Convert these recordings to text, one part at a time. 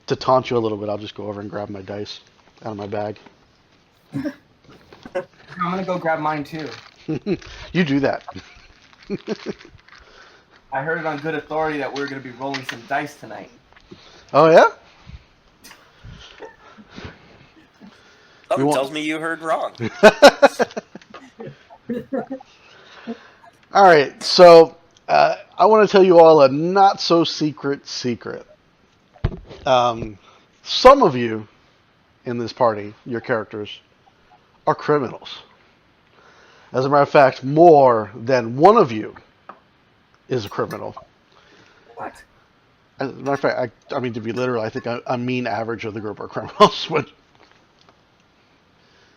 To taunt you a little bit, I'll just go over and grab my dice out of my bag. I'm gonna go grab mine too. You do that. I heard it on good authority that we're gonna be rolling some dice tonight. Oh yeah? Something tells me you heard wrong. All right, so I want to tell you all a not so secret secret. Some of you in this party, your characters, are criminals. As a matter of fact, more than one of you is a criminal. What? As a matter of fact, I mean, to be literal, I think a mean average of the group are criminals.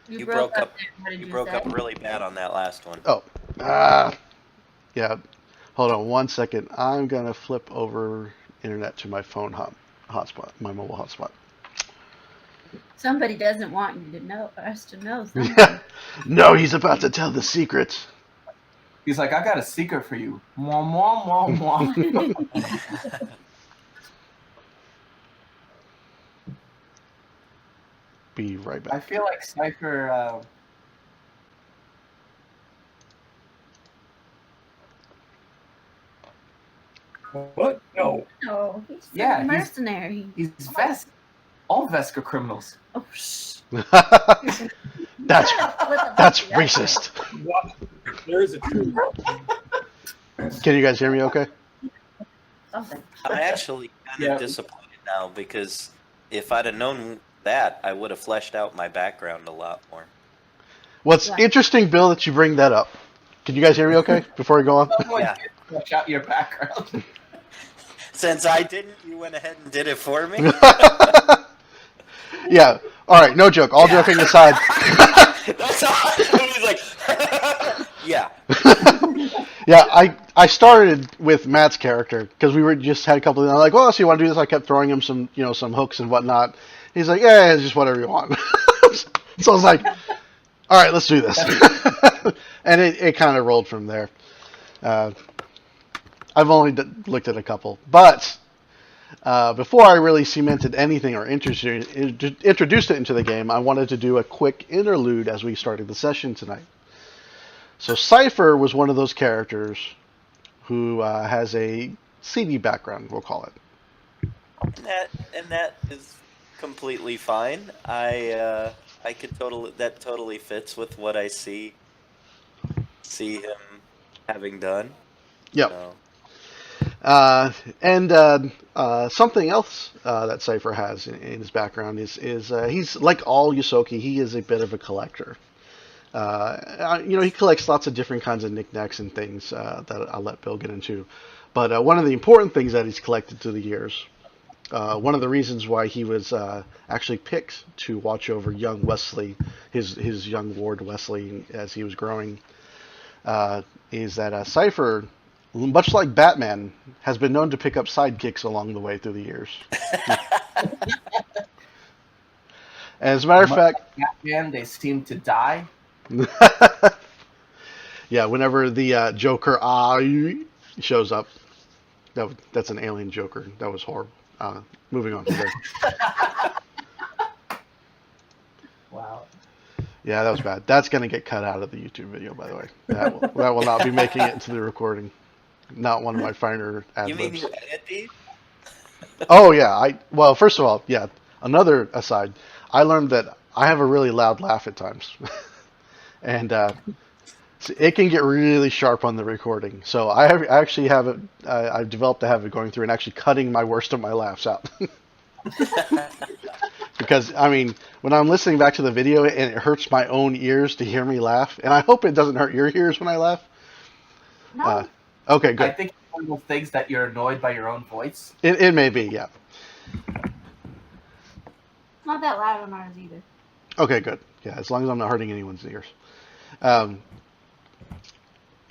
You broke up. You broke up really bad on that last one. Oh, yeah. Hold on one second. I'm gonna flip over internet to my phone hotspot, my mobile hotspot. Somebody doesn't want you to know us to know something. No, he's about to tell the secrets. He's like, I got a secret for you. Mwah, mwah, mwah, mwah. Be right I back. feel like Cypher. What? No. No, he's Yeah, a mercenary. He's Vesk. All Vesk are criminals. Oh, shh. That's racist. What? There is a truth. Can you guys hear me? Okay. Something. I'm actually kind of disappointed now because if I'd have known that, I would have fleshed out my background a lot more. What's interesting, Bill, that you bring that up. Can you guys hear me? Okay, before we go on. Yeah. Flesh out your background. Since I didn't, you went ahead and did it for me. Yeah. All right. No joke. All joking aside. That's all. He's like, yeah. Yeah. I started with Matt's character because we were just had a couple of. I'm like, well, so you want to do this? I kept throwing him some, some hooks and whatnot. He's like, yeah, it's just whatever you want. So I was like, all right, let's do this. And it kind of rolled from there. I've only looked at a couple, but before I really cemented anything or introduced it into the game, I wanted to do a quick interlude as we started the session tonight. So Cypher was one of those characters who has a CD background, we'll call it. And that is completely fine. I could totally fits with what I see him having done. Yep. So. And something else that Cypher has in his background is he's like all Yosoki. He is a bit of a collector. He collects lots of different kinds of knickknacks and things that I'll let Bill get into. But one of the important things that he's collected through the years, one of the reasons why he was actually picked to watch over young Wesley, his young ward Wesley, as he was growing, is that Cypher, much like Batman, has been known to pick up sidekicks along the way through the years. As a matter of fact, Batman, they seem to die. Yeah, whenever the Joker shows up, that's an alien Joker. That was horrible. Moving on from there. Wow. Yeah, that was bad. That's going to get cut out of the YouTube video, by the way. That will not be making it into the recording. Not one of my finer ad libs. You mean you edit these? Oh, yeah. Well, first of all, yeah, another aside, I learned that I have a really loud laugh at times. And it can get really sharp on the recording. So I actually have it, I've developed a habit going through and actually cutting my worst of my laughs out. Because, I mean, when I'm listening back to the video and it hurts my own ears to hear me laugh, and I hope it doesn't hurt your ears when I laugh. No. Okay, good. I think it's one of those things that you're annoyed by your own voice. It may be, yeah. Not that loud on ours either. Okay, good. Yeah, as long as I'm not hurting anyone's ears.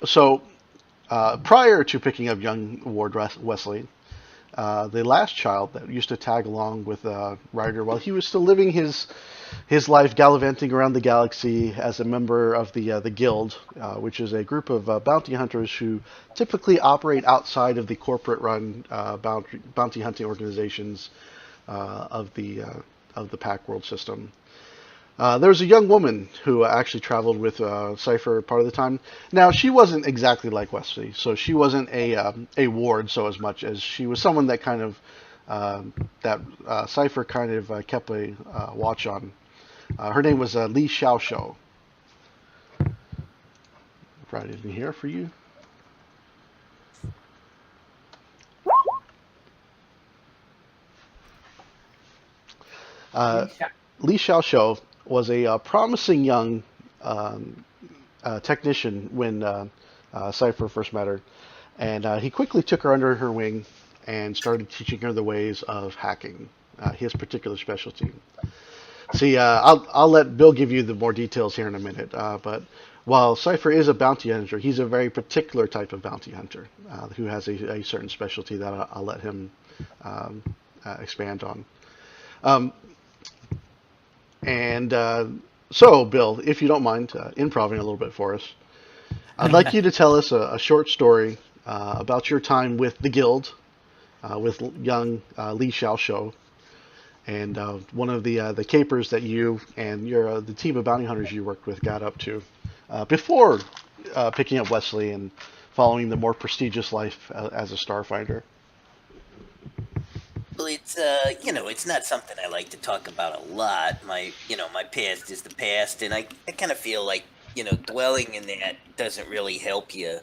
So, prior to picking up young Ward Wesley, the last child that used to tag along with Ryder while he was still living his life gallivanting around the galaxy as a member of the Guild, which is a group of bounty hunters who typically operate outside of the corporate-run bounty hunting organizations of the Pack World system. There was a young woman who actually traveled with Cypher part of the time. Now, she wasn't exactly like Wesley, so she wasn't a ward so as much as she was someone that kind of that Cypher kind of kept a watch on. Her name was Li Xiaoshou. Brought it in here for you. Li Xiaoshou was a promising young technician when Cypher first met her, and he quickly took her under her wing and started teaching her the ways of hacking, his particular specialty. See, I'll let Bill give you the more details here in a minute, but while Cypher is a bounty hunter, he's a very particular type of bounty hunter who has a certain specialty that I'll let him expand on. So, Bill, if you don't mind improving a little bit for us, I'd like you to tell us a short story about your time with the Guild, with young Li Xiaoshou, and one of the capers that you and the team of bounty hunters you worked with got up to before picking up Wesley and following the more prestigious life as a starfighter. Well, it's it's not something I like to talk about a lot. My past is the past, and I kind of feel like, dwelling in that doesn't really help you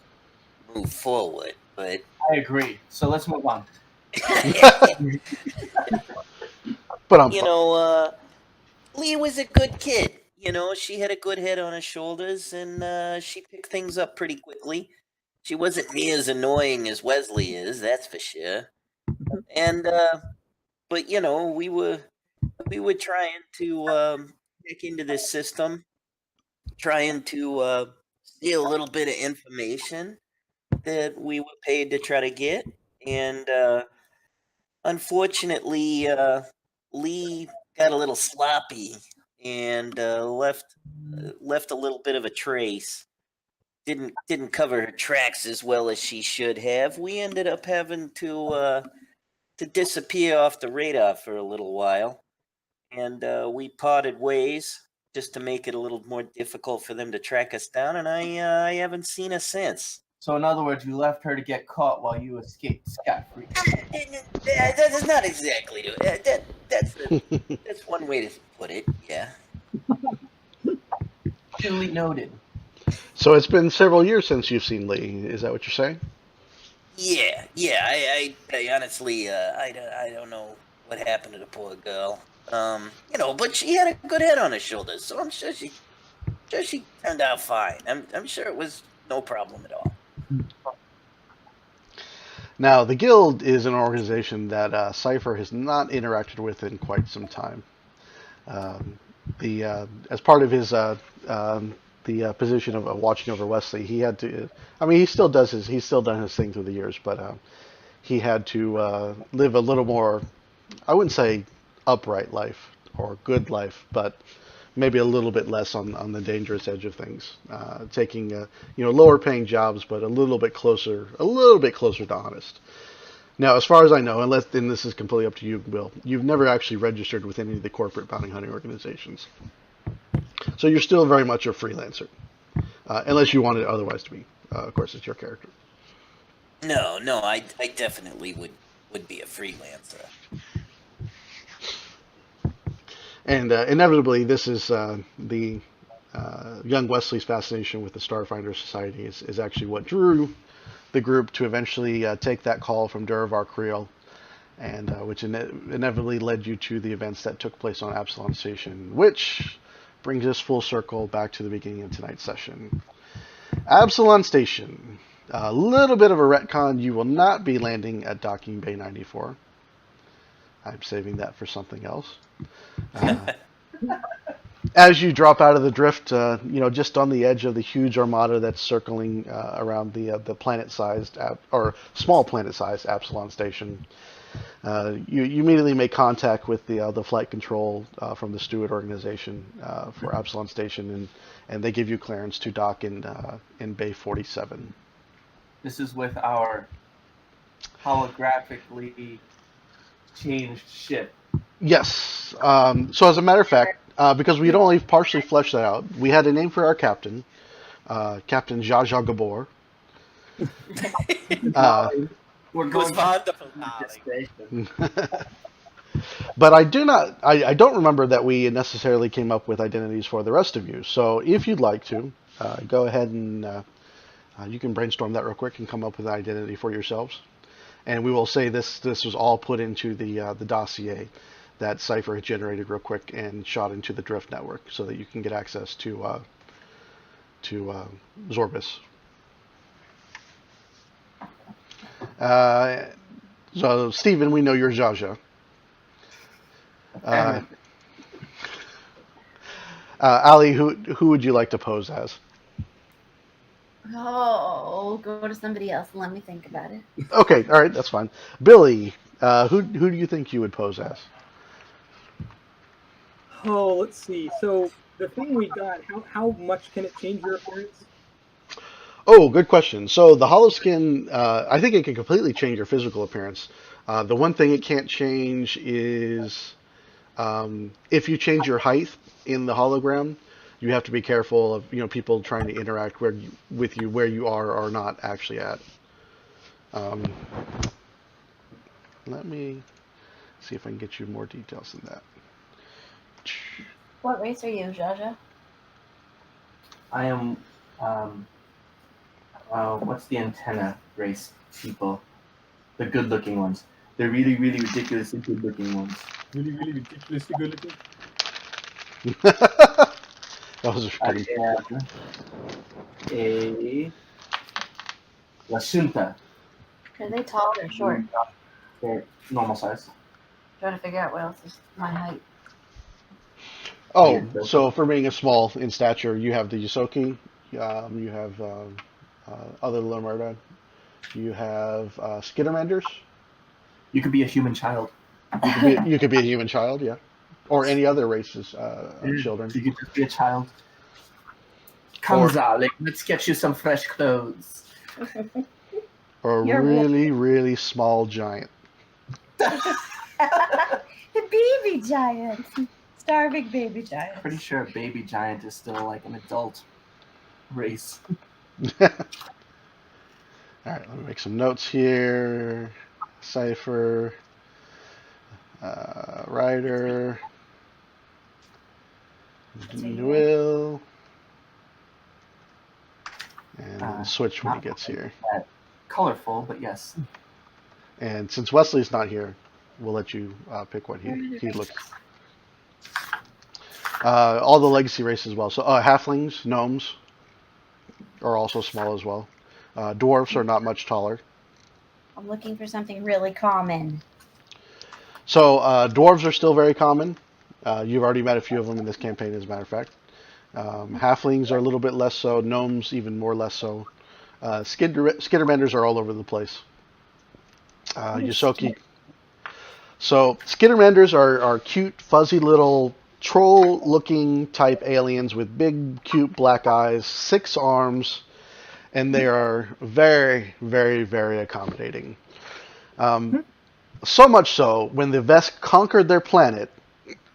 move forward. But I agree. So let's move on. But Lee was a good kid. She had a good head on her shoulders, and she picked things up pretty quickly. She wasn't near as annoying as Wesley is, that's for sure. And but we were trying to hack into this system, trying to steal a little bit of information that we were paid to try to get, and unfortunately, Lee got a little sloppy and left a little bit of a trace. Didn't cover her tracks as well as she should have. We ended up having to disappear off the radar for a little while, and we parted ways just to make it a little more difficult for them to track us down. And I haven't seen her since. So in other words, you left her to get caught while you escaped scot-free. That's not exactly that's one way to put it. Yeah. Duly noted. So it's been several years since you've seen Lee. Is that what you're saying? Yeah. I honestly, I don't know what happened to the poor girl. But she had a good head on her shoulders, so I'm sure she turned out fine. I'm sure it was no problem at all. Now, the Guild is an organization that Cypher has not interacted with in quite some time. As part of his position of watching over Wesley, he had to. I mean, he's still done his thing through the years, but he had to live a little more. I wouldn't say upright life or good life, but maybe a little bit less on the dangerous edge of things, taking lower paying jobs, but a little bit closer to honest. Now, as far as I know, and this is completely up to you, Bill, you've never actually registered with any of the corporate bounty hunting organizations. So you're still very much a freelancer, unless you want it otherwise to be. Of course, it's your character. No, I definitely would be a freelancer. And inevitably, this is the young Wesley's fascination with the Starfinder Society is actually what drew the group to eventually take that call from Duravar Creel, and which inevitably led you to the events that took place on Absalom Station, which brings us full circle back to the beginning of tonight's session. Absalom Station. A little bit of a retcon. You will not be landing at Docking Bay 94. I'm saving that for something else. As you drop out of the drift, just on the edge of the huge armada that's circling around the planet-sized or small planet-sized Absalom Station, you immediately make contact with the flight control from the Steward organization for Absalom Station, and they give you clearance to dock in Bay 47. This is with our holographically changed ship. Yes. So as a matter of fact, because we'd only partially fleshed that out, we had a name for our captain, Captain Zsa Zsa Gabor. Uh, We're It was going to wonderful, this darling. station. but I do not. I don't remember that we necessarily came up with identities for the rest of you. So if you'd like to, go ahead and you can brainstorm that real quick and come up with an identity for yourselves. And we will say this was all put into the dossier that Cypher had generated real quick and shot into the Drift network so that you can get access to Zorbis. Uh, so Stephen, we know you're Zsa Zsa. And Ali, who would you like to pose as? Oh, go to somebody else and let me think about it. Okay, all right, that's fine. Billy, who do you think you would pose as? Oh, let's see. So the thing we got, how much can it change your appearance? Oh, good question. So the hollow skin, I think it can completely change your physical appearance. The one thing it can't change is if you change your height in the hologram, you have to be careful of people trying to interact with you where you are or not actually at. Um, let me see if I can get you more details than that. What race are you, Jaja? I am, what's the antenna race people? The good looking ones. The really, really ridiculously good looking ones. Really, really ridiculously good looking. Those are I good. am a Lashunta. Are they tall or short? They're normal size. Trying to figure out what else is my height. Oh, so for being a small in stature, you have the Yosoki, you have other Lomerda, you have Skittermanders. You could be a human child. You could be a human child, yeah, or any other race's children. You could just be a child. Or- Kamza, like, let's get you some fresh clothes. Or a You're really, really small giant. The baby giant. Starving baby giant. Pretty sure a baby giant is still like an adult race. All right, let me make some notes here. Cypher, Ryder, Newell, and then switch when he gets here. Colorful, but yes. And since Wesley's not here, we'll let you pick what he looks. All the legacy races as well. So halflings, gnomes are also small as well. Dwarves are not much taller. I'm looking for something really common. So dwarves are still very common. You've already met a few of them in this campaign, as a matter of fact. Halflings are a little bit less so. Gnomes even more less so. Skittermanders are all over the place. Yosoki. So Skittermanders are cute, fuzzy little troll-looking type aliens with big, cute black eyes, 6 arms, and they are very, very, very accommodating. So much so, when the Vesk conquered their planet,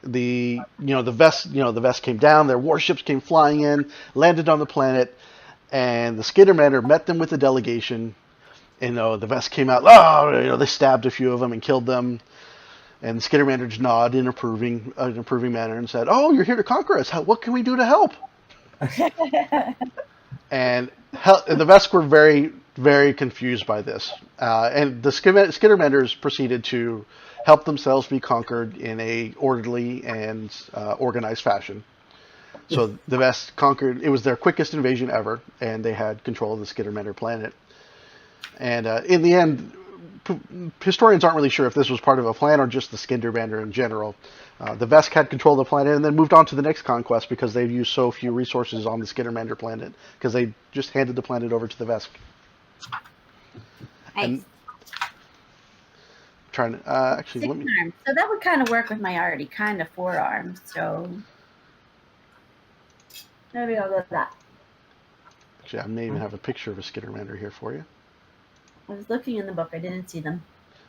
the Vesk came down, their warships came flying in, landed on the planet, and the Skittermander met them with a delegation. And the Vesk came out. They stabbed a few of them and killed them. And the Skittermander just nodded in an approving manner and said, "Oh, you're here to conquer us. What can we do to help?" And the Vesk were very, very confused by this. And the Skittermanders proceeded to help themselves be conquered in a orderly and organized fashion. So the Vesk conquered. It was their quickest invasion ever, and they had control of the Skittermander planet. And in the end, historians aren't really sure if this was part of a plan or just the Skittermander in general. The Vesk had control of the planet and then moved on to the next conquest because they've used so few resources on the Skittermander planet because they just handed the planet over to the Vesk. Nice. And trying to actually 6 let me. arms. So that would kind of work with my already kind of 4 arms. So maybe I'll go with that. Actually, I may even have a picture of a Skittermander here for you. I was looking in the book. I didn't see them.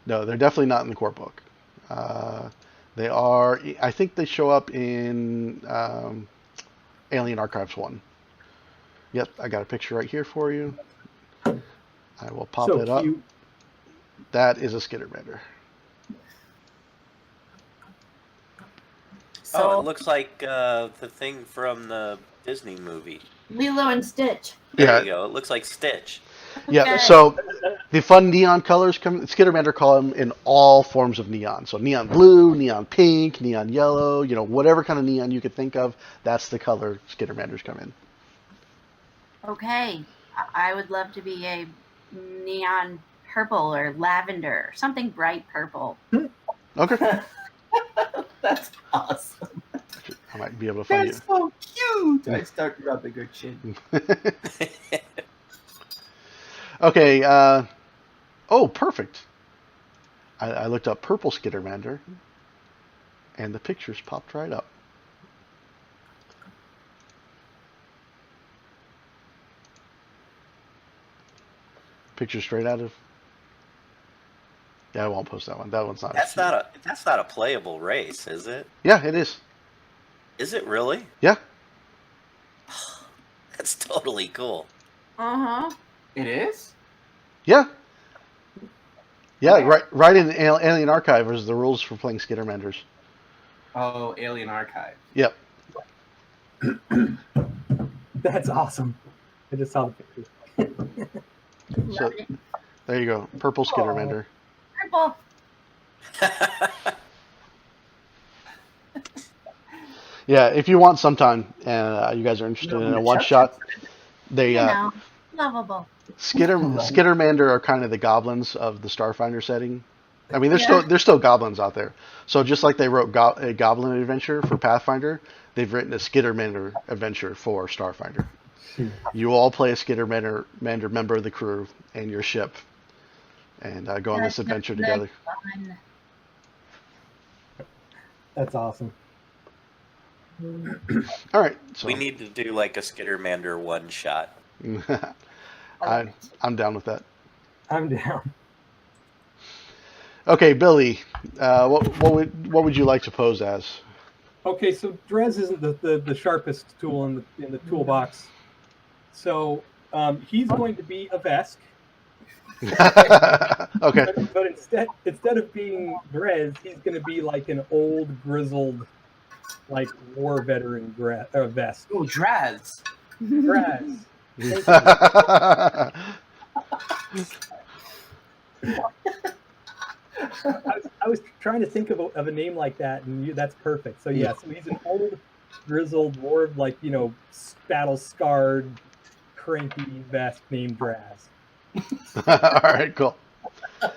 No, they're definitely not in the core book. They are. I think they show up in Alien Archives 1. Yep, I got a picture right here for you. I will pop So it up. cute. That is a Skittermander. Oh, So it looks like the thing from the Disney movie. Lilo and Stitch. There Yeah, you go. It looks like Stitch. yeah. Okay. So the fun neon colors come. Skittermander call them in all forms of neon. So neon blue, neon pink, neon yellow. You know, whatever kind of neon you could think of. That's the color Skittermanders come in. Okay. I would love to be a neon purple or lavender, something bright purple. Okay, That's awesome. I might be able to find That's so cute. I start rubbing her chin. you. Okay. Oh, perfect. I looked up purple Skittermander, and the pictures popped right up. Picture straight out of. Yeah, I won't post that one. That one's not. That's not a playable race, is it? Yeah, it is. Is it really? Yeah. That's totally cool. Uh-huh. It is? Yeah. Yeah, Where? right in Alien Archive is the rules for playing Skittermanders. Oh, Alien Archive. Yep. That's awesome. I just saw the picture. So Love it. there you go. Purple Skittermander. Purple. Yeah, if you want sometime, you guys are interested in a one shot. They You know, lovable. Skittermander are kind of the goblins of the Starfinder setting. I mean, Yeah. there's still goblins out there. So just like they wrote a Goblin adventure for Pathfinder, they've written a Skittermander adventure for Starfinder. You all play a Skittermander member of the crew and your ship, and go on this adventure together. Fun. That's awesome. All right, so We need to do like a Skittermander one shot. I'm down with that. I'm down. Okay, Billy, what would you like to pose as? Okay, so Drez isn't the sharpest tool in the toolbox. So he's going to be a Vesk. Okay. But instead of being Drez, he's going to be like an old grizzled, like war veteran Vesk. Oh, Draz. Drez. I was trying to think of a name like that, and that's perfect. So yeah, so he's an old grizzled war, like battle scarred, cranky Vesk named Draz. All right, cool. All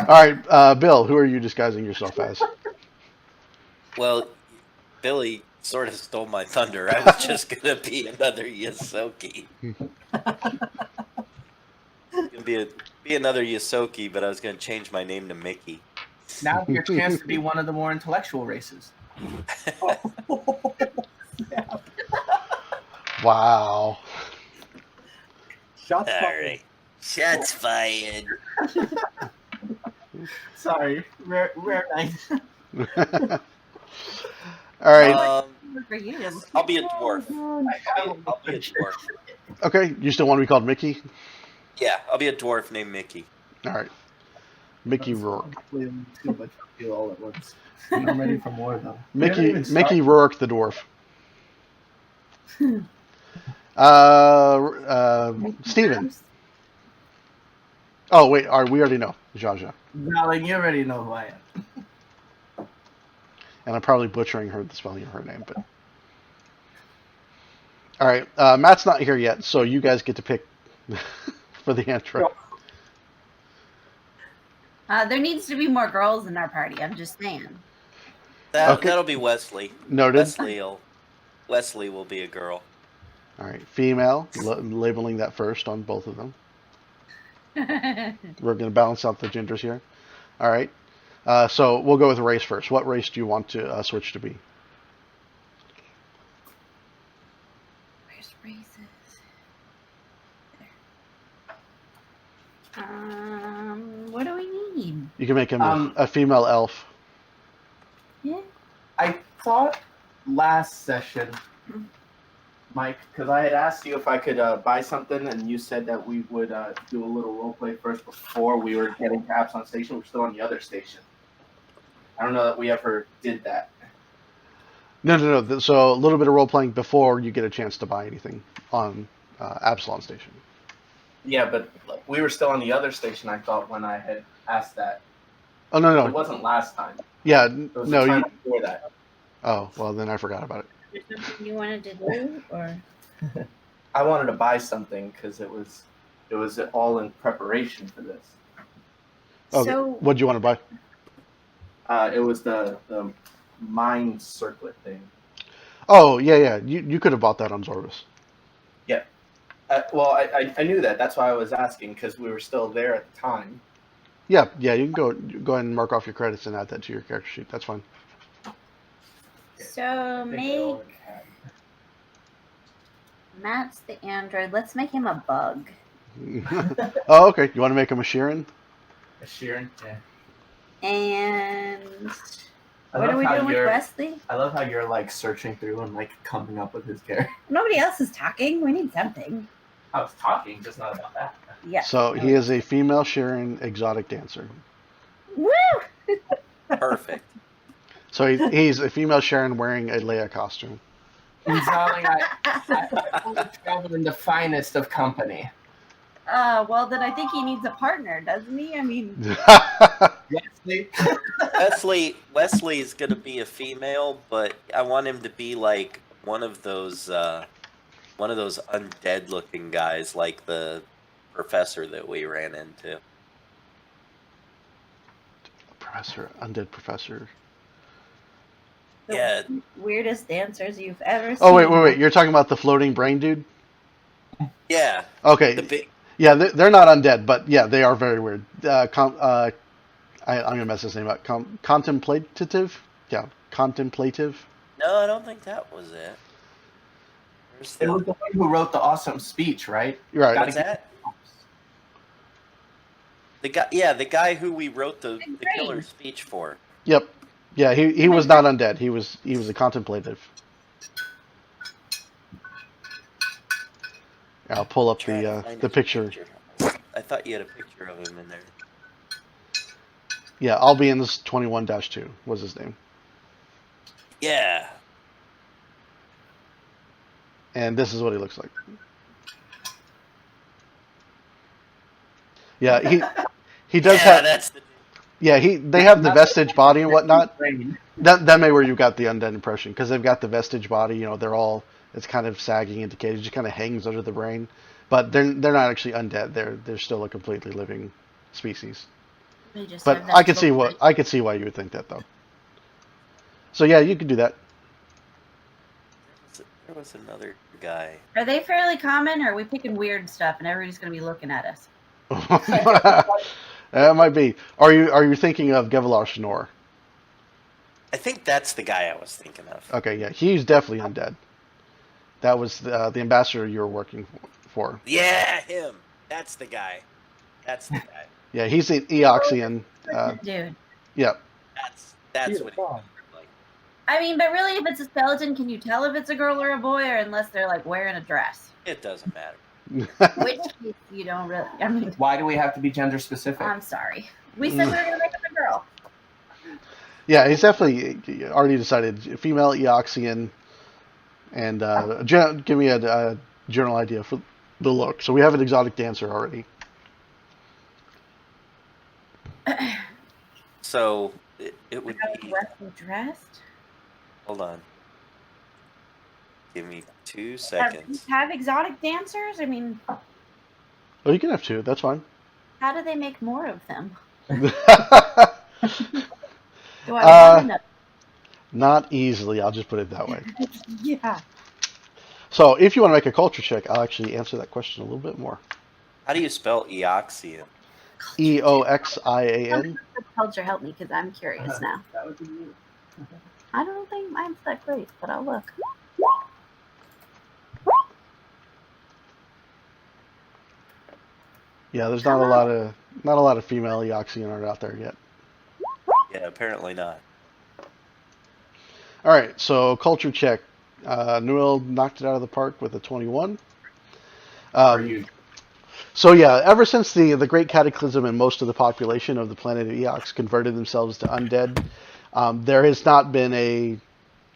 right, Bill, who are you disguising yourself as? Well, Billy sort of stole my thunder. I was just gonna be another Yosoki. Be another Yosoki, but I was gonna change my name to Mickey. Now your chance to be one of the more intellectual races. Wow. Shots All fired. right, shots fired. Sorry, rare night. All right. Good for you. I'll be a dwarf. I'll be a dwarf. Okay, you still want to be called Mickey? Yeah, I'll be a dwarf named Mickey. All right. Mickey Rourke. Too much feel all at once. I'm ready for more though. We haven't even started. Mickey Rourke the dwarf. Steven. Oh wait, we already know Zsa Zsa, Darling, you already know who I am. and I'm probably butchering the spelling of her name, but all right. Matt's not here yet, so you guys get to pick for the intro. There needs to be more girls in our party. I'm just saying. Okay. That'll be Wesley. Noted. Wesley will be a girl. All right, female. Labeling that first on both of them. We're going to balance out the genders here. All right. So we'll go with race first. What race do you want to switch to be? Where's races? There. What do we need? You can make him Um, a female elf. Yeah. I thought last session, Mike, because I had asked you if I could buy something, and you said that we would do a little role play first before we were getting to Absalom Station. We're still on the other station. I don't know that we ever did that. No. So a little bit of role playing before you get a chance to buy anything on Absalom Station. Yeah, but we were still on the other station, I thought, when I had asked that. Oh no. It wasn't last time. Yeah, It was no. the time before that. Oh well, then I forgot about it. Is there something you wanted to do, or I wanted to buy something because it was all in preparation for this. Okay. so? What do you want to buy? It was the mind circlet thing. Oh yeah. You could have bought that on Zorvis. Yeah. Well, I knew that. That's why I was asking, because we were still there at the time. Yeah. You can go ahead and mark off your credits and add that to your character sheet. That's fine. So I think I make already had. Matt's the android. Let's make him a bug. Oh, okay. You want to make him a Sheeran? A Sheeran? Yeah. And I what love are we how doing with you're- Wesley? I love how you're like searching through and like coming up with his character. Nobody else is talking. We need something. I was talking, just not about that. Yeah. So he is a female Sheeran exotic dancer. Woo! Perfect. So he's a female Sharon wearing a Leia costume. He's darling, I only travel in the finest of company. Well, then I think he needs a partner, doesn't he? I mean, Wesley's gonna be a female, but I want him to be like one of those undead looking guys, like the professor that we ran into. Undead professor. the Yeah. weirdest dancers you've ever seen. Oh wait. You're talking about the floating brain dude? Yeah. Okay. The big. Yeah, they're not undead, but yeah, they are very weird. I'm gonna mess his name up. Contemplative? Yeah, contemplative. No, I don't think that was it. Where's It the, was the one who wrote the awesome speech, right? You're right. Gotta what's get- that? The guy who we wrote the Big killer brain. speech for. Yep. Yeah, he was not undead. He was a contemplative. I'll pull up Trying to find the his picture. I thought you had a picture of him in there. Yeah, I'll be in this 21-2 was his name. Yeah. And this is what he looks like. Yeah, he does have. That's the. Yeah, they have the vestige body and whatnot. Brain. That may where you got the undead impression, because they've got the vestige body. You know, it's kind of sagging and decayed. It just kind of hangs under the brain, but they're not actually undead. They're still a completely living species. They just But have that I could see little why you would think that though. So yeah, you could do that. There was another guy. Are they fairly common, or are we picking weird stuff and everybody's going to be looking at us? That might be. Are you thinking of Gevalar Shnor? I think that's the guy I was thinking of. Okay, yeah, he's definitely undead. That was the ambassador you were working for. Yeah, him. That's the guy. That's the guy. Yeah, he's an Eoxian. Dude. Yeah. That's He's a what he frog. looked like. I mean, but really, if it's a skeleton, can you tell if it's a girl or a boy, or unless they're like wearing a dress? It doesn't matter. Which case you don't really. I mean, Why do we have to be gender specific? I'm sorry. We said we were going to make up a girl. Yeah, he's definitely already decided female Eoxian, and give me a general idea for the look. So we have an exotic dancer already. So it would How be. Wesley dressed? Hold on. Give me 2 Have, seconds. have exotic dancers? I mean, Oh, you can have two. That's fine. how do they make more of them? Do I want to know? Not easily. I'll just put it that way. Yeah. So if you want to make a culture check, I'll actually answer that question a little bit more. How do you spell Eoxian? Eoxian. Culture, help me, because I'm curious now. That would be me. I don't think mine's that great, but I'll look. Yeah, there's not a lot of female Eoxian art out there yet. Yeah, apparently not. All right, so culture check. Noel knocked it out of the park with a 21. Are you? So yeah, ever since the Great Cataclysm and most of the population of the planet of Eox converted themselves to undead, there has not been a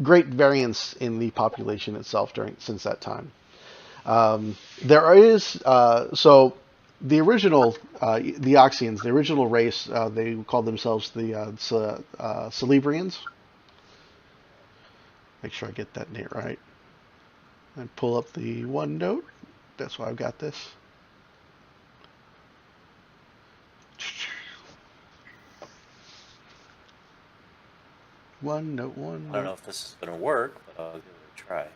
great variance in the population itself since that time. There is so the original the Eoxians, the original race, they called themselves the Celebrians. Make sure I get that name right. And pull up the OneNote. That's why I've got this. OneNote, I don't know if this is going to work, but I'll give it a try.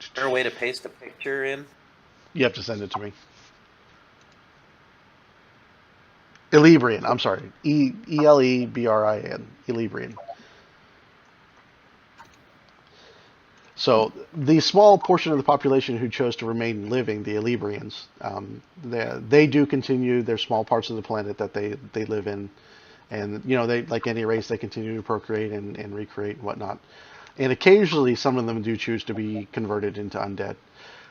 Is there a way to paste a picture in? You have to send it to me. Elebrian, I'm sorry. Elebrin. Elebrian. So the small portion of the population who chose to remain living, the Elebrians, they do continue their small parts of the planet that they live in. And, they, like any race, they continue to procreate and recreate and whatnot. And occasionally some of them do choose to be converted into undead.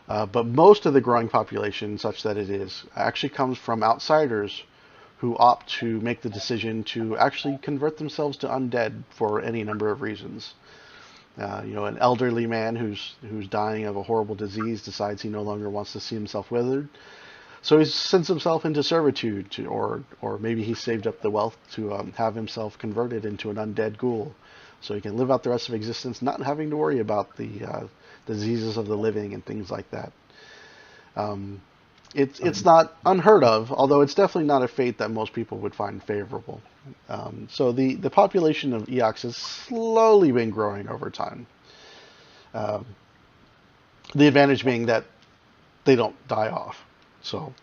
But most of the growing population, such that it is, actually comes from outsiders who opt to make the decision to actually convert themselves to undead for any number of reasons. An elderly man who's dying of a horrible disease decides he no longer wants to see himself withered, so he sends himself into servitude, or maybe he saved up the wealth to have himself converted into an undead ghoul, so he can live out the rest of existence not having to worry about the diseases of the living and things like that. It's not unheard of, although it's definitely not a fate that most people would find favorable. So the population of Eox has slowly been growing over time. The advantage being that they don't die off. So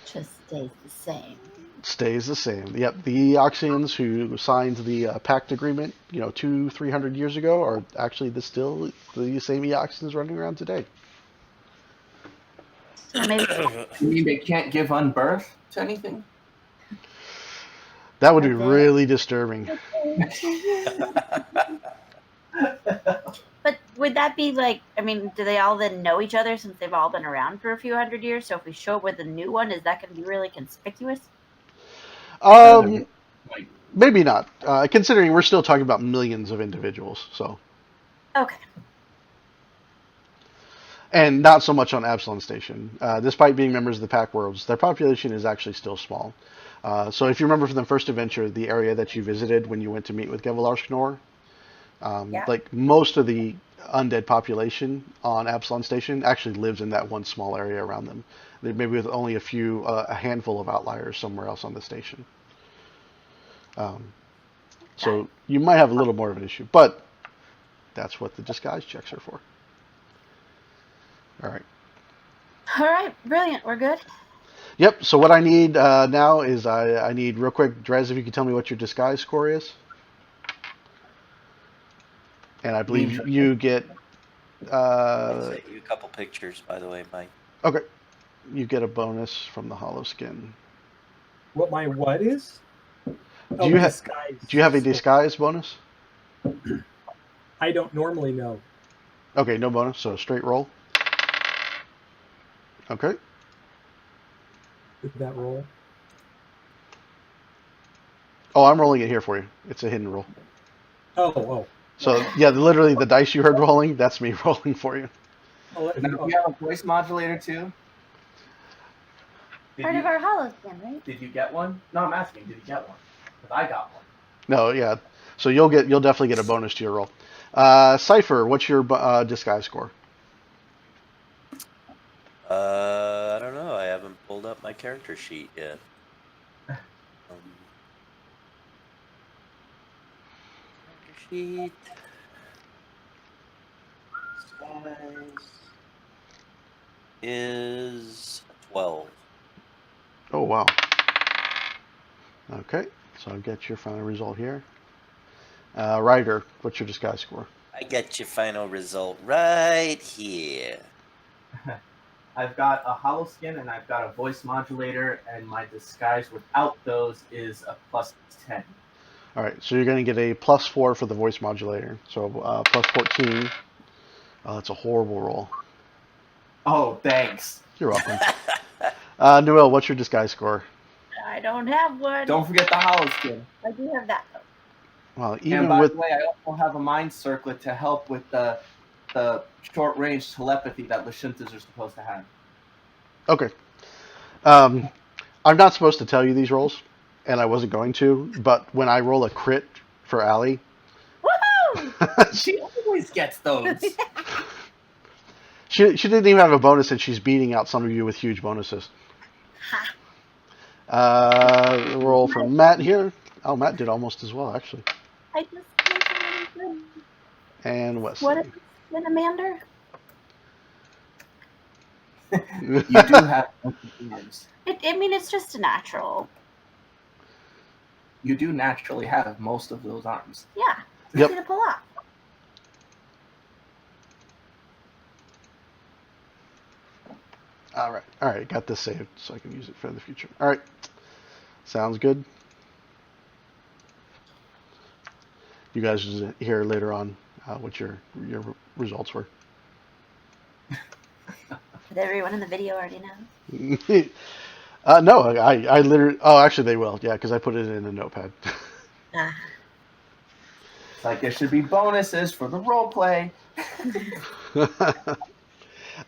Just stays the same. stays the same. Yep, the Eoxians who signed the pact agreement, 200-300 years ago, are actually still the same Eoxians running around today. So maybe You mean they can't give unbirth to anything? That would be really disturbing. But would that be do they all then know each other since they've all been around for a few hundred years? So if we show up with a new one, is that going to be really conspicuous? Maybe not, considering we're still talking about millions of individuals. So. Okay. And not so much on Absalom Station. Despite being members of the Pack Worlds, their population is actually still small. So if you remember from the first adventure, the area that you visited when you went to meet with Gevalar Schnorr, like most of the undead population on Absalom Station actually lives in that one small area around them. Maybe with only a handful of outliers somewhere else on the station. So you might have a little more of an issue, but that's what the disguise checks are for. All right, brilliant. We're good. Yep. So what I need now is I need real quick, Drez, if you could tell me what your disguise score is. And I believe you get. I'll send you a couple pictures, by the way, Mike. Okay. You get a bonus from the hollow skin. What my what is? Do you have a disguise bonus? I don't normally know. Okay, no bonus, so straight roll. Okay. Did that roll? Oh, I'm rolling it here for you. It's a hidden roll. Oh. So, yeah, literally the dice you heard rolling, that's me rolling for you. Do you have a voice modulator, too? Part of our hollow skin, right? Did you get one? No, I'm asking, did you get one? Because I got one. No, yeah. So you'll definitely get a bonus to your roll. Cypher, what's your disguise score? I don't know. I haven't pulled up my character sheet yet. Character sheet. Disguise is 12. Oh, wow. Okay, so I'll get your final result here. Ryder, what's your disguise score? I get your final result right here. I've got a hollow skin and I've got a voice modulator, and my disguise without those is a +10. All right, so you're going to get a +4 for the voice modulator. So +14. Oh, that's a horrible roll. Oh, thanks. You're welcome. Noel, what's your disguise score? I don't have one. Don't forget the hollow skin. I do have that though. Well, And even by with the way, I also have a mind circlet to help with the short range telepathy that Lashuntas are supposed to have. okay, I'm not supposed to tell you these rolls, and I wasn't going to. But when I roll a crit for Allie, Woohoo! She always gets those. she didn't even have a bonus, and she's beating out some of you with huge bonuses. Roll from Matt here. Oh, Matt did almost as well, actually. I just did something good. And Wesley. What is Cinemander? You do have arms. I mean, it's just a natural. You do naturally have most of those arms. Yeah. It's Yep. easy to pull off. All right. Got this saved so I can use it for the future. All right, sounds good. You guys will hear later on what your results were. Did everyone in the video already know? No, I literally. Oh, actually, they will. Yeah, because I put it in a notepad. Ah. It's like there should be bonuses for the role play.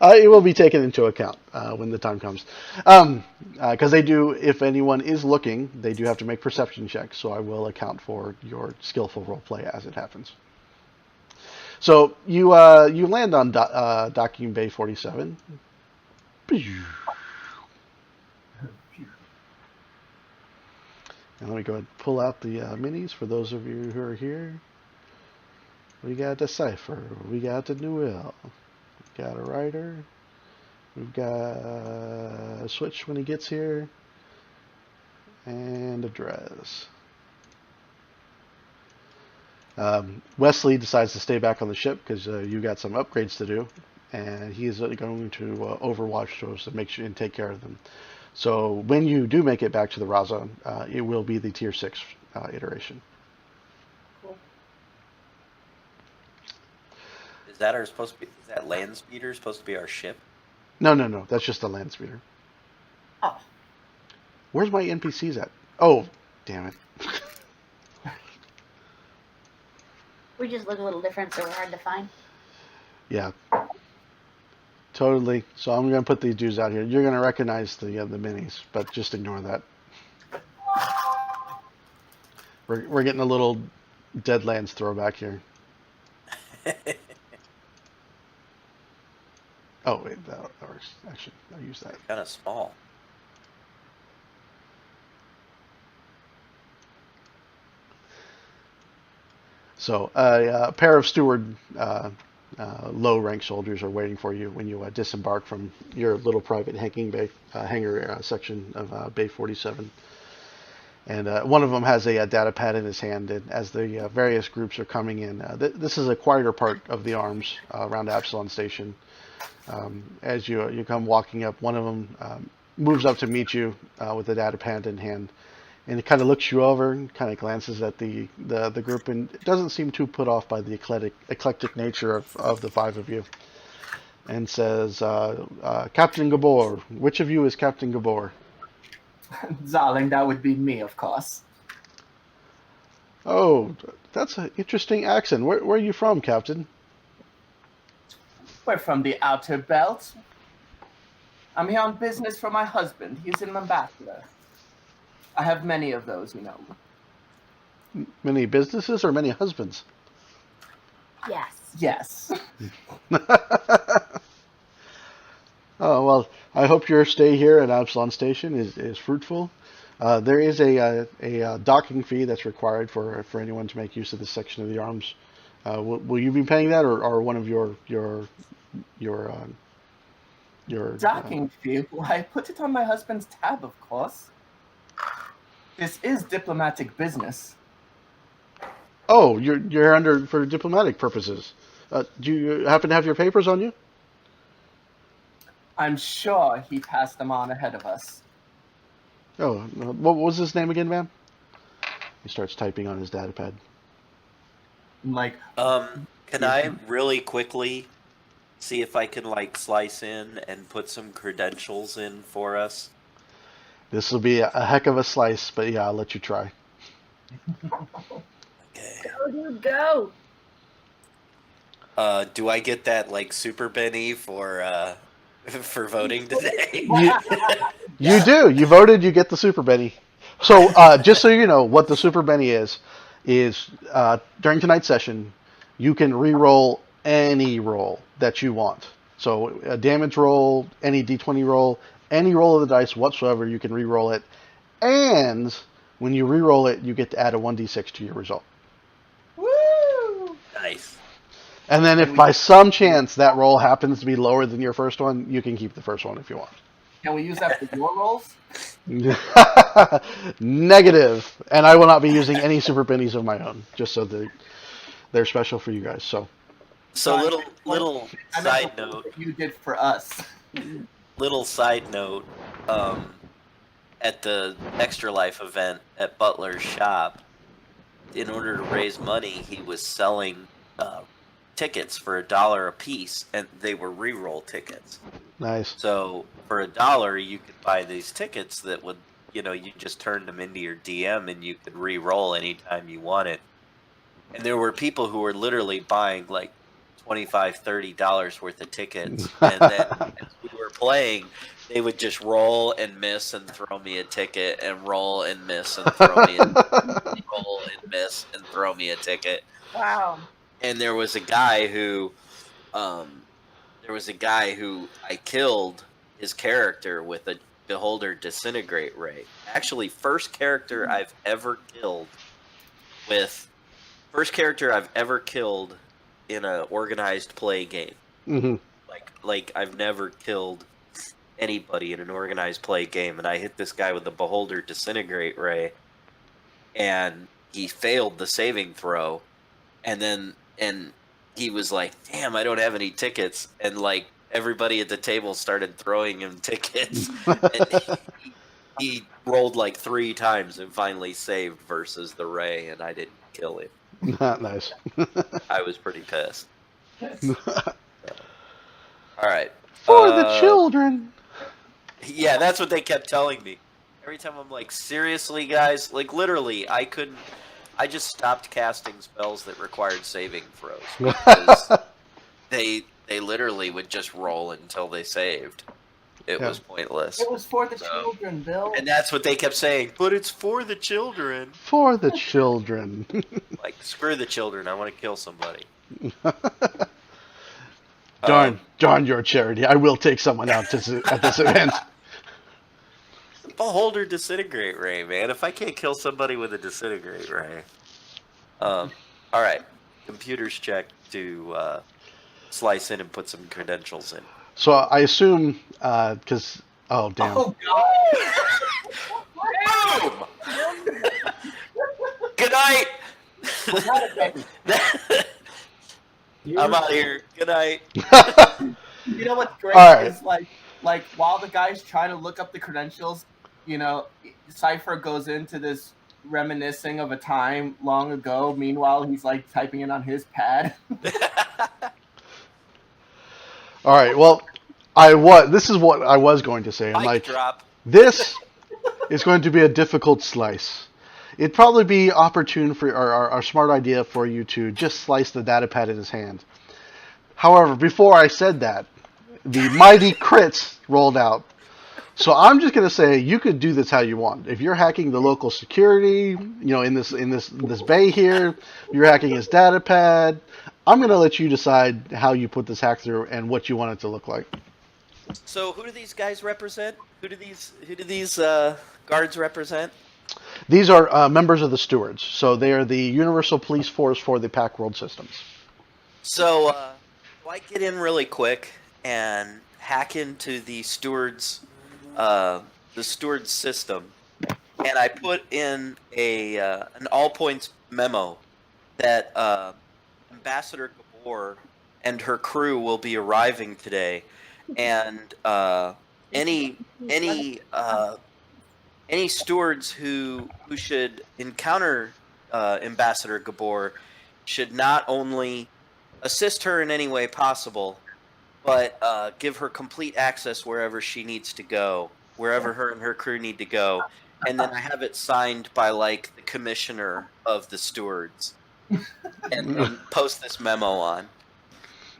It will be taken into account when the time comes. Because they do, if anyone is looking, they do have to make perception checks, so I will account for your skillful roleplay as it happens. So you land on docking bay 47. And let me go ahead and pull out the minis for those of you who are here. We got a Cypher. We got a Newell. We got a Rider. We've got a Switch when he gets here. And a Drez. Wesley decides to stay back on the ship because you got some upgrades to do. And he's going to overwatch those and make sure and take care of them. So when you do make it back to the Raza, it will be the tier 6 iteration. Cool. Is that supposed to be? Is that land speeder supposed to be our ship? No. That's just a land speeder. Oh. Where's my NPCs at? Oh, damn it. We just look a little different, so we're hard to find. Yeah. Totally. So I'm going to put these dudes out here. You're going to recognize the minis, but just ignore that. We're getting a little Deadlands throwback here. Oh, wait. That works. Actually, I'll use that. Kind of small. So a pair of steward low-rank soldiers are waiting for you when you disembark from your little private hangar section of Bay 47. And one of them has a data pad in his hand, and as the various groups are coming in, this is a quieter part of the arms around Absalom Station. As you come walking up, one of them moves up to meet you with the data pad in hand, and it kind of looks you over and kind of glances at the group, and it doesn't seem too put off by the eclectic nature of the five of you, and says, Captain Gabor, which of you is Captain Gabor? Darling, that would be me, of course. Oh, that's an interesting accent. Where are you from, Captain? We're from the Outer Belt. I'm here on business for my husband. He's an ambassador. I have many of those, you know. Many businesses or many husbands? Yes. Yes. Oh, well, I hope your stay here at Absalom Station is fruitful. There is a docking fee that's required for anyone to make use of this section of the arms. Will you be paying that, or one of your Docking fee? Well, I put it on my husband's tab, of course. This is diplomatic business. Oh, you're under for diplomatic purposes. Do you happen to have your papers on you? I'm sure he passed them on ahead of us. Oh, what was his name again, man? He starts typing on his datapad. Like, Can I really quickly see if I can like slice in and put some credentials in for us? This will be a heck of a slice, but yeah, I'll let you try. Okay. Go, dude, go. Do I get that like super Benny for for voting today? You do. You voted. You get the Super Benny. So just so you know, what the Super Benny is during tonight's session, you can re-roll any roll that you want. So a damage roll, any D20 roll, any roll of the dice whatsoever, you can re-roll it. And when you re-roll it, you get to add a 1d6 to your result. woo! Nice. And then if by some chance that roll happens to be lower than your first one, you can keep the first one if you want. Can we use that for your rolls? Negative. And I will not be using any super pennies of my own, just so they're special for you guys. So Little I meant side the ones note. that you did for us. Little side note. At the Extra Life event at Butler's shop, in order to raise money, he was selling tickets for $1 a piece, and they were re-roll tickets. nice. So for $1, you could buy these tickets that would, you just turned them into your DM, and you could re-roll anytime you wanted. And there were people who were literally buying like $25, $30 worth of tickets, and then as we were playing, they would just roll and miss and throw me a ticket, and roll and miss and throw me roll and miss and throw me a ticket. Wow. And there was a guy who I killed his character with a Beholder Disintegrate Ray. Actually, first character I've ever killed in an organized play game. hmm Like I've never killed anybody in an organized play game, and I hit this guy with the Beholder Disintegrate Ray, and he failed the saving throw, and he was like, "Damn, I don't have any tickets," and like everybody at the table started throwing him tickets, and he rolled like 3 times and finally saved versus the Ray, and I didn't kill him. nice. I was pretty pissed. All right. For the children. Yeah, that's what they kept telling me. Every time I'm like, seriously, guys? Like, literally, I just stopped casting spells that required saving throws. Because they literally would just roll until they saved. It was pointless. It was for the children, Bill. And that's what they kept saying. But it's for the children. For the children. Like, screw the children. I want to kill somebody. Darn your charity. I will take someone out at this event. Beholder Disintegrate Ray, man. If I can't kill somebody with a Disintegrate Ray. Alright. Computers check to slice in and put some credentials in. So I assume, because, oh, damn. Oh, God. Boom! Good night! I'm out of here. Good night. You know what's great All right. is like while the guy's trying to look up the credentials, Cypher goes into this reminiscing of a time long ago. Meanwhile, he's like typing it on his pad. All right, well, this is what I was going to say. I'm Mic like, drop. this is going to be a difficult slice. It'd probably be opportune for our smart idea for you to just slice the datapad in his hand. However, before I said that, the mighty crits rolled out. So I'm just going to say you could do this how you want. If you're hacking the local security, in this bay here, you're hacking his datapad. I'm going to let you decide how you put this hack through and what you want it to look like. So who do these guys represent? Who do these guards represent? These are members of the stewards. So they are the universal police force for the Pack World systems. So do I get in really quick and hack into the stewards system, and I put in an all points memo that Ambassador Gabor and her crew will be arriving today, and any stewards who should encounter Ambassador Gabor should not only assist her in any way possible, but give her complete access wherever she needs to go, wherever her and her crew need to go. And then I have it signed by like the commissioner of the stewards, and post this memo on.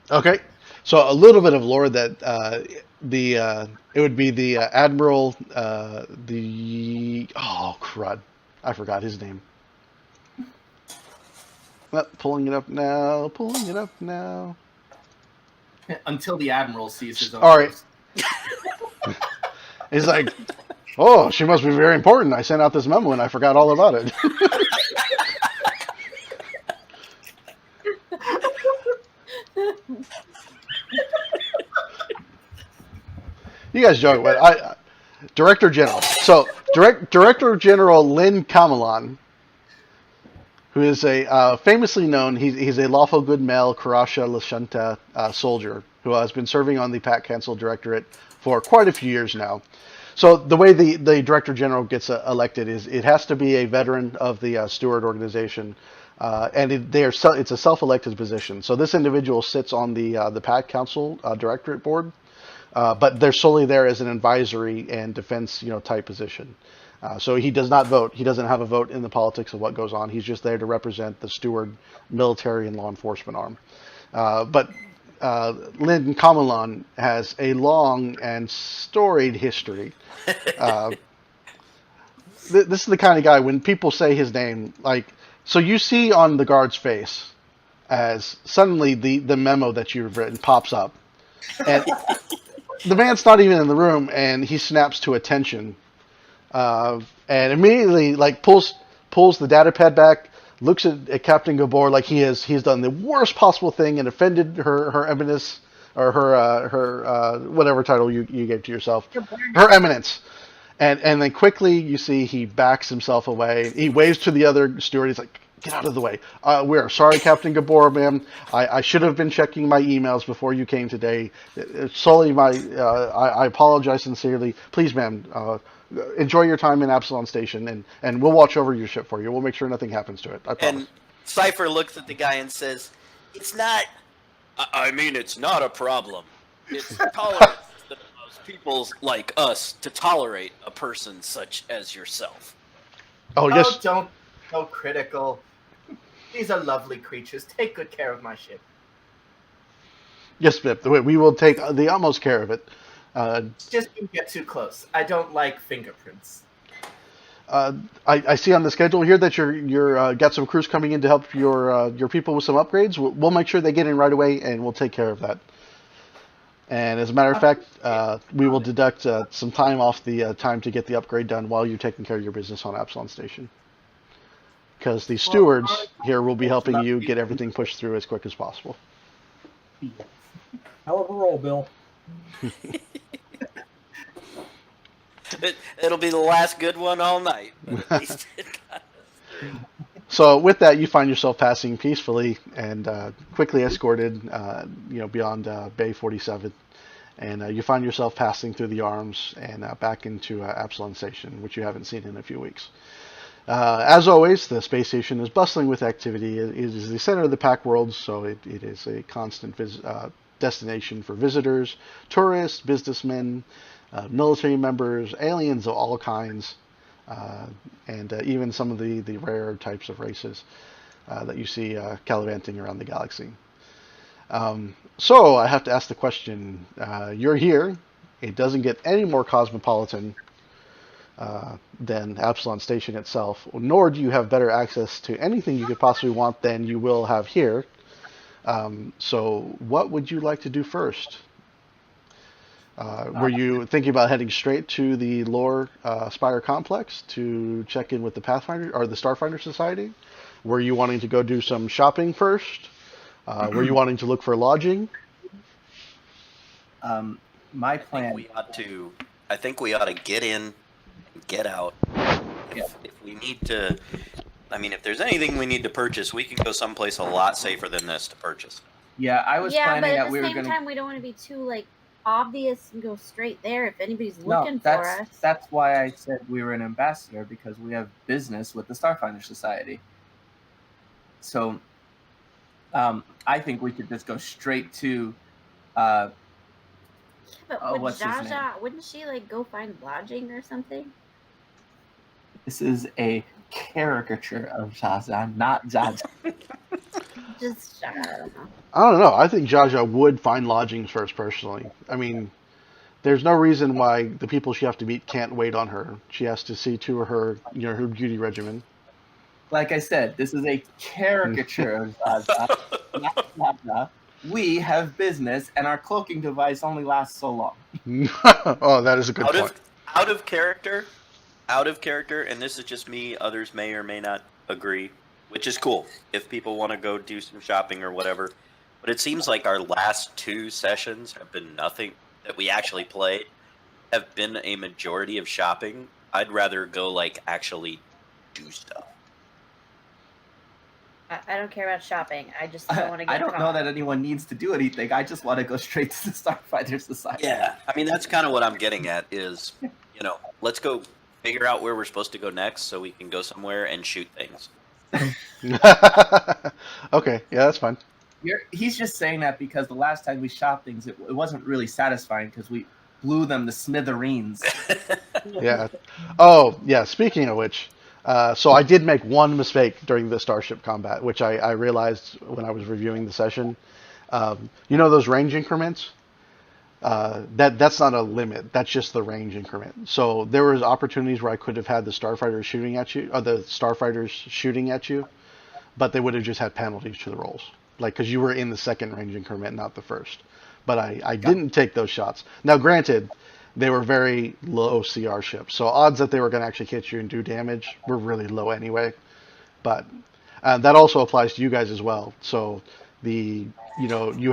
Okay, so a little bit of lore that it would be the admiral, crud, I forgot his name. Pulling it up now. Until the admiral sees his own. All right. post. He's like, oh, she must be very important. I sent out this memo and I forgot all about it. You guys joke, but Director General. So, Director General Lynn Camelon, who is a famously known, he's a lawful good male Karasha Lashunta soldier who has been serving on the Pack Council Directorate for quite a few years now. So the way the Director General gets elected is it has to be a veteran of the Steward organization, and it's a self-elected position. So this individual sits on the Pack Council Directorate board, but they're solely there as an advisory and defense type position. So he does not vote. He doesn't have a vote in the politics of what goes on. He's just there to represent the Steward military and law enforcement arm. But Lyndon Camelon has a long and storied history. This is the kind of guy, when people say his name, so you see on the guard's face as suddenly the memo that you've written pops up. And the man's not even in the room, and he snaps to attention. And immediately pulls the data pad back, looks at Captain Gabor like he's done the worst possible thing and offended her eminence, or her whatever title you gave to yourself, her eminence. And then quickly you see he backs himself away. He waves to the other steward. He's like, "Get out of the way. We're sorry, Captain Gabor, ma'am. I should have been checking my emails before you came today. It's solely my. I apologize sincerely. Please, ma'am, enjoy your time in Absalom Station, and we'll watch over your ship for you. We'll make sure nothing happens to it. I promise." And Cypher looks at the guy and says, "It's not. I mean, it's not a problem. It's tolerance that allows people like us to tolerate a person such as yourself." Oh yes. Oh, don't go critical. These are lovely creatures. Take good care of my ship. Yes, Bip. We will take the utmost care of it. Just don't get too close. I don't like fingerprints. I see on the schedule here that you're got some crews coming in to help your people with some upgrades. We'll make sure they get in right away, and we'll take care of that. And as a matter of fact, we will deduct some time off the time to get the upgrade done while you're taking care of your business on Absalom Station. Because the stewards here will be helping you get everything pushed through as quick as possible. Hell of a roll, Bill. It'll be the last good one all night. But at least So with that, you find yourself passing peacefully and quickly escorted, beyond Bay 47, and you find yourself passing through the arms and back into Absalom Station, which you haven't seen in a few weeks. As always, the space station is bustling with activity. It is the center of the Pack World, so it is a constant destination for visitors, tourists, businessmen, military members, aliens of all kinds, and even some of the rare types of races that you see gallivanting around the galaxy. So I have to ask the question, you're here. It doesn't get any more cosmopolitan than Absalom Station itself, nor do you have better access to anything you could possibly want than you will have here. So what would you like to do first? Were you thinking about heading straight to the Lore Spire complex to check in with the Pathfinder or the Starfinder Society? Were you wanting to go do some shopping first? Were you wanting to look for lodging? My plan. I think we ought to get in and get out. If we need to, if there's anything we need to purchase, we can go someplace a lot safer than this to purchase. Yeah, I was planning but that at we the were same going to. time, we don't want to be too obvious and go straight there if anybody's looking for us. That's why I said we were an ambassador, because we have business with the Starfinder Society. So, I think we could just go straight to. But would what's his name? Jaja, wouldn't she like go find lodging or something? This is a caricature of Jaja, not Jaja. Just I don't know. I don't know. I think Jaja would find lodgings first, personally. I mean, there's no reason why the people she has to meet can't wait on her. She has to see to her, her beauty regimen. Like I said, this is a caricature of Jaja, not Jaja. We have business, and our cloaking device only lasts so long. Oh, that is a good point. Out of character, and this is just me. Others may or may not agree, which is cool if people want to go do some shopping or whatever. But it seems like our last 2 sessions have been nothing that we actually played, have been a majority of shopping. I'd rather go like actually do stuff. I don't care about shopping. I just don't want to get I don't caught. know that anyone needs to do anything. I just want to go straight to the Starfighter Society. Yeah, I mean that's kind of what I'm getting at is, let's go figure out where we're supposed to go next so we can go somewhere and shoot things. Okay, yeah, that's fine. He's just saying that because the last time we shot things, it wasn't really satisfying because we blew them to smithereens. Yeah. Oh, yeah, speaking of which, so I did make one mistake during the Starship combat, which I realized when I was reviewing the session. Those range increments? That's not a limit. That's just the range increment. So there was opportunities where I could have had the starfighters shooting at you, or the starfighters shooting at you, but they would have just had penalties to the rolls, because you were in the second range increment, not the first. But I didn't take those shots. Now, granted, they were very low CR ships, so odds that they were going to actually hit you and do damage were really low anyway. But that also applies to you guys as well. So you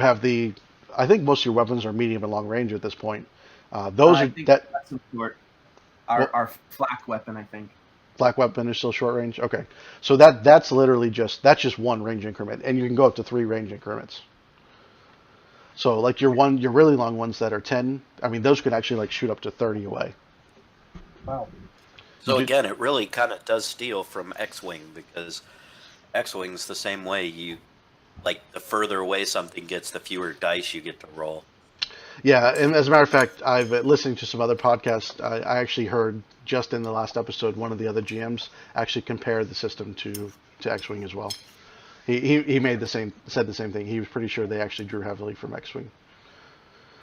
have the. I think most of your weapons are medium and long range at this point. That's short. Our flak weapon, I think. Flak weapon is still short range. Okay, so that's literally just one range increment, and you can go up to 3 range increments. So like your really long ones that are 10, I mean those could actually shoot up to 30 away. Wow. So again, it really kind of does steal from X-Wing, because X-Wing's the same way. The further away something gets, the fewer dice you get to roll. Yeah, and as a matter of fact, I've listening to some other podcasts. I actually heard just in the last episode one of the other GMs actually compare the system to X-Wing as well. He said the same thing. He was pretty sure they actually drew heavily from X-Wing,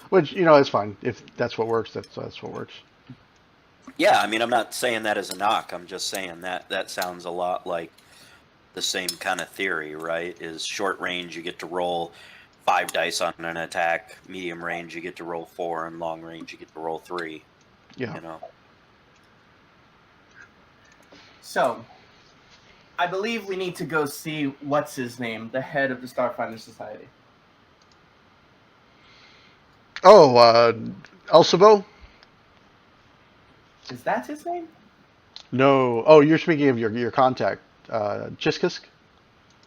which it's fine if that's what works. That's what works. Yeah, I mean I'm not saying that as a knock. I'm just saying that sounds a lot like the same kind of theory, right? Is short range you get to roll 5 dice on an attack, medium range you get to roll 4, and long range you get to roll 3. Yeah. So, I believe we need to go see what's his name, the head of the Starfinder Society. Oh, Elsabo? Is that his name? No. Oh, you're speaking of your contact, Chiskis?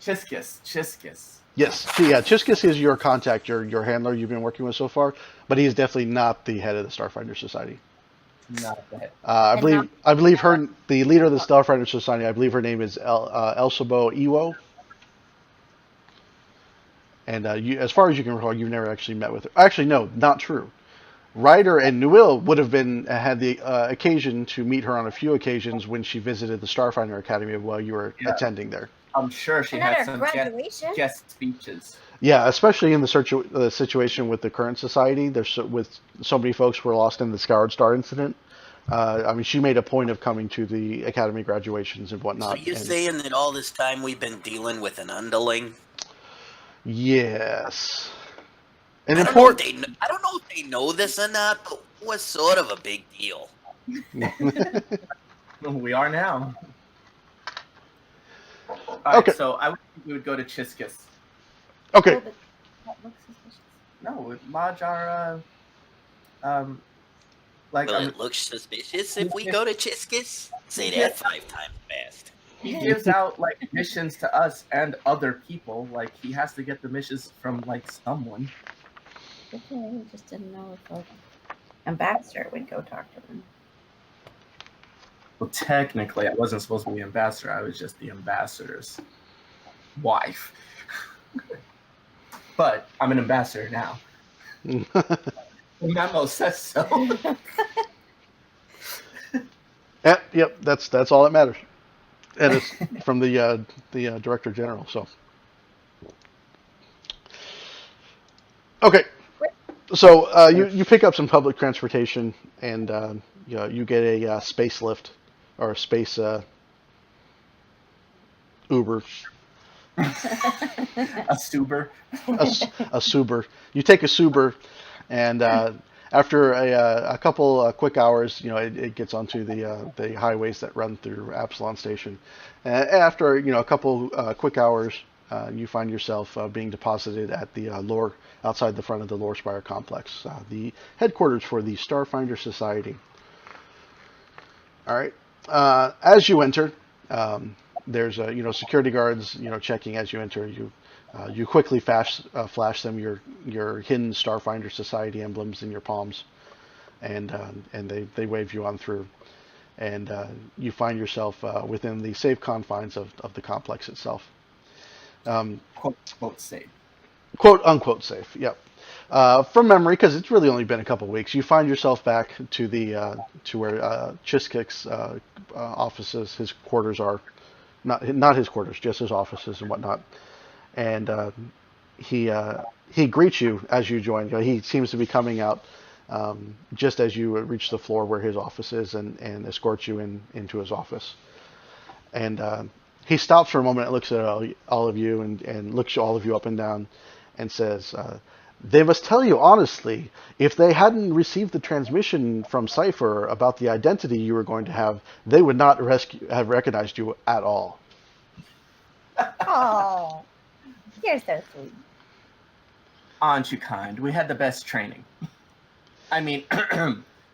Chiskis. Yes. Yeah, Chiskis is your contact, your handler you've been working with so far, but he's definitely not the head of the Starfinder Society. Not the head. I believe the leader of the Starfinder Society, I believe her name is Elsabo Iwo. And as far as you can recall, you've never actually met with her. Actually, no, not true. Ryder and Newell would have had the occasion to meet her on a few occasions when she visited the Starfinder Academy while you were attending there. I'm sure she had some guest speeches. Yeah, especially in the situation with the current society. With so many folks who were lost in the Scoured Star incident. I mean, she made a point of coming to the Academy graduations and whatnot. So you're saying that all this time we've been dealing with an underling? Yes. I don't know if they know this or not, but we're sort of a big deal. We are now. All right, so I would think we would go to Chiskis. Okay. Oh, but that looks suspicious. No, with lodge our it looks suspicious if we go to Chiskis? Say that 5 times fast. He gives out missions to us and other people. He has to get the missions from someone. Okay, just didn't know if like ambassador would go talk to them. Well, technically, I wasn't supposed to be ambassador. I was just the ambassador's wife. But I'm an ambassador now. The memo says so. Yep, that's all that matters, and it's from the director general. So, okay, so you pick up some public transportation, and you get a space lift or a space Uber. A Suber. a Suber. You take a Suber, and after a couple quick hours, it gets onto the highways that run through Absalom Station. After a couple quick hours, you find yourself being deposited at the lore outside the front of the Lore Spire complex, the headquarters for the Starfinder Society. All right. As you enter, there's security guards checking as you enter. You quickly flash them your hidden Starfinder Society emblems in your palms, and they wave you on through, and you find yourself within the safe confines of the complex itself. Quote unquote safe. Quote unquote safe. Yep. From memory, because it's really only been a couple of weeks, you find yourself back to where Chiskik's offices, his quarters are. Not his quarters, just his offices and whatnot. And he greets you as you join. He seems to be coming out just as you reach the floor where his office is, and escorts you into his office. And he stops for a moment and looks at all of you and looks all of you up and down, and says, "They must tell you honestly, if they hadn't received the transmission from Cypher about the identity you were going to have, they would not have recognized you at all." Oh, you're so sweet. Aren't you kind? We had the best training. I mean,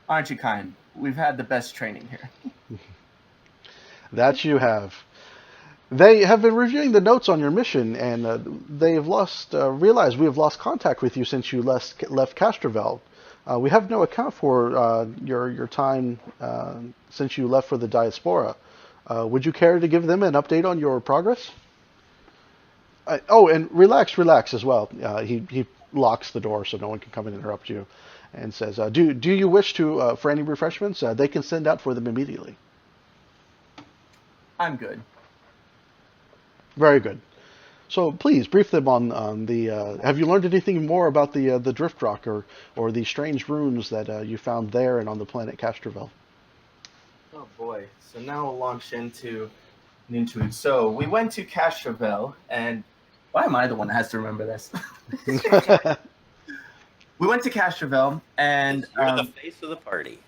aren't you kind? We've had the best training here. That you have. They have been reviewing the notes on your mission, and they have realized we have lost contact with you since you left Castrovel. We have no account for your time since you left for the Diaspora. Would you care to give them an update on your progress? And relax as well. He locks the door so no one can come and interrupt you, and says, "Do you wish to for any refreshments? They can send out for them immediately." I'm good. Very good. So please brief them on the. Have you learned anything more about the drift rock or the strange runes that you found there and on the planet Castrovel? Oh boy! So now we'll launch into it. So we went to Castrovel, and why am I the one that has to remember this? We went to Castrovel, and You're the face of the party.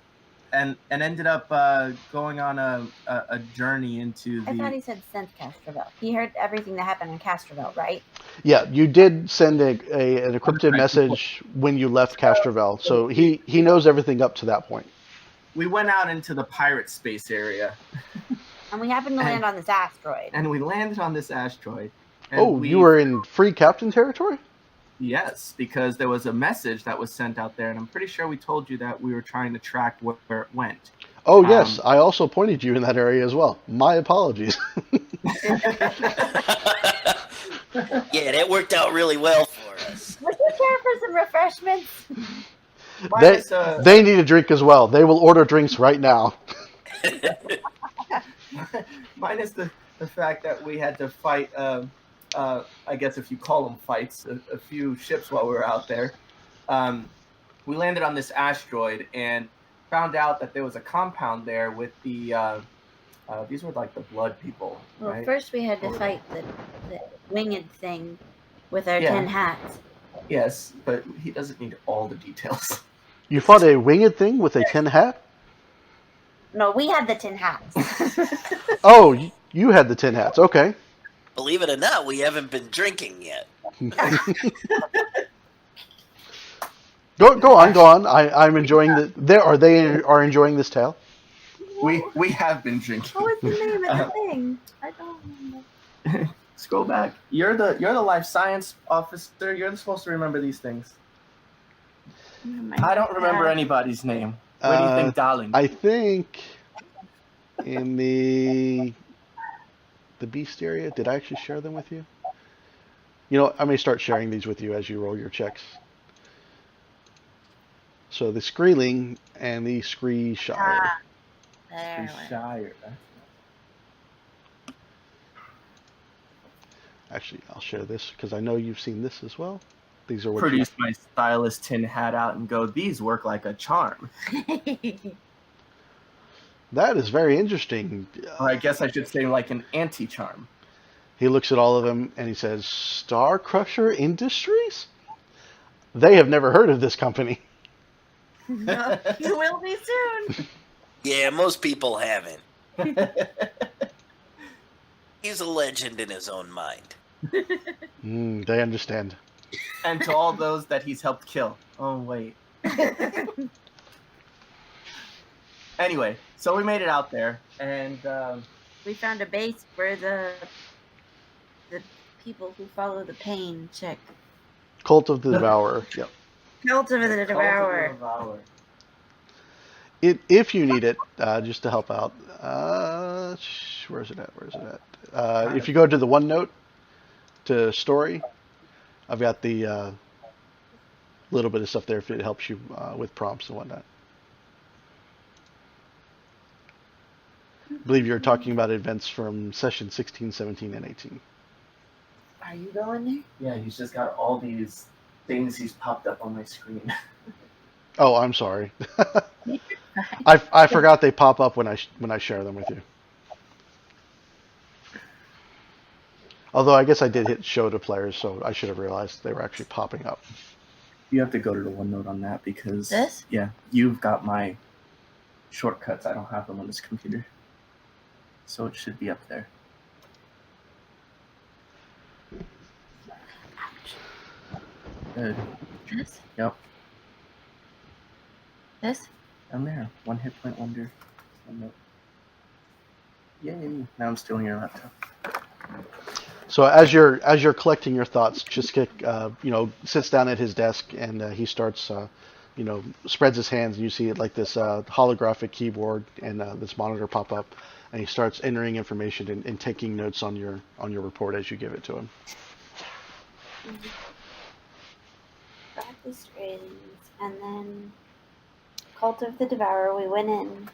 and ended up going on a journey into the. I thought he said since Castrovel. He heard everything that happened in Castrovel, right? Yeah, you did send an encrypted message when you left Castrovel, so he knows everything up to that point. We went out into the pirate space area. And we happened to land on this asteroid. And we landed on this asteroid. You were in free captain territory? Yes, because there was a message that was sent out there, and I'm pretty sure we told you that we were trying to track where it went. Oh, yes. I also pointed you in that area as well. My apologies. Yeah, that worked out really well for us. Would you care for some refreshments? They need a drink as well. They will order drinks right now. Minus the fact that we had to fight, I guess if you call them fights, a few ships while we were out there. We landed on this asteroid and found out that there was a compound there with the, these were like the blood people, Well, right? first we had to fight the winged thing with our 10 hats. Yes, but he doesn't need all the details. You fought a winged thing with a tin hat? No, we had the 10 hats. Oh, you had the tin hats. Okay. Believe it or not, we haven't been drinking yet. Go on. I'm enjoying the. They are enjoying this tale. We have been drinking. What was the name of the thing? I don't remember. Scroll back. You're the life science officer. You're supposed to remember these things. I don't remember anybody's name. Where do you think Darling? I think in the beast area. Did I actually share them with you? You know, I may start sharing these with you as you roll your checks. So the Screeling and the Scree Shire. There. Shire. Actually, I'll share this because I know you've seen this as well. These are what Produce my stylist tin hat out and go, these work like a charm. That is very interesting. Or I guess I should say like an anti-charm. He looks at all of them and he says, Star Crusher Industries? They have never heard of this company. No, you will be soon. Yeah, most people haven't. He's a legend in his own mind. They understand. And to all those that he's helped kill. Oh, wait. Anyway, so we made it out there, and We found a base where the people who follow the pain check. Cult of the Devourer. Yep. Cult of the Devourer. If you need it, just to help out. Where's it at? If you go to the OneNote to story, I've got the little bit of stuff there if it helps you with prompts and whatnot. I believe you're talking about events from session 16, 17, and 18. Are you going there? Yeah, he's just got all these things he's popped up on my screen. Oh, I'm sorry. I forgot they pop up when I share them with you. Although I guess I did hit show to players, so I should have realized they were actually popping up. You have to go to the OneNote on that because This? yeah, you've got my shortcuts. I don't have them on this computer, so it should be up there. Good. This? Yep. This? Down there. 1 hit point wonder. OneNote. Yay! Now I'm stealing your laptop. So as you're collecting your thoughts, Chiskik, sits down at his desk and he starts, spreads his hands and you see it like this holographic keyboard and this monitor pop up, and he starts entering information and taking notes on your report as you give it to him. Got the strings, and then Cult of the Devourer. We went in,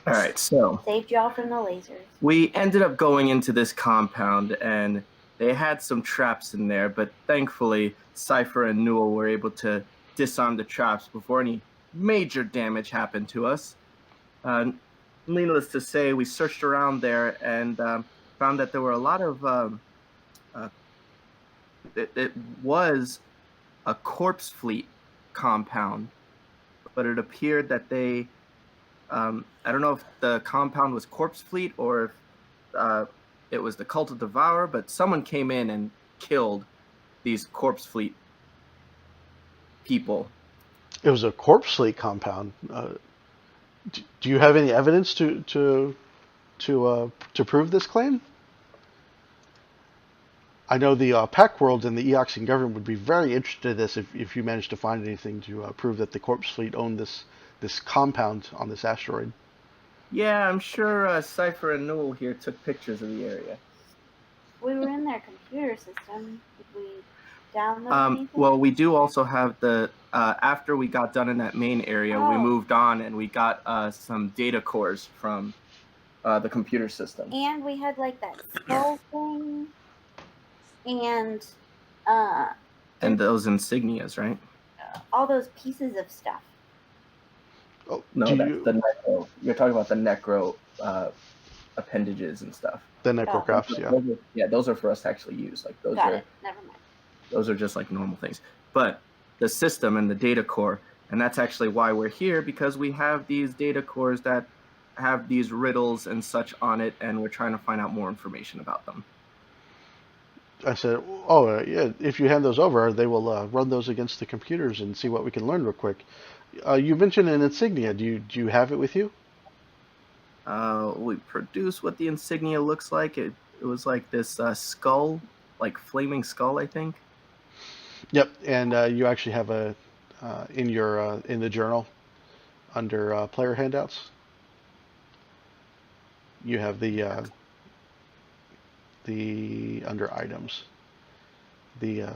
All right, so saved y'all from the lasers. we ended up going into this compound, and they had some traps in there, but thankfully, Cypher and Newell were able to disarm the traps before any major damage happened to us. Needless to say, we searched around there and found that there were a lot of... it was a corpse fleet compound, but it appeared that they... I don't know if the compound was Corpse Fleet or if it was the Cult of Devourer, but someone came in and killed these Corpse Fleet people. It was a corpse fleet compound. Do you have any evidence to prove this claim? I know the Pack World and the Eoxian government would be very interested in this if you managed to find anything to prove that the corpse fleet owned this compound on this asteroid. Yeah, I'm sure Cypher and Newell here took pictures of the area. We were in their computer system. Did we download anything? Well, we do also have the... after we got done in that main area, we Oh. moved on and we got some data cores from the computer system. And we had like that skull thing, and And those insignias, right? all those pieces of stuff. Oh, No, do that's you- the necro. You're talking about the necro appendages and stuff. the necrographs, yeah. Yeah, those are for us to actually use. Like those Got are it. Never mind. those are just like normal things. But the system and the data core, and that's actually why we're here, because we have these data cores that have these riddles and such on it, and we're trying to find out more information about them. I said, yeah, if you hand those over, they will run those against the computers and see what we can learn real quick. You mentioned an insignia. Do you have it with you? We produce what the insignia looks like. It was like this skull, like flaming skull, I think. Yep, and you actually have a in your in the journal under player handouts. You have the under items. The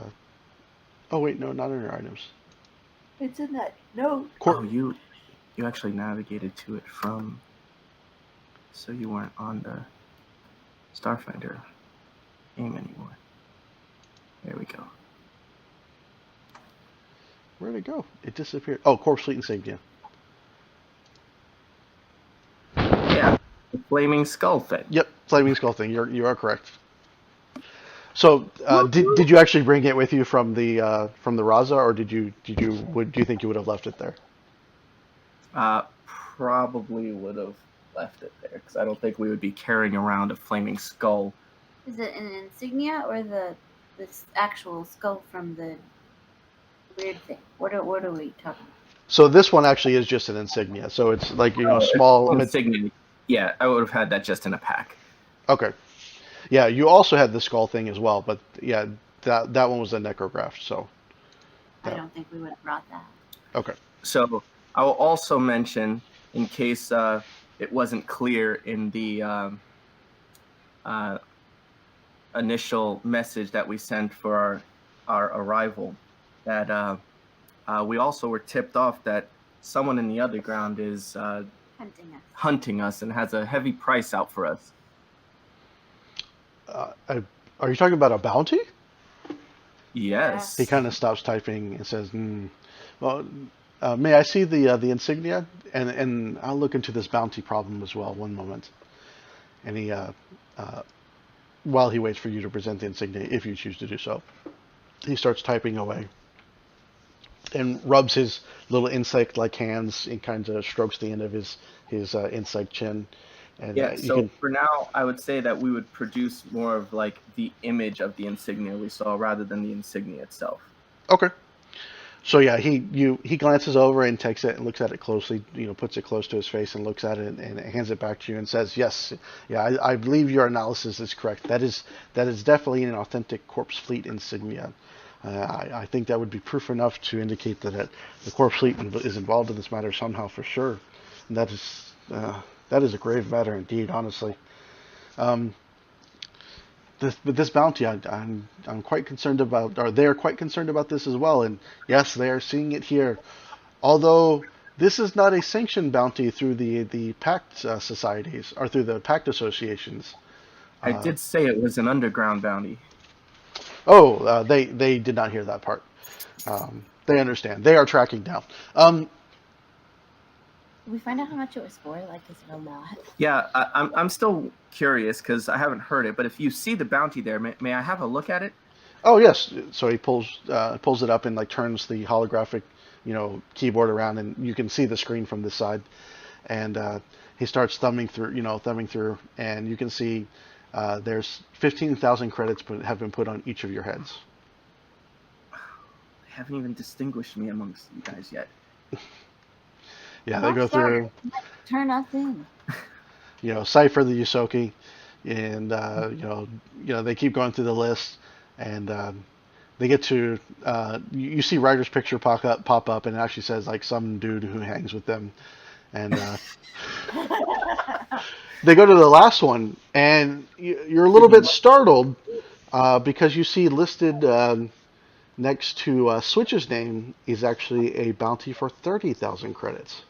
oh wait, no, not under items. It's in that note. Oh, you actually navigated to it from, so you weren't on the Starfinder game anymore. There we go. Where'd it go? It disappeared. Oh, Corpse Fleet Insignia. Yeah, the flaming skull thing. Yep, Flaming Skull thing. You are correct. So, did you actually bring it with you from the Raza, or do you think you would have left it there? Probably would have left it there because I don't think we would be carrying around a flaming skull. Is it an insignia or this actual skull from the weird thing? What are we talking about? So this one actually is just an insignia. So it's like small insignia. Yeah, I would have had that just in a pack. Okay. Yeah, you also had the skull thing as well, but yeah, that one was a necrograph. So I don't think we would have brought that. okay. So I will also mention, in case it wasn't clear in the initial message that we sent for our arrival, that we also were tipped off that someone in the underground is hunting us and has a heavy price out for us. Are you talking about a bounty? Yes. He kind of stops typing and says, "Well, may I see the insignia? And I'll look into this bounty problem as well. One moment." And he, while he waits for you to present the insignia, if you choose to do so, he starts typing away and rubs his little insect-like hands and kind of strokes the end of his insect chin. And, yeah, so for now, I would say that we would produce more of like the image of the insignia we saw rather than the insignia itself. Okay. So yeah, he glances over and takes it and looks at it closely, puts it close to his face and looks at it and hands it back to you and says, "Yes, yeah, I believe your analysis is correct. That is definitely an authentic Corpse Fleet insignia. I think that would be proof enough to indicate that the Corpse Fleet is involved in this matter somehow for sure. And that is a grave matter indeed, honestly. This bounty, I'm quite concerned about, or they're quite concerned about this as well. And yes, they are seeing it here. Although this is not a sanctioned bounty through the Pact societies or through the Pact associations. I did say it was an underground bounty. Oh, they did not hear that part. They understand. They are tracking down. Did we find out how much it was for? Like, is it a lot? Yeah, I'm still curious because I haven't heard it. But if you see the bounty there, may I have a look at it? Oh yes. So he pulls it up and like turns the holographic, keyboard around, and you can see the screen from this side. And he starts thumbing through, and you can see there's 15,000 credits have been put on each of your heads. They haven't even distinguished me amongst you guys yet. Yeah, they go through. Turn us in. Cipher the Yusoki, and they keep going through the list, and they get to you see Ryder's picture pop up, and it actually says like some dude who hangs with them, and they go to the last one, and you're a little bit startled because you see listed next to Switch's name is actually a bounty for 30,000 credits.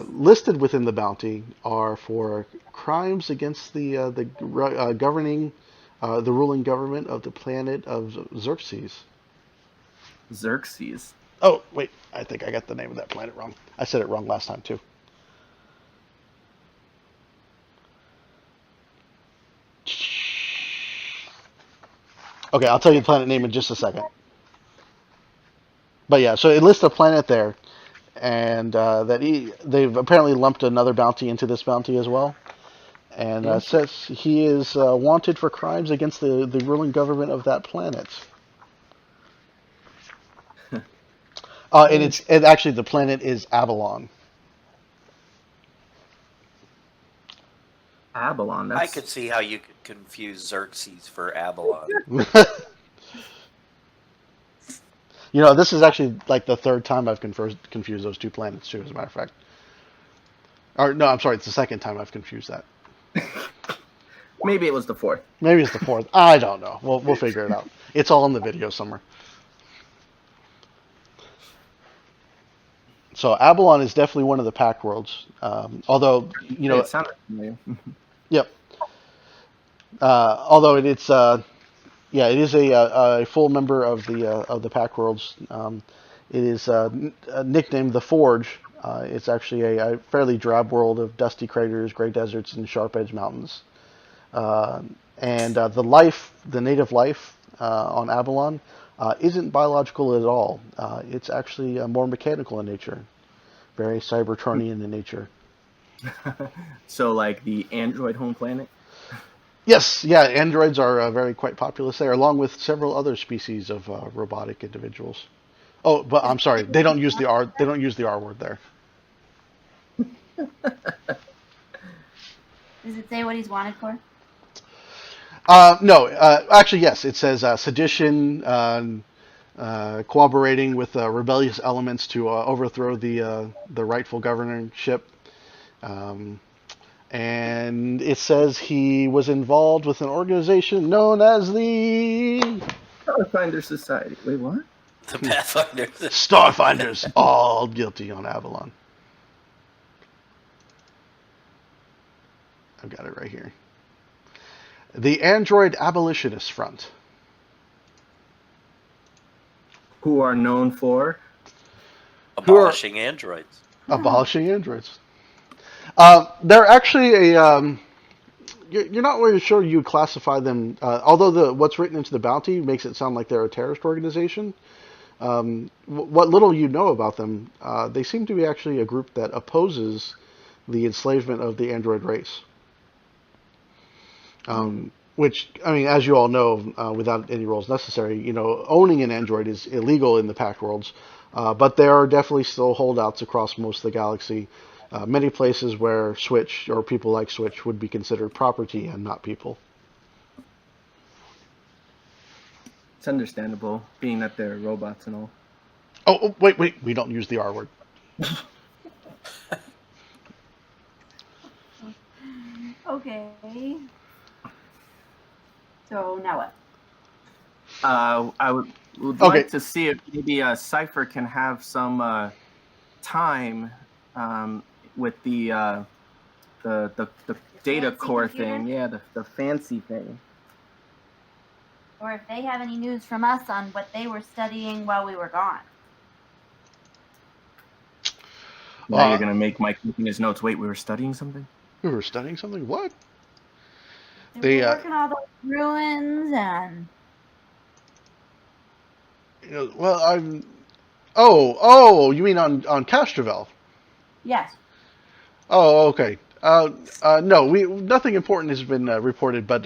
Listed within the bounty are for crimes against the ruling government of the planet of Xerxes. Xerxes. Oh wait, I think I got the name of that planet wrong. I said it wrong last time too. Okay, I'll tell you the planet name in just a second. But yeah, so it lists a planet there, and they've apparently lumped another bounty into this bounty as well, and says he is wanted for crimes against the ruling government of that planet. And actually the planet is Avalon. Avalon. I could see how you could confuse Xerxes for Avalon. You know, this is actually like the third time I've confused those two planets too, as a matter of fact. Or no, I'm sorry, it's the second time I've confused that. Maybe it was the fourth. Maybe it's the fourth. I don't know. We'll figure it out. It's all in the video somewhere. So Abalon is definitely one of the pack worlds. Although you know, It sounded familiar. yep. Although it's yeah, it is a full member of the pack worlds. It is nicknamed the Forge. It's actually a fairly drab world of dusty craters, gray deserts, and sharp edge mountains. And the native life on Abalon isn't biological at all. It's actually more mechanical in nature, very Cybertronian in nature. So, like the android home planet? Yes, yeah, androids are very quite populous there, along with several other species of robotic individuals. Oh, but I'm sorry, they don't use the R. They don't use the R word there. Does it say what he's wanted for? No, actually, yes. It says sedition, cooperating with rebellious elements to overthrow the rightful governorship, and it says he was involved with an organization known as the Pathfinder Society. Wait, what? The Pathfinder. Starfinders, all guilty on Avalon. I've got it right here. The Android Abolitionist Front. Who are known for? Abolishing androids. Abolishing androids. They're actually a. You're not really sure you classify them. Although what's written into the bounty makes it sound like they're a terrorist organization. What little you know about them, they seem to be actually a group that opposes the enslavement of the android race. Which, I mean, as you all know, without any rules necessary, you know, owning an android is illegal in the Pact Worlds, but there are definitely still holdouts across most of the galaxy. Many places where Switch, or people like Switch, would be considered property and not people. It's understandable, being that they're robots and all. Oh, wait, we don't use the R word. Okay. So now what? I would Okay. like to see if maybe Cypher can have some time with the data Fancy core computer? thing. Yeah, the fancy thing. Or if they have any news from us on what they were studying while we were gone. Now you're gonna make Mike look in his notes. Wait, we were studying something? We were studying something? What? They were working all those ruins and. You know, well, I'm. Oh, you mean on Castrovel? Yes. Oh, okay. No, nothing important has been reported, but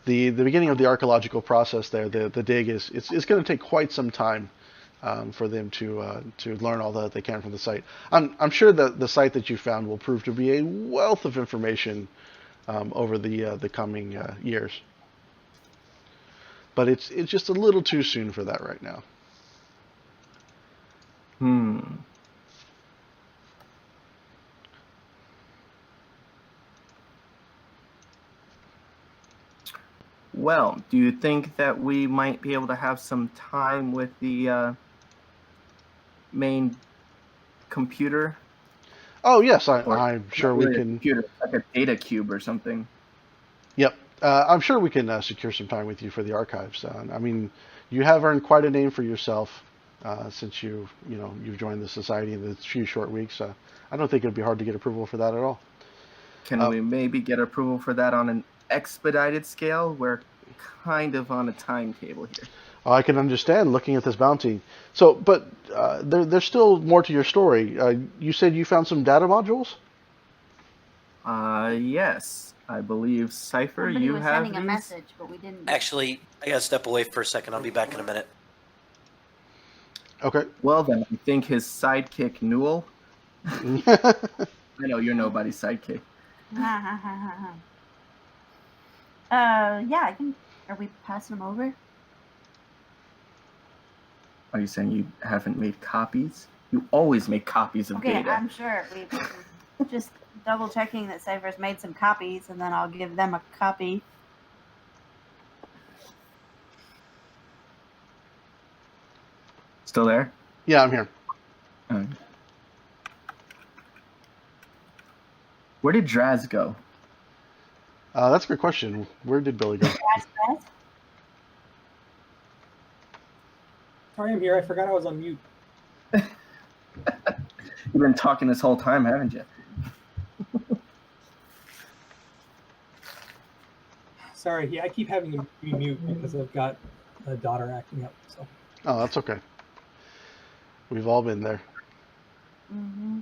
the beginning of the archaeological process there, the dig it's going to take quite some time for them to learn all that they can from the site. I'm sure that the site that you found will prove to be a wealth of information over the coming years, but it's just a little too soon for that right now. Well, do you think that we might be able to have some time with the main computer? Oh yes, I'm sure we can. Computer, like a data cube or something. Yep, I'm sure we can secure some time with you for the archives. I mean, you have earned quite a name for yourself since you've joined the society in the few short weeks. I don't think it'd be hard to get approval for that at all. Can we maybe get approval for that on an expedited scale? We're kind of on a timetable here. I can understand looking at this bounty. So, but there's still more to your story. You said you found some data modules? Yes. I believe Cypher, Somebody you was have sending a these? message, but we didn't. Actually, I gotta step away for a second. I'll be back in a minute. Okay. Well then, I think his sidekick Newell. I know you're nobody's sidekick. Yeah, I can. Are we passing them over? Are you saying you haven't made copies? You always make copies of Okay, data. I'm sure. We just double checking that Cypher's made some copies, and then I'll give them a copy. Still there? Yeah, I'm here. Where did Draz go? That's a good question. Where did Billy go? Sorry, I'm here. I forgot I was on mute. You've been talking this whole time, haven't you? Sorry, yeah, I keep having to be mute because I've got a daughter acting up. So. Oh, that's okay. We've all been there. Mm-hmm.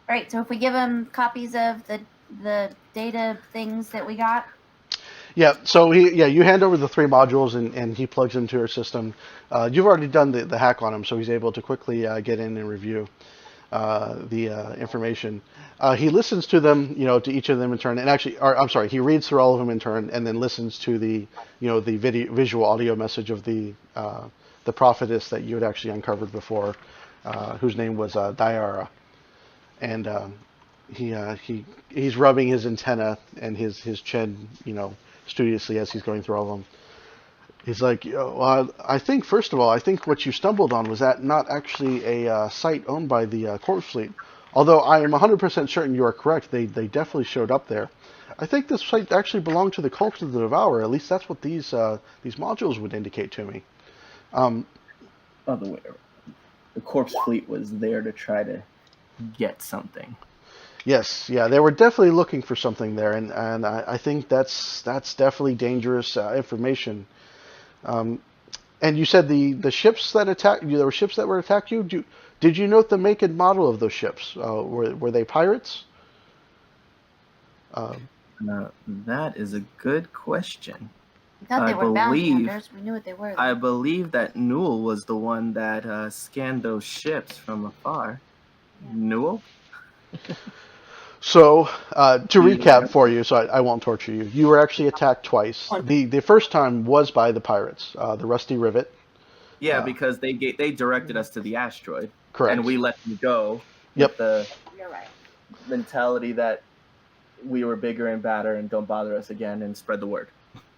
All right, so if we give them copies of the data things that we got. Yeah, so you hand over the 3 modules and he plugs into your system. You've already done the hack on him, so he's able to quickly get in and review the information. He listens to them, to each of them in turn, and actually, he reads through all of them in turn, and then listens to the visual audio message of the prophetess that you had actually uncovered before, whose name was Diara, and he's rubbing his antenna and his chin, studiously as he's going through all of them. He's like, well, I think, first of all, what you stumbled on was that not actually a site owned by the Corpse Fleet. Although I am 100% certain you are correct, they definitely showed up there. I think this site actually belonged to the Cult of the Devourer. At least that's what these modules would indicate to me. Other way around. The Corpse Fleet was there to try to get something. Yes, yeah, they were definitely looking for something there, and I think that's definitely dangerous information. And you said the ships that attacked you, there were ships that were attacked you. Did you note the make and model of those ships? Were they pirates? That is a good question. We thought they were bounty believe- hunters. We knew what they were. I believe that Newell was the one that scanned those ships from afar. Yeah. Newell? So, to recap for you, so I won't torture you, you were actually attacked twice. The first time was by the pirates, the Rusty Rivet. Yeah, because they directed us to the asteroid. Correct. And we let them go. Yep. With the You're right. mentality that we were bigger and badder and don't bother us again and spread the word.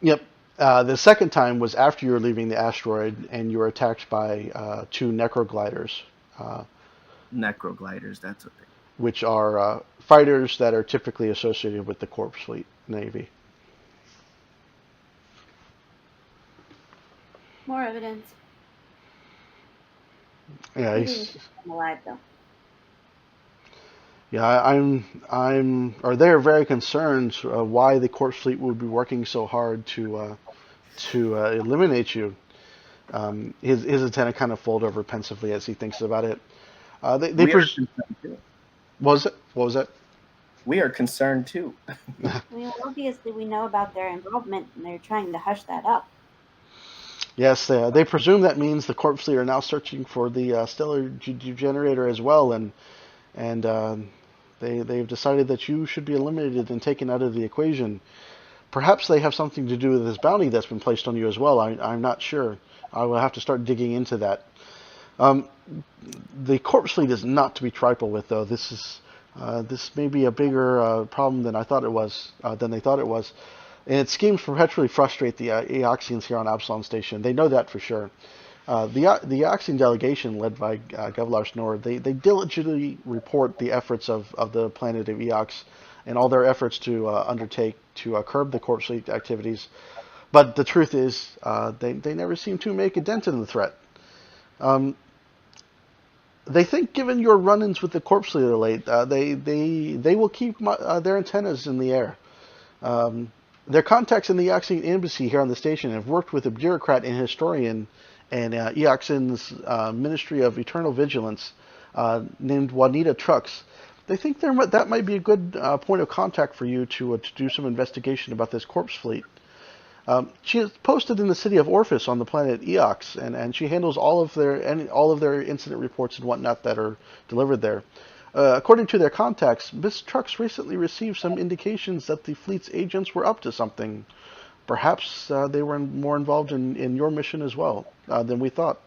Yep. The second time was after you were leaving the asteroid and you were attacked by 2 necrogliders. Necrogliders, that's what they Which are fighters that are typically associated with the Corpse Fleet Navy. More evidence. Yeah, We didn't keep them alive though. I'm, or they're very concerned why the Corpse Fleet would be working so hard to eliminate you. His antenna kind of fold over pensively as he thinks about it. What was it? We are concerned too. I mean, obviously we know about their involvement, and they're trying to hush that up. Yes, they presume that means the Corpse Fleet are now searching for the stellar generator as well, and they've decided that you should be eliminated and taken out of the equation. Perhaps they have something to do with this bounty that's been placed on you as well. I'm not sure. I will have to start digging into that. The Corpse Fleet is not to be trifled with, though. This may be a bigger problem than I thought it was. Than they thought it was. And its schemes perpetually frustrate the Eoxians here on Absalom Station. They know that for sure. The Eoxian delegation, led by Gevlar Snor, they diligently report the efforts of the planet of Eox and all their efforts to undertake to curb the Corpse Fleet activities. But the truth is, they never seem to make a dent in the threat. They think, given your run-ins with the Corpse Fleet late, they will keep their antennas in the air. Their contacts in the Eoxian embassy here on the station have worked with a bureaucrat and historian and Eoxian's Ministry of Eternal Vigilance named Juanita Trucks. They think that might be a good point of contact for you to do some investigation about this Corpse Fleet. She is posted in the city of Orphis on the planet Eox, and she handles all of their incident reports and whatnot that are delivered there. According to their contacts, Miss Trucks recently received some indications that the fleet's agents were up to something. perhaps they were more involved in your mission as well than we thought.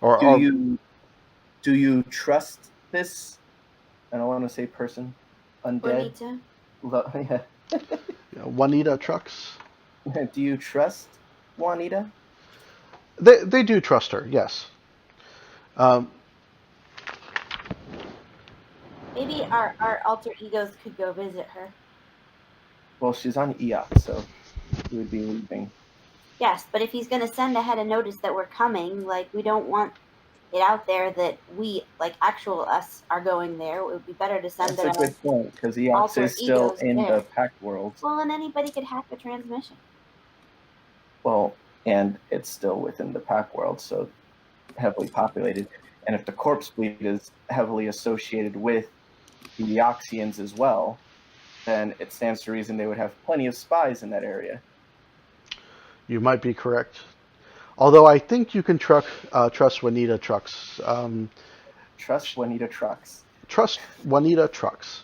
Or, Do or you trust this? I don't want to say person, undead. Juanita? Yeah. Juanita Trucks? Do you trust Juanita? They do trust her, yes. Um, Maybe our alter egos could go visit her. Well, she's on EOC, so we would be leaving. Yes, but if he's going to send ahead a notice that we're coming, like, we don't want it out there that we, like, actual us are going there. It would be better to send That's a it good point, because EOC alter is still egos in there. the packed world. Well, and anybody could hack the transmission. Well, and it's still within the pack world, so heavily populated. And if the corpse fleet is heavily associated with the Eoxians as well, then it stands to reason they would have plenty of spies in that area. you might be correct. Although I think you can trust Juanita Trucks. Trust Juanita Trucks. Trust Juanita Trucks.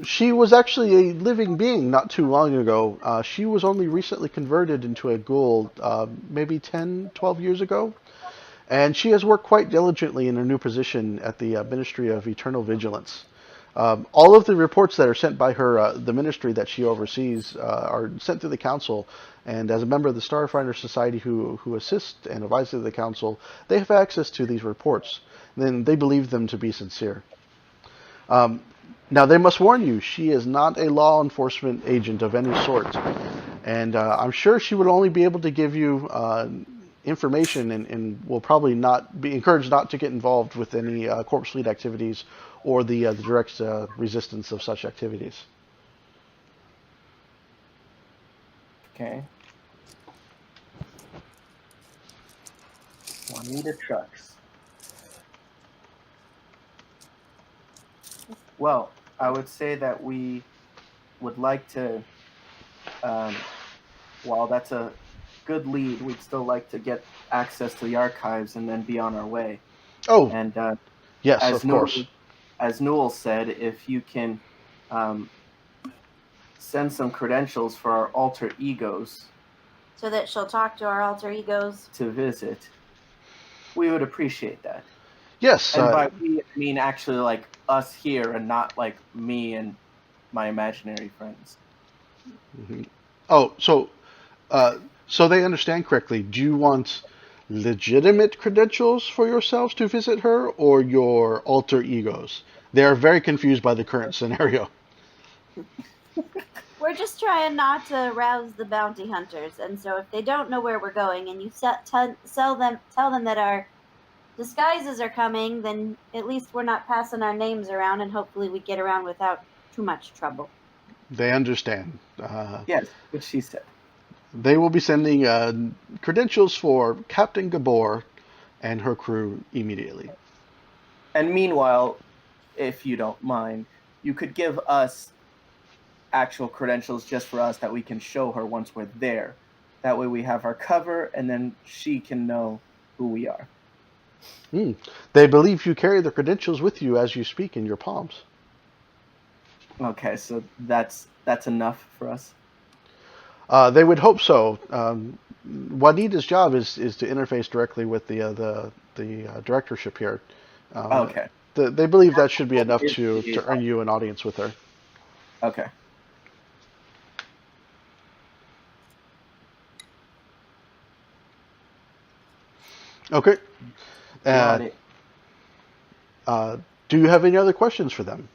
She was actually a living being not too long ago. She was only recently converted into a ghoul maybe 10, 12 years ago. And she has worked quite diligently in her new position at the Ministry of Eternal Vigilance. All of the reports that are sent by her, the ministry that she oversees, are sent to the council. And as a member of the Starfinder Society who assists and advises the council, they have access to these reports. Then they believe them to be sincere. Now, they must warn you, she is not a law enforcement agent of any sort. And I'm sure she would only be able to give you information and will probably not be encouraged not to get involved with any corpse fleet activities or the direct resistance of such activities. Okay. Juanita Trucks. Well, I would say that we would like to, while that's a good lead, we'd still like to get access to the archives and then be on our way. Oh, And yes, as of course. As Newell said, if you can send some credentials for our alter egos So that she'll talk to our alter egos. to visit, we would appreciate that. Yes. And by we, I mean actually like us here and not like me and my imaginary friends. Oh, so they understand correctly. Do you want legitimate credentials for yourselves to visit her, or your alter egos? They are very confused by the current scenario. We're just trying not to rouse the bounty hunters, and so if they don't know where we're going, and you tell them that our disguises are coming, then at least we're not passing our names around, and hopefully we get around without too much trouble. They understand. Yes, what she said. They will be sending credentials for Captain Gabor and her crew immediately. And meanwhile, if you don't mind, you could give us actual credentials just for us that we can show her once we're there. That way we have our cover, and then she can know who we are. They believe you carry the credentials with you as you speak in your palms. Okay, so that's enough for us. They would hope so. Juanita's job is to interface directly with the directorship here. Okay. They believe that should be enough to earn you an audience with her. Okay. Okay. Got it. Do you have any other questions for them?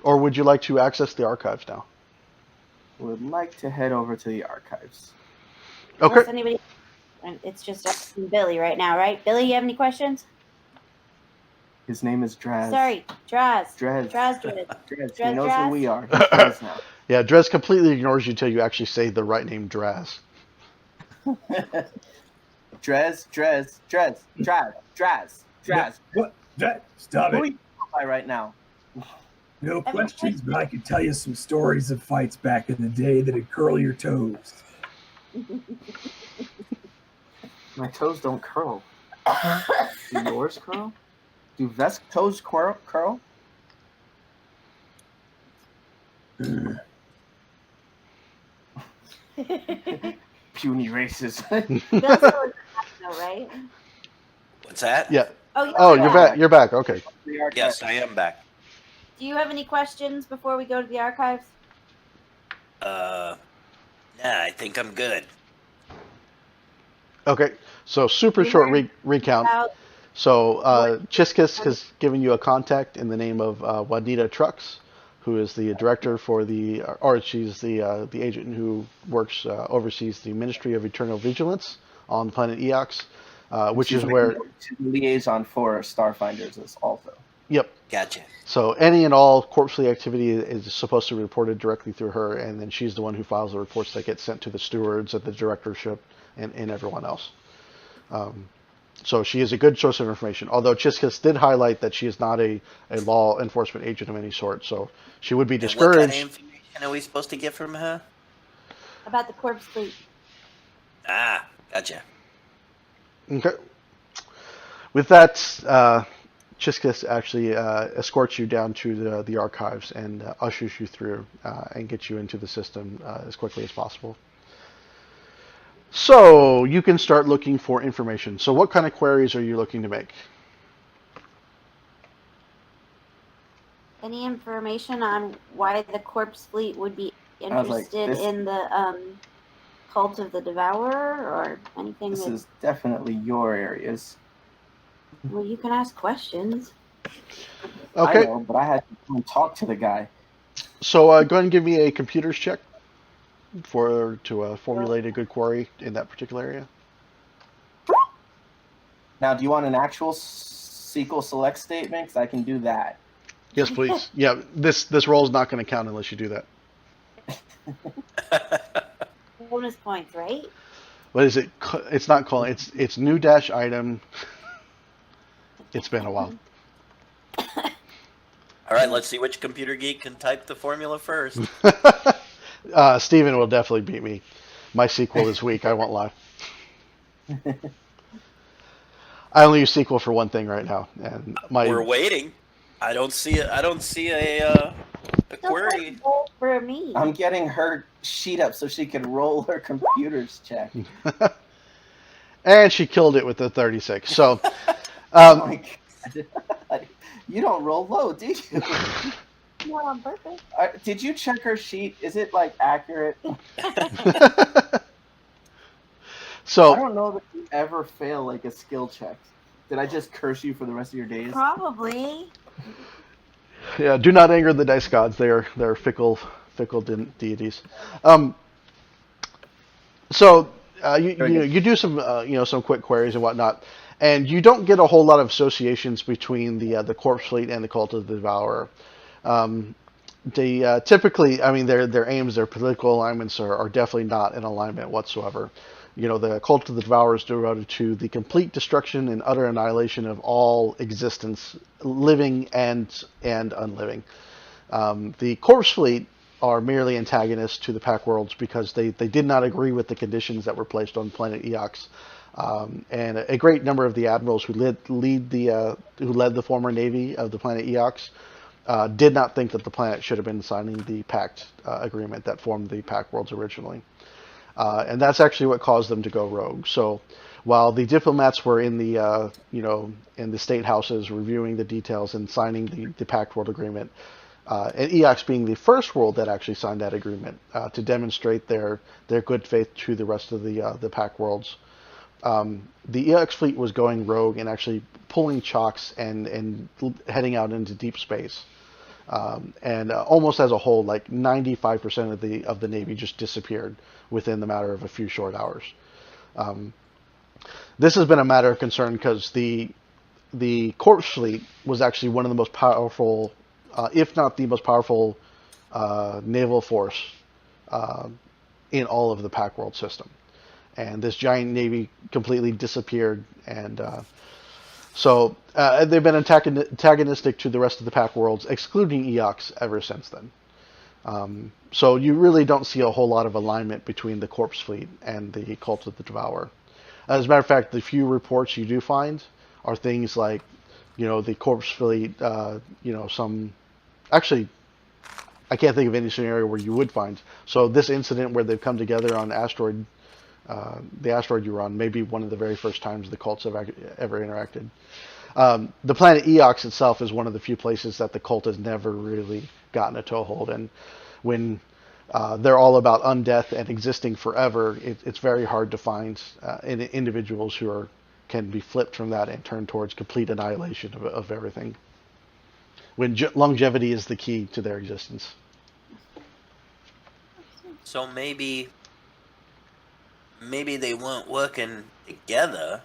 Or would you like to access the archives now? Would like to head over to the archives. Okay. Unless anybody, it's just us and Billy right now, right? Billy, you have any questions? His name is Draz. Sorry, Draz. Draz. Draz. He knows Draz. who we are. He's Draz now. Yeah, Draz completely ignores you till you actually say the right name, Draz. Draz. What? Stop Who are it. you by right now? No questions, but I can tell you some stories of fights back in the day that'd curl your toes. My toes don't curl. Do yours curl? Do Vesk toes curl? Puny races. Bill's still in the back, though, right? What's that? Yeah. Oh, Oh, you're you're back. back. You're back. Okay. Yes, I am back. Do you have any questions before we go to the archives? Nah, I think I'm good. Okay. So super We short heard recount. About So Chiskus has given you a contact in the name of Juanita Trucks, who is the director for or she's the agent who works oversees the Ministry of Eternal Vigilance on the planet Eox, which She's is where. she's the liaison for Starfinders is also. Yep. Gotcha. So any and all corpse fleet activity is supposed to be reported directly through her, and then she's the one who files the reports that get sent to the stewards at the directorship and everyone else. So she is a good source of information, although Chiskus did highlight that she is not a law enforcement agent of any sort, so she would be And what discouraged. kind of information are we supposed to get from her? about the corpse fleet. Ah, gotcha. Okay. With that, Chiskus actually escorts you down to the archives and ushers you through and gets you into the system as quickly as possible. So you can start looking for information. So what kind of queries are you looking to make? Any information on why the corpse fleet would be I was like, interested in the cult of the Devourer, or anything? This that, is definitely your areas. well, you can ask questions. Okay. I know, but I had to talk to the guy. So go ahead and give me a computers check to formulate a good query in that particular area. Now, do you want an actual SQL select statement? Because I can do that. Yes, please. Yeah, this roll is not going to count unless you do that. Bonus points, right? What is it? It's not calling. It's new dash item. It's been a while. All right, let's see which computer geek can type the formula first. Steven will definitely beat me. My SQL is weak. I won't lie. I only use SQL for one thing right now, and We're waiting. I don't see a query. For me. I'm getting her sheet up so she can roll her computers check. And she killed it with the 36. So, Oh my God. You don't roll low, do you? Not on purpose. Did you check her sheet? Is it like accurate? so I don't know that you ever fail like a skill check. Did I just curse you for the rest of your days? Probably. yeah, do not anger the dice gods. They're fickle deities. So you do some some quick queries and whatnot, and you don't get a whole lot of associations between the corpse fleet and the cult of the devourer. They typically, I mean, their aims, their political alignments are definitely not in alignment whatsoever. The cult of the devourer is devoted to the complete destruction and utter annihilation of all existence, living and unliving. The corpse fleet are merely antagonists to the Pack Worlds because they did not agree with the conditions that were placed on planet Eox. And a great number of the admirals who led the former navy of the planet Eox did not think that the planet should have been signing the pact agreement that formed the Pack Worlds originally. And that's actually what caused them to go rogue. So while the diplomats were in the in the state houses reviewing the details and signing the Pact World agreement, and Eox being the first world that actually signed that agreement to demonstrate their good faith to the rest of the Pack Worlds, the Eox fleet was going rogue and actually pulling chocks and heading out into deep space. And almost as a whole, like 95% of the Navy just disappeared within the matter of a few short hours. This has been a matter of concern because the corpse fleet was actually one of the most powerful, if not the most powerful, naval force in all of the Pack World system. And this giant navy completely disappeared, and so they've been antagonistic to the rest of the Pack Worlds, excluding Eox, ever since then. So you really don't see a whole lot of alignment between the corpse fleet and the cult of the devourer. As a matter of fact, the few reports you do find are things like, the corpse fleet, some, actually, I can't think of any scenario where you would find. So this incident where they've come together on the asteroid you're on, may be one of the very first times the cults have ever interacted. The planet Eox itself is one of the few places that the cult has never really gotten a toehold. And when they're all about undeath and existing forever, it's very hard to find individuals who can be flipped from that and turned towards complete annihilation of everything. When longevity is the key to their existence. So maybe they weren't working together.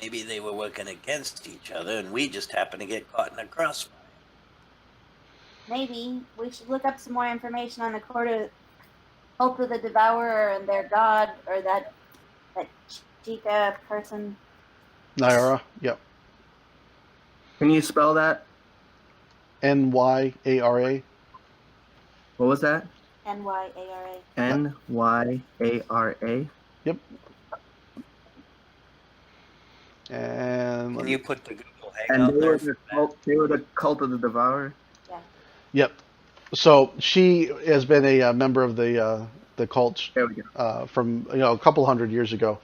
Maybe they were working against each other, and we just happened to get caught in a crossfire. Maybe we should look up some more information on the cult of the Devourer and their god, or that Chica person. Nyara, yep. Can you spell that? Nyara. What was that? Nyara. Nyara. Yep. And Can you put the Google And Hangout there? they were the cult of the Devourer. Yep. So she has been a member of the cult There we go. from a couple hundred years ago.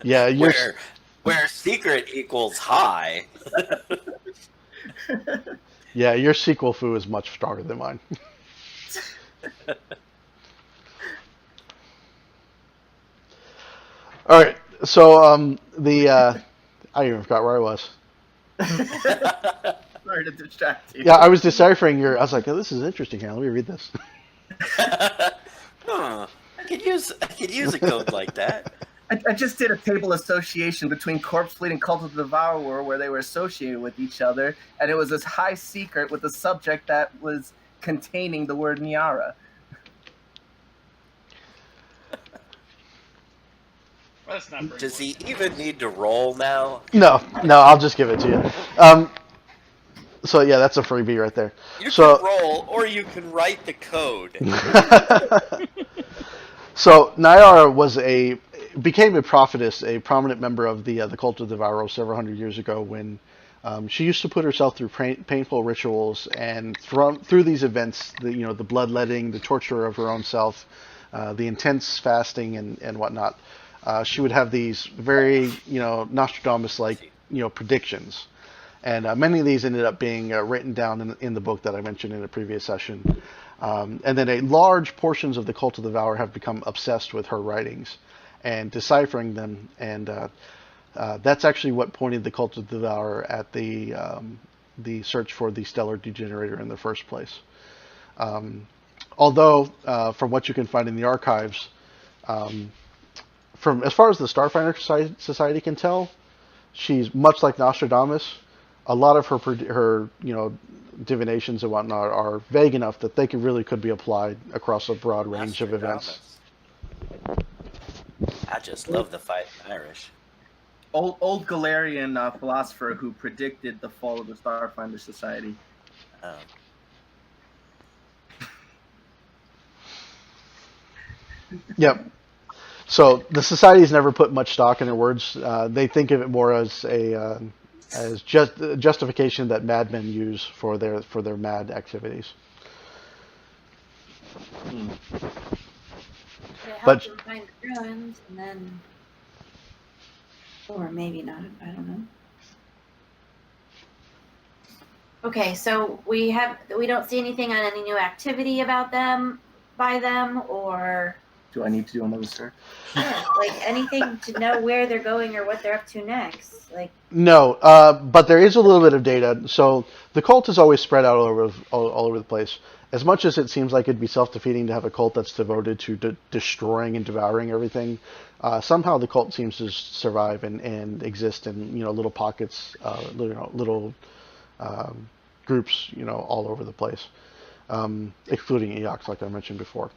Yeah, Where secret equals high. yeah, your sequel foo is much stronger than mine. All right, so I even forgot where I was. Sorry to distract you. Yeah, I was deciphering I was like, oh, this is interesting here. Let me read this. Huh. I could use a code like that. I just did a table association between Corpse Fleet and Cult of the Devourer where they were associated with each other, and it was this high secret with a subject that was containing the word Niara. That's not very Does he good. even need to roll now? No, I'll just give it to you. So yeah, that's a freebie right there. You So can roll, or you can write the code. So Nyara became a prophetess, a prominent member of the cult of the Devourer several hundred years ago when she used to put herself through painful rituals, and through these events, the bloodletting, the torture of her own self, the intense fasting and whatnot, she would have these very Nostradamus-like predictions. And many of these ended up being written down in the book that I mentioned in a previous session. And then large portions of the cult of the Devourer have become obsessed with her writings and deciphering them. And that's actually what pointed the cult of the Devourer at the search for the stellar degenerator in the first place. Although, from what you can find in the archives, from as far as the Starfinder Society can tell, she's much like Nostradamus. A lot of her divinations and whatnot are vague enough that they could be applied across a broad range of events. I just love the fight in Irish. Old Galarian philosopher who predicted the fall of the Starfinder Society. Yep. So the society's never put much stock in their words. They think of it more as just justification that madmen use for their mad activities. It But- helped them find the ruins, and then, or maybe not. I don't know. Okay, so we don't see anything on any new activity about them, by them, or Do I need to do another search? like anything to know where they're going or what they're up to next. Like, No, but there is a little bit of data. So the cult is always spread out all over the place. As much as it seems like it'd be self-defeating to have a cult that's devoted to destroying and devouring everything, somehow the cult seems to survive and exist in little pockets, little groups, all over the place, excluding Eox, like I mentioned before.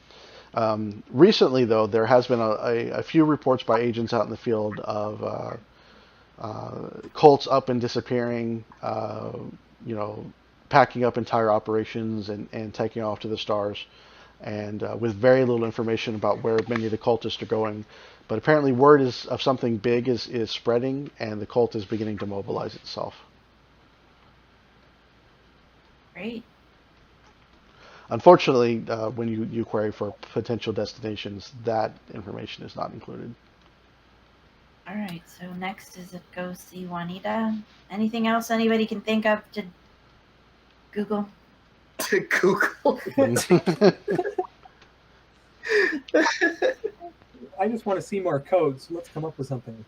Recently, though, there has been a few reports by agents out in the field of cults up and disappearing, packing up entire operations and taking off to the stars, and with very little information about where many of the cultists are going. But apparently word is of something big is spreading, and the cult is beginning to mobilize itself. Great. Unfortunately, when you query for potential destinations, that information is not included. All right. So next is it go see Juanita. Anything else anybody can think of to Google? To Google. I just want to see more codes. So let's come up with something.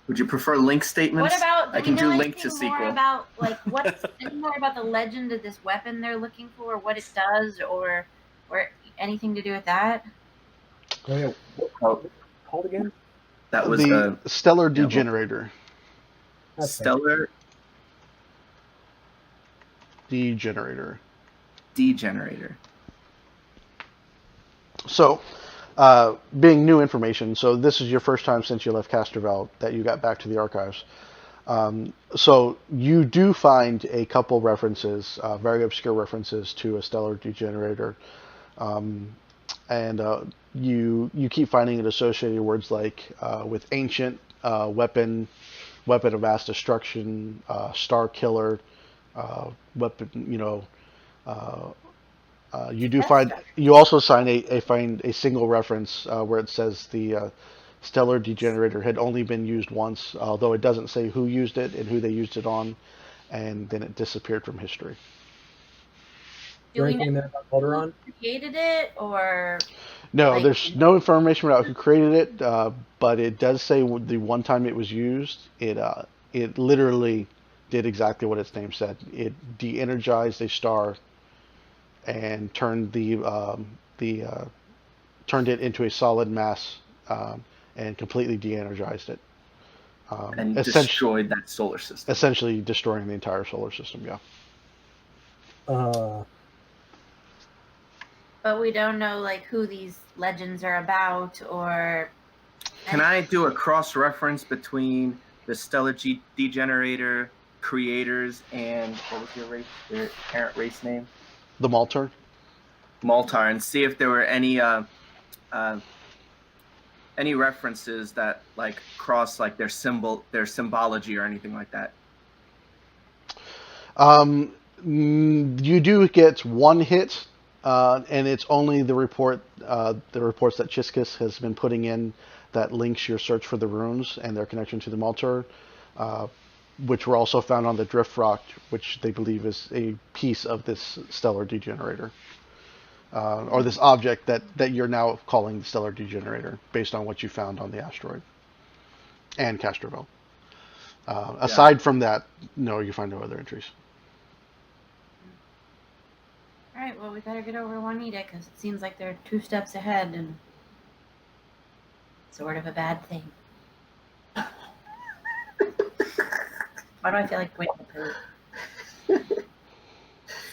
Would you prefer link statements? What about? I can do link to anything more sequel. about like what's any more about the legend of this weapon they're looking for, what it does, or anything to do with that? Oh, yeah. What called again? That was the Stellar yeah, well- Degenerator. That's Stellar Degenerator. Degenerator. So, being new information, so this is your first time since you left Castrovel that you got back to the archives. So you do find a couple references, very obscure references to a stellar degenerator, and you keep finding it associated words like with ancient, weapon of mass destruction, star killer, weapon. You do find you also find a single reference where it says the stellar degenerator had only been used once, although it doesn't say who used it and who they used it on, and then it disappeared from history. Is there Do we anything know there about Calderon? who created it, or No, like- there's no information about who created it, but it does say the one time it was used, it literally did exactly what its name said. It de-energized a star and turned turned it into a solid mass, and completely de-energized it. And destroyed that solar system. Essentially destroying the entire solar system. Yeah. but we don't know like who these legends are about, or Can I do a cross-reference between the Stellar Degenerator creators and what was your parent race name? The Maltar. Maltar, and see if there were any references that like cross like their symbology or anything like that. You do get one hit, and it's only the reports that Chiskus has been putting in that links your search for the runes and their connection to the Maltar, which were also found on the Drift Rock, which they believe is a piece of this stellar degenerator, or this object that you're now calling the stellar degenerator, based on what you found on the asteroid and Castrovel. Aside from that, no, you find no other entries. all right. Well, we better get over Juanita because it seems like they're 2 steps ahead and sort of a bad thing. Why do I feel like waiting to poop?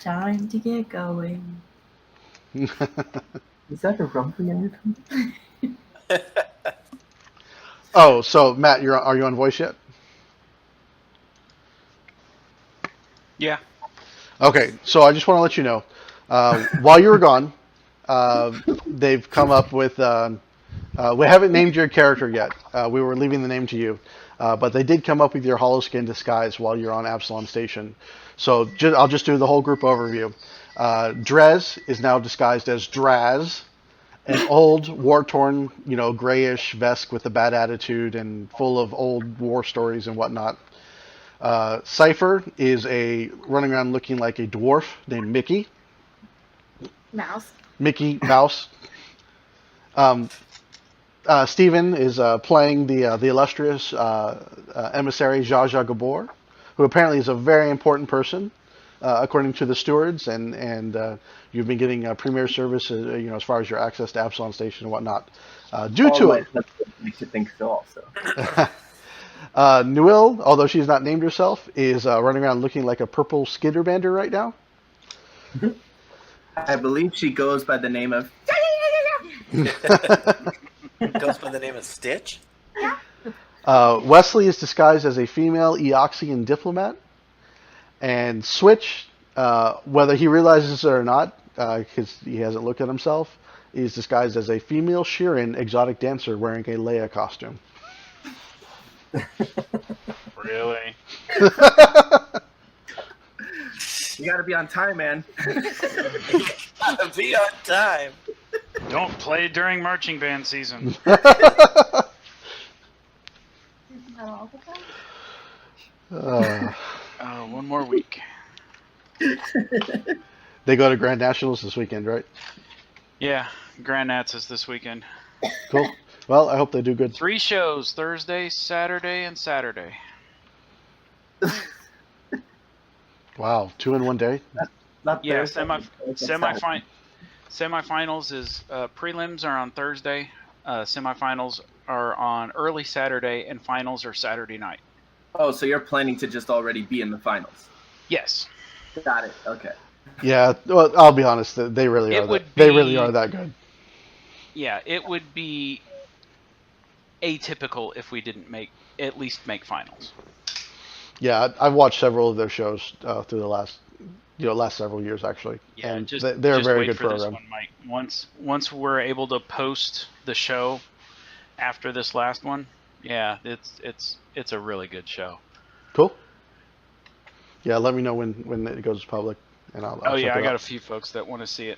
Time to get going. Is that a rumbling in your tongue? Oh, so Matt, are you on voice yet? Yeah. Okay, so I just want to let you know, while you were gone, they've come up with. We haven't named your character yet. We were leaving the name to you, but they did come up with your holoskin disguise while you're on Absalom Station. So I'll just do the whole group overview. Drez is now disguised as Draz, an old, war-torn, grayish Vesk with a bad attitude and full of old war stories and whatnot. Cypher is running around looking like a dwarf named Mickey. Mickey Mouse. Steven is playing the illustrious emissary Zsa Zsa Gabor, who apparently is a very important person, according to the stewards, and you've been getting premier service, as far as your access to Absalom Station and whatnot. Due to it, makes you think so. Also, Newell, although she's not named herself, is running around looking like a purple skitterbander right now. I believe she goes by the name of. Goes by the name of Stitch? Wesley is disguised as a female Eoxian diplomat. And Switch Whether he realizes it or not, because he hasn't looked at himself, he's disguised as a female Sheeran exotic dancer wearing a Leia costume. Really? You got to be on time, man. Gotta be on time. Don't play during marching band season. Isn't that all the time? One more week. They go to Grand Nationals this weekend, right? Yeah, Grand Nats is this weekend. Cool. Well, I hope they do good. 3 shows: Thursday, Saturday, and Saturday. Wow, 2 in one day. Not Yeah, Thursday, it's semifinals is prelims are on Thursday, semifinals are on early Saturday, and finals are Saturday night. Oh, so you're planning to just already be in the finals? Yes. Got it. Okay. Yeah, well, I'll be honest. They really are. They really are that good. Yeah, it would be atypical if we didn't at least make finals. Yeah, I've watched several of their shows through the last several years actually, Yeah, and just they're a just very wait good for this program. one, Mike. Once we're able to post the show after this last one, yeah, it's a really good show. Cool. Yeah, let me know when it goes public, and I'll Oh check yeah, it I got out. a few folks that want to see it.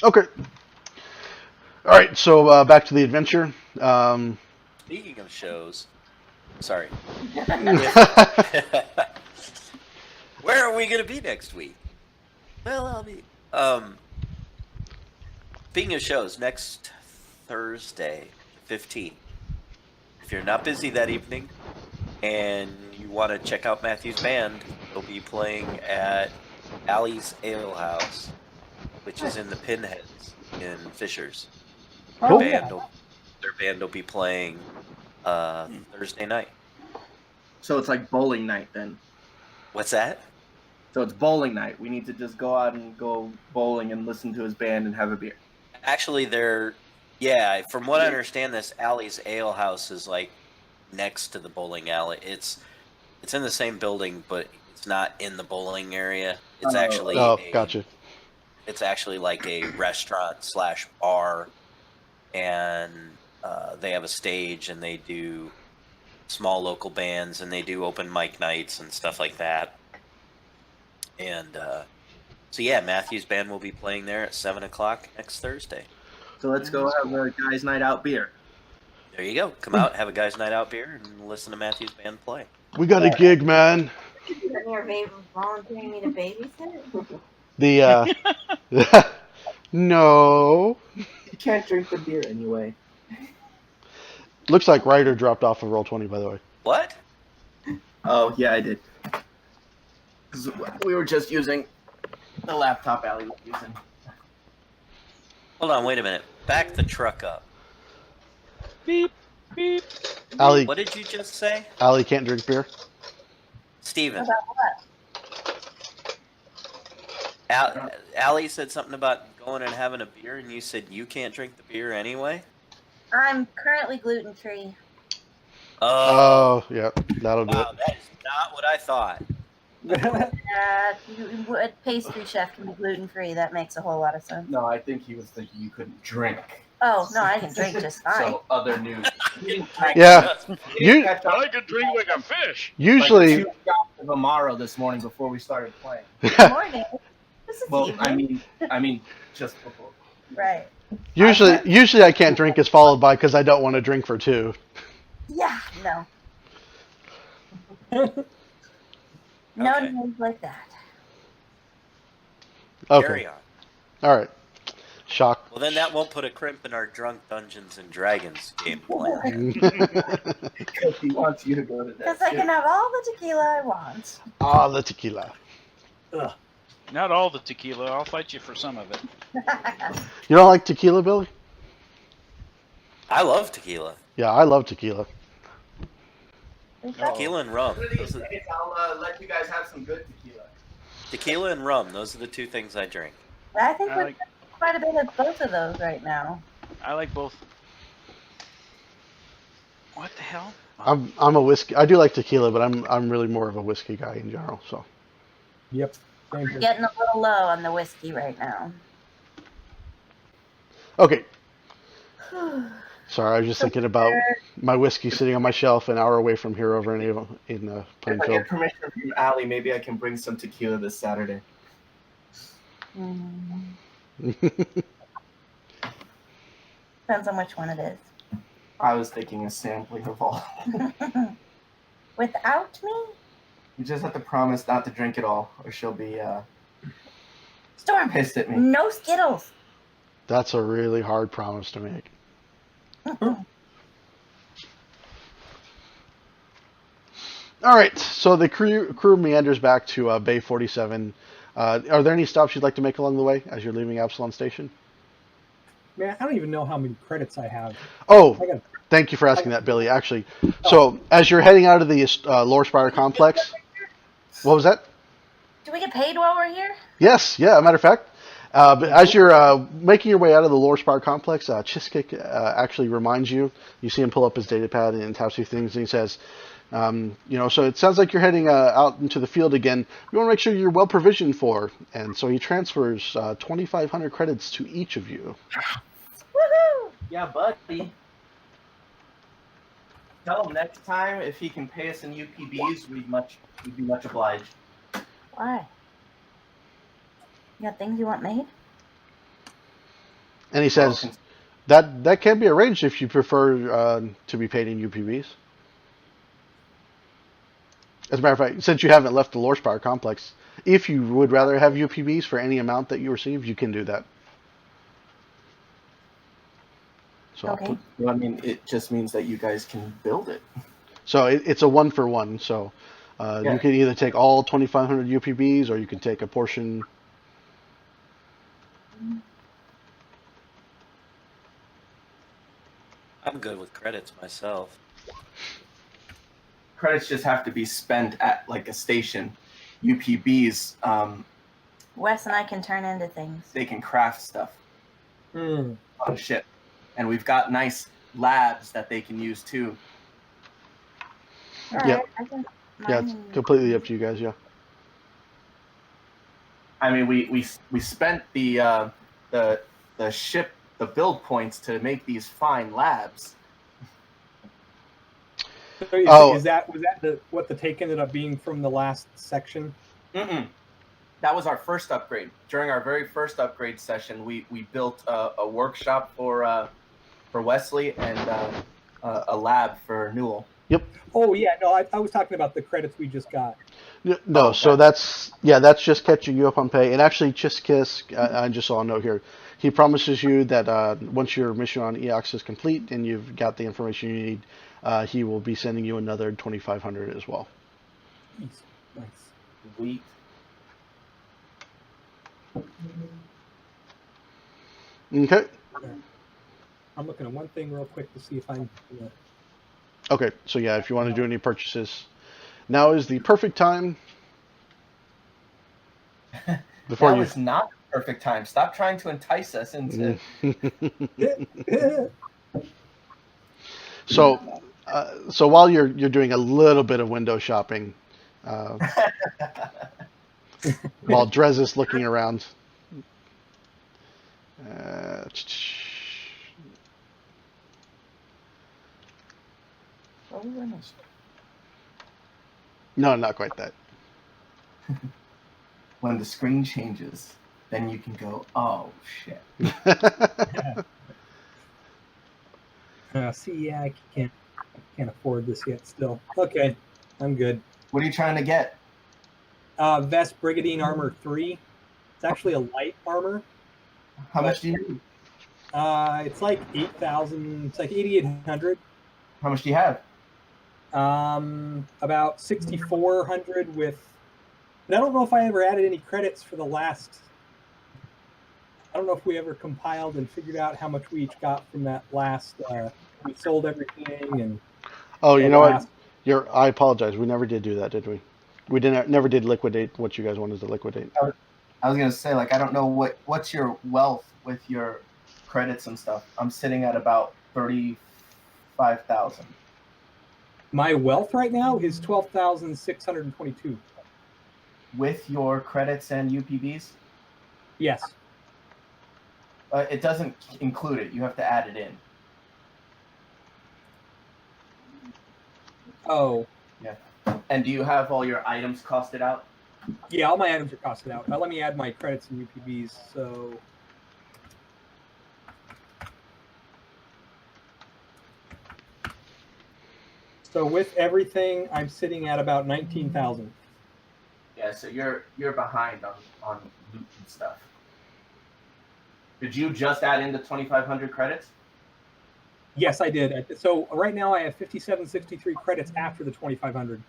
Okay. All right, so back to the adventure. Speaking of shows, sorry. Where are we gonna be next week? Well, I'll be. Speaking of shows, next Thursday, 15th. If you're not busy that evening and you want to check out Matthew's band, they'll be playing at Allie's Ale House, which is in the Pinheads in Fishers. Cool. Their band will be playing Thursday night. So it's like bowling night then. What's that? So it's bowling night. We need to just go out and go bowling and listen to his band and have a beer. Actually, from what I understand, this Allie's Ale House is like next to the bowling alley. It's in the same building, but it's not in the bowling area. It's actually gotcha. It's actually like a restaurant/bar, and they have a stage, and they do small local bands, and they do open mic nights and stuff like that. And so yeah, Matthew's band will be playing there at 7:00 next Thursday. So let's go have a guys' night out beer. There you go. Come out, have a guys' night out beer, and listen to Matthew's band play. We got a gig, man. Isn't your baby volunteering me to babysit? The no. You can't drink the beer anyway. Looks like Ryder dropped off of Roll20, by the way. What? Oh yeah, I did. 'Cause we were just using the laptop Allie was using. Hold on, wait a minute. Back the truck up. Beep beep. Allie, What did you just say? Allie can't drink beer. Steven. About what? Allie said something about going and having a beer, and you said you can't drink the beer anyway? I'm currently gluten free. Oh, yeah, that'll do Wow, it. that is not what I thought. A pastry chef can be gluten free. That makes a whole lot of sense. No, I think he was thinking you couldn't drink. Oh no, I can drink just fine. So other news. Yeah, you I could drink like a fish. usually. Like 2 shots of Amaro this morning before we started playing. Good morning. This is Well, evening. I mean, just before. Right. Usually I can't drink is followed by because I don't want to drink for 2. Yeah. No. No Okay. news like that. Okay, Carry on. all right. Shock. Well, then that won't put a crimp in our Drunk Dungeons and Dragons game plan. Because he wants you to go to that. Because I can have all the tequila I want. Ah, the tequila. Not all the tequila. I'll fight you for some of it. You don't like tequila, Billy? I love tequila. Yeah, I love tequila. Tequila and rum. One of these days, I'll let you guys have some good tequila. Tequila and rum. Those are the 2 things I drink. I think I we're like- quite a bit of both of those right now. I like both. What the hell? I'm a whiskey. I do like tequila, but I'm really more of a whiskey guy in general. So Yep. Same here. Getting a little low on the whiskey right now. Okay. Sorry, I was just thinking about my whiskey sitting on my shelf an hour away from here over in If I Plainfield. get permission from Allie, maybe I can bring some tequila this Saturday. Depends on which one it is. I was thinking a sampling of all. Without me? You just have to promise not to drink it all, or she'll be Storm, pissed at me. no Skittles. That's a really hard promise to make. All right, so the crew meanders back to Bay 47. Are there any stops you'd like to make along the way as you're leaving Absalom Station? Man, I don't even know how many credits I have. Oh, I got thank you for asking that, Billy. Actually, so as you're heading out of the Lore Spire complex, what was that? Do we get paid while we're here? Yes, yeah. As a matter of fact, but as you're making your way out of the Lore Spire complex, Chiskick actually reminds you. You see him pull up his data pad and taps through things, and he says, so it sounds like you're heading out into the field again. We want to make sure you're well provisioned for, and so he transfers 2,500 credits to each of you. Woohoo! Yeah, buddy. Tell him next time if he can pay us in UPBs, we'd be much obliged. Why? You got things you want made? And he says that can be arranged if you prefer to be paid in UPBs. As a matter of fact, since you haven't left the Lore Spire complex, if you would rather have UPBs for any amount that you receive, you can do that. So, Okay. Well, I mean, it just means that you guys can build it. So it's a 1-for-1. So you can either take all 2,500 UPBs, or you can take a portion. I'm good with credits myself. Credits just have to be spent at like a station. UPBs, Wes and I can turn into things. they can craft stuff Mm. on a ship, and we've got nice labs that they can use too. All right, Yep. I can. Yeah, it's completely up to you guys. Yeah. I mean, we spent the ship, the build points to make these fine labs. So is, Oh. was that what the take ended up being from the last section? Mm-mm. That was our first upgrade. During our very first upgrade session, we built a workshop for Wesley and a lab for Newell. Oh yeah, no, I was talking about the credits we just got. No, okay. so that's just catching you up on pay. And actually, Chiskisk, I just saw a note here. He promises you that once your mission on EOX is complete and you've got the information you need, he will be sending you another 2,500 as well. Nice. Sweet. Okay. I'm looking at one thing real quick to see if I'm. Okay. So yeah, if you want to do any purchases, now is the perfect time. Before That you. was not the perfect time. Stop trying to entice us into. So while you're doing a little bit of window shopping, while Drez is looking around. No, not quite that. When the screen changes, then you can go, oh shit. See, yeah, I can't afford this yet. Still, okay, I'm good. What are you trying to get? Vest Brigandine Armor 3. It's actually a light armor. How much do you need? It's like 8,000. It's like 8,800. How much do you have? About 6,400 with. And I don't know if I ever added any credits for the last. I don't know if we ever compiled and figured out how much we each got from that last. We sold everything and. Oh, you know what? I apologize. We never did do that, did we? We never did liquidate what you guys wanted to liquidate. I was gonna say, like, I don't know what's your wealth with your credits and stuff. I'm sitting at about 35,000. My wealth right now is 12,622. with your credits and UPBs? Yes. It doesn't include it. You have to add it in. Oh, And do you have all your items costed out? yeah, all my items are costed out. Let me add my credits and UPBs. So with everything, I'm sitting at about 19,000. Yeah, so you're behind on loot and stuff. Did you just add in the 2,500 credits? Yes, I did. So right now I have 5763 credits after the 2,500.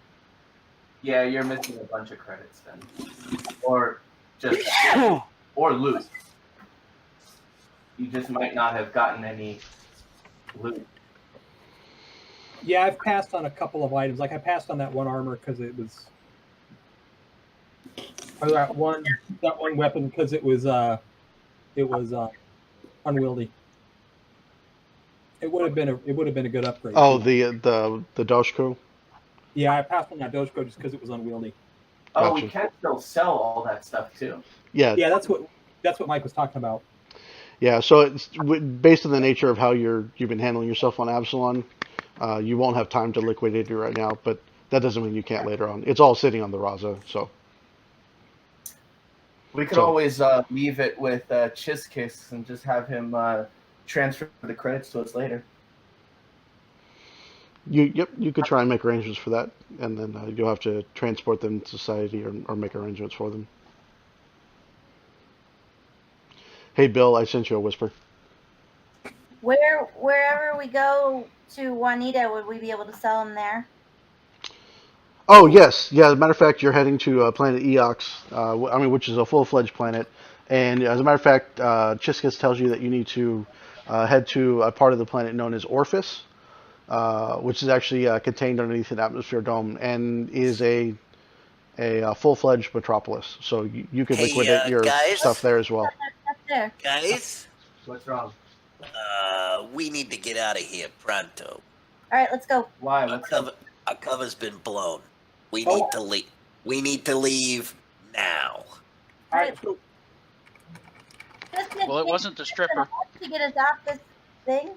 Yeah, you're missing a bunch of credits then, or just or loot. You just might not have gotten any loot. Yeah, I've passed on a couple of items. Like I passed on that one armor because it was, or that one weapon because it was unwieldy. It would have been a good upgrade. Oh, too. the Doshko. Yeah, I passed on that Doshko just because it was unwieldy. Oh, we Gotcha. can still sell all that stuff too. Yeah, Yeah, that's what Mike was talking about. yeah. So it's based on the nature of how you've been handling yourself on Absalom. You won't have time to liquidate it right now, but that doesn't mean you can't later on. It's all sitting on the Raza, so. We could So- always leave it with Chiskis and just have him transfer the credits to us later. You could try and make arrangements for that, and then you'll have to transport them to society or make arrangements for them. Hey, Bill, I sent you a whisper. Wherever we go to Juanita, would we be able to sell them there? Oh, yes. Yeah, as a matter of fact, you're heading to planet Eox, which is a full-fledged planet. And as a matter of fact, Chiscus tells you that you need to head to a part of the planet known as Orphis, which is actually contained underneath an atmosphere dome and is a full-fledged metropolis. So you could Hey, liquidate your guys? stuff there as well. Up there. Guys, What's wrong? we need to get out of here pronto. All right, let's go. Why? What's up? Our cover's been blown. We Oh. need to leave. We need to leave now. All right, so Just Well, it wasn't the stripper. to get us off this thing.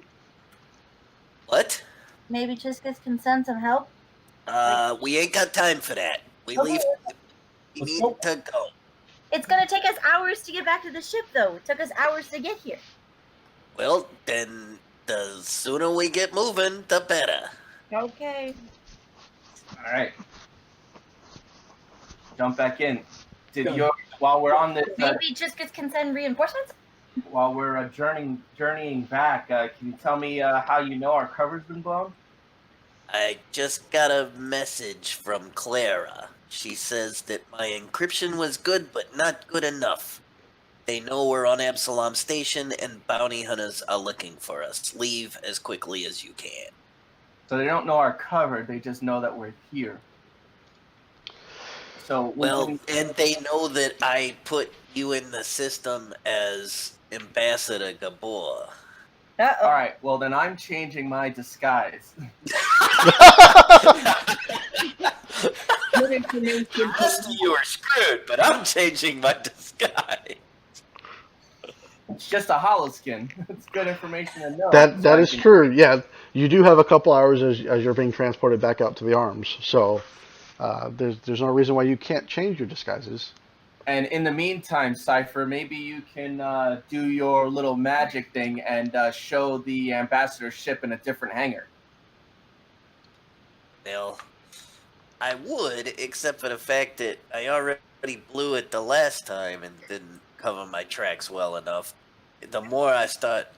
What? Maybe Chiskus can send some help. We ain't got time for that. We Okay. leave. We Let's need go. to go. It's gonna take us hours to get back to the ship, though. It took us hours to get here. Well, then the sooner we get moving, the better. Okay. All right. Jump back in. Go. While we're on this, Maybe Chiskus can send reinforcements. while we're journeying back, can you tell me how you know our cover's been blown? I just got a message from Clara. She says that my encryption was good, but not good enough. They know we're on Absalom Station, and bounty hunters are looking for us. Leave as quickly as you can. So they don't know our cover; they just know that we're here. So Well, and they know that I put you in the system as Ambassador Gabor. Uh-oh. all right. Well, then I'm changing my disguise. Good information. The rest of you are screwed, but I'm changing my disguise. It's just a hollow skin. It's good information to know. That So I is can- true. Yeah, you do have a couple hours as you're being transported back out to the arms. So there's no reason why you can't change your disguises. And in the meantime, Cypher, maybe you can do your little magic thing and show the ambassador ship in a different hangar. Well, I would, except for the fact that I already blew it the last time and didn't cover my tracks well enough. The more I start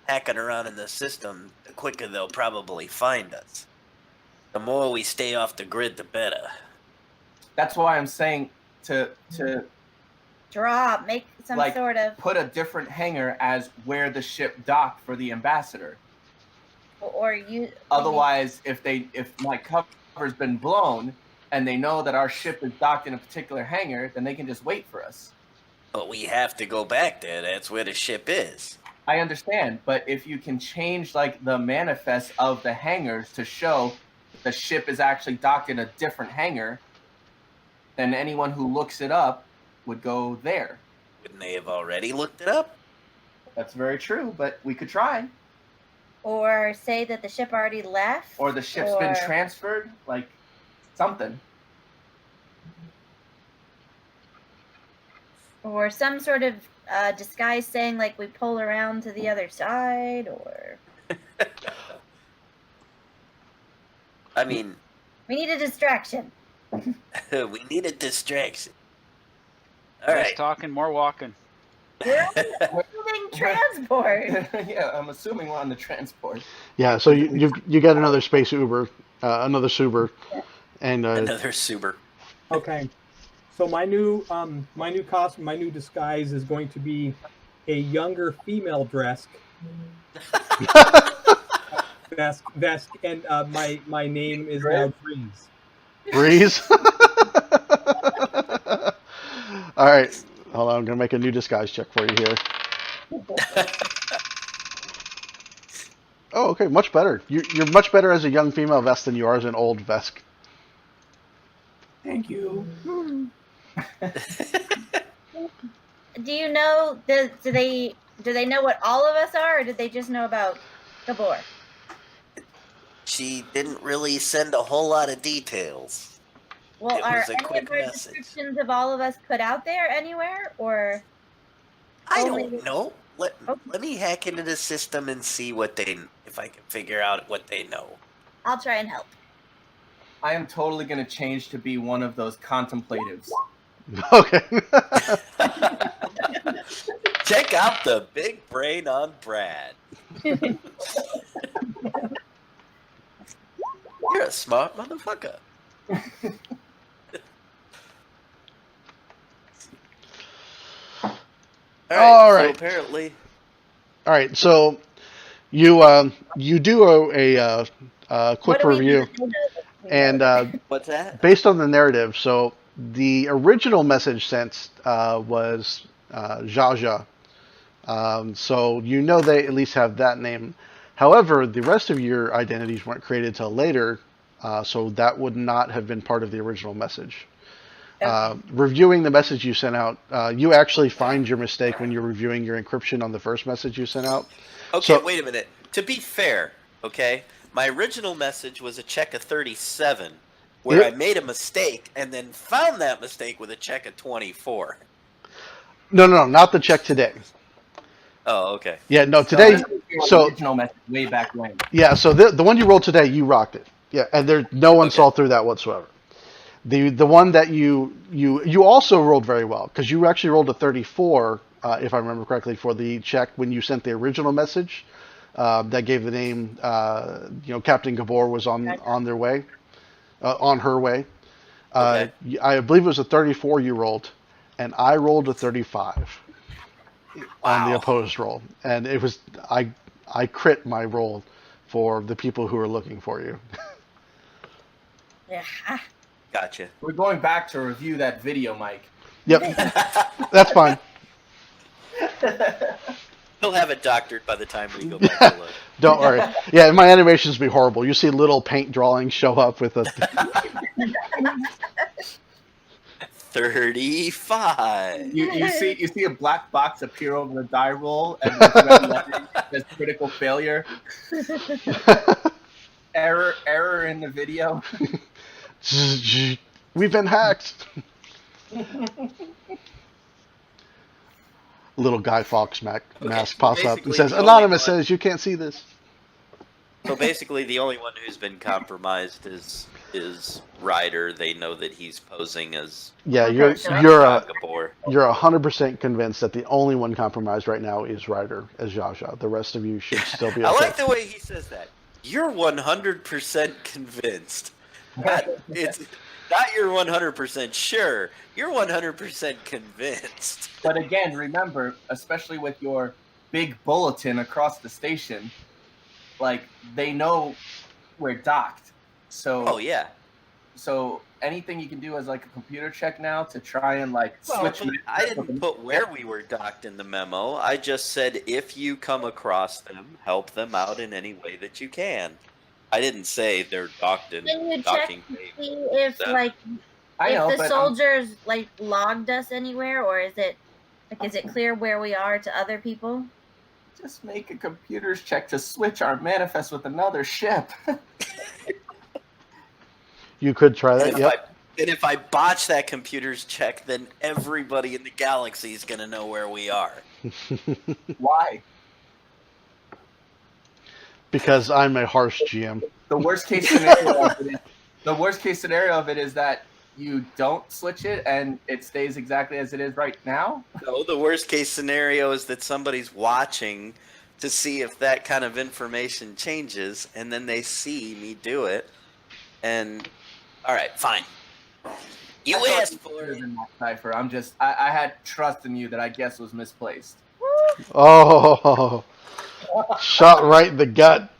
hacking around in the system, the quicker they'll probably find us. The more we stay off the grid, the better. That's why I'm saying to Make some Like- sort of, put a different hangar as where the ship docked for the ambassador. or you. Otherwise, if my cover's been blown and they know that our ship is docked in a particular hangar, then they can just wait for us. But we have to go back there. That's where the ship is. I understand, but if you can change like the manifest of the hangars to show the ship is actually docked in a different hangar, then anyone who looks it up would go there. Wouldn't they have already looked it up? That's very true, but we could try. Or say that the ship already left. Or the ship's been transferred, like something. Or some sort of disguise saying like we pull around to the other side, or I mean, we need a distraction. we need a distraction. All Less right. talking, more walking. We're moving transport. Yeah, I'm assuming we're on the transport. Yeah, so you got another space Uber, another Suber, and Another Suber. Okay. So my new costume, my new disguise is going to be a younger female vest, and my name is now Breeze. Breeze. All right, hold on. I'm gonna make a new disguise check for you here. Oh, okay, much better. You're much better as a young female vest than you are as an old Vesk. Thank you. Do you know? Do they know what all of us are, or did they just know about Gabor? She didn't really send a whole lot of details. Well, It are was a any quick of our message. descriptions of all of us put out there anywhere, or? I Only- don't know. Okay. Let me hack into the system and see if I can figure out what they know. I'll try and help. I am totally going to change to be one of those contemplatives. Okay. Check out the big brain on Brad. You're a smart motherfucker. All right. So apparently, All right, so you do a quick What do we review, need to know? and what's that? based on the narrative, so the original message sent was Jaja. So you know they at least have that name. However, the rest of your identities weren't created till later, so that would not have been part of the original message. Reviewing the message you sent out, you actually find your mistake when you're reviewing your encryption on the first message you sent out. Okay, So- wait a minute. To be fair, okay, my original message was a check of 37, where Yep. I made a mistake and then found that mistake with a check of 24. No, not the check today. Oh, okay. Yeah, no, today. this was your So original message way back when. yeah, so the one you rolled today, you rocked it. Yeah, and there no one saw through that whatsoever. The one that you also rolled very well because you actually rolled a 34, if I remember correctly, for the check when you sent the original message that gave the name. Captain Gabor was on their way, on her way. Okay. I believe it was a 34 you rolled, and I rolled a 35 on the Wow. opposed roll, and it was I crit my roll for the people who are looking for you. Yeah. Gotcha. We're going back to review that video, Mike. Yep, that's fine. He'll have it doctored by the time we go back to look. Don't worry. Yeah, my animations be horrible. You see little paint drawings show up with a 35. You see a black box appear over the die roll and it's red lettering that says critical failure. Error in the video. We've been hacked. Little Guy Fawkes mask pops up and basically says, the only "Anonymous one- says you can't see this." So basically, the only one who's been compromised is Ryder. They know that he's posing as Yeah, Okay, you're so you're Gabor. 100% convinced that the only one compromised right now is Ryder as Jaja. The rest of you should still be okay. I like the way he says that. You're 100% convinced. It's not you're 100% sure. You're 100% convinced. But again, remember, especially with your big bulletin across the station, like they know we're docked. So Oh yeah. so anything you can do as like a computer check now to try and like switch. But I didn't put where we were docked in the memo. I just said if you come across them, help them out in any way that you can. I didn't say they're docked in Can you check docking to bay. see if that- like I if know, the but soldiers like logged us anywhere, or is it clear where we are to other people? just make a computer's check to switch our manifest with another ship. You could try And that. if Yep. if I botch that computer's check, then everybody in the galaxy is going to know where we are. Why? Because I'm a harsh GM. The worst case scenario of it is that you don't switch it and it stays exactly as it is right now. No, the worst case scenario is that somebody's watching to see if that kind of information changes, and then they see me do it. And all right, fine. You I thought asked you for were it. in that cipher. I had trust in you that I guess was misplaced. Oh, shot right in the gut.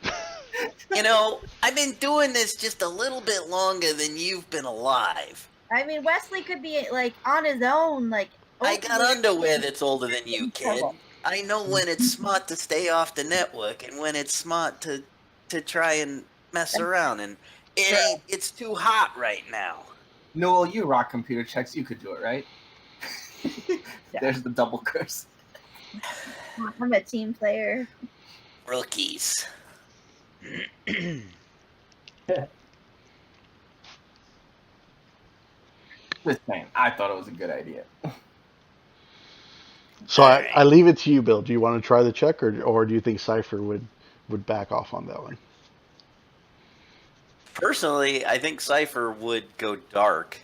You know, I've been doing this just a little bit longer than you've been alive. I mean, Wesley could be like on his own, like. I got underwear that's older than you, kid. I know when it's smart to stay off the network and when it's smart to try and mess around. And it's too hot right now. Noel, you rock computer checks. You could do it, right? There's the double curse. I'm a team player. Rookies. Just saying, I thought it was a good idea. So I leave it to you, Bill. Do you want to try the check, or do you think Cypher would back off on that one? Personally, I think Cypher would go dark.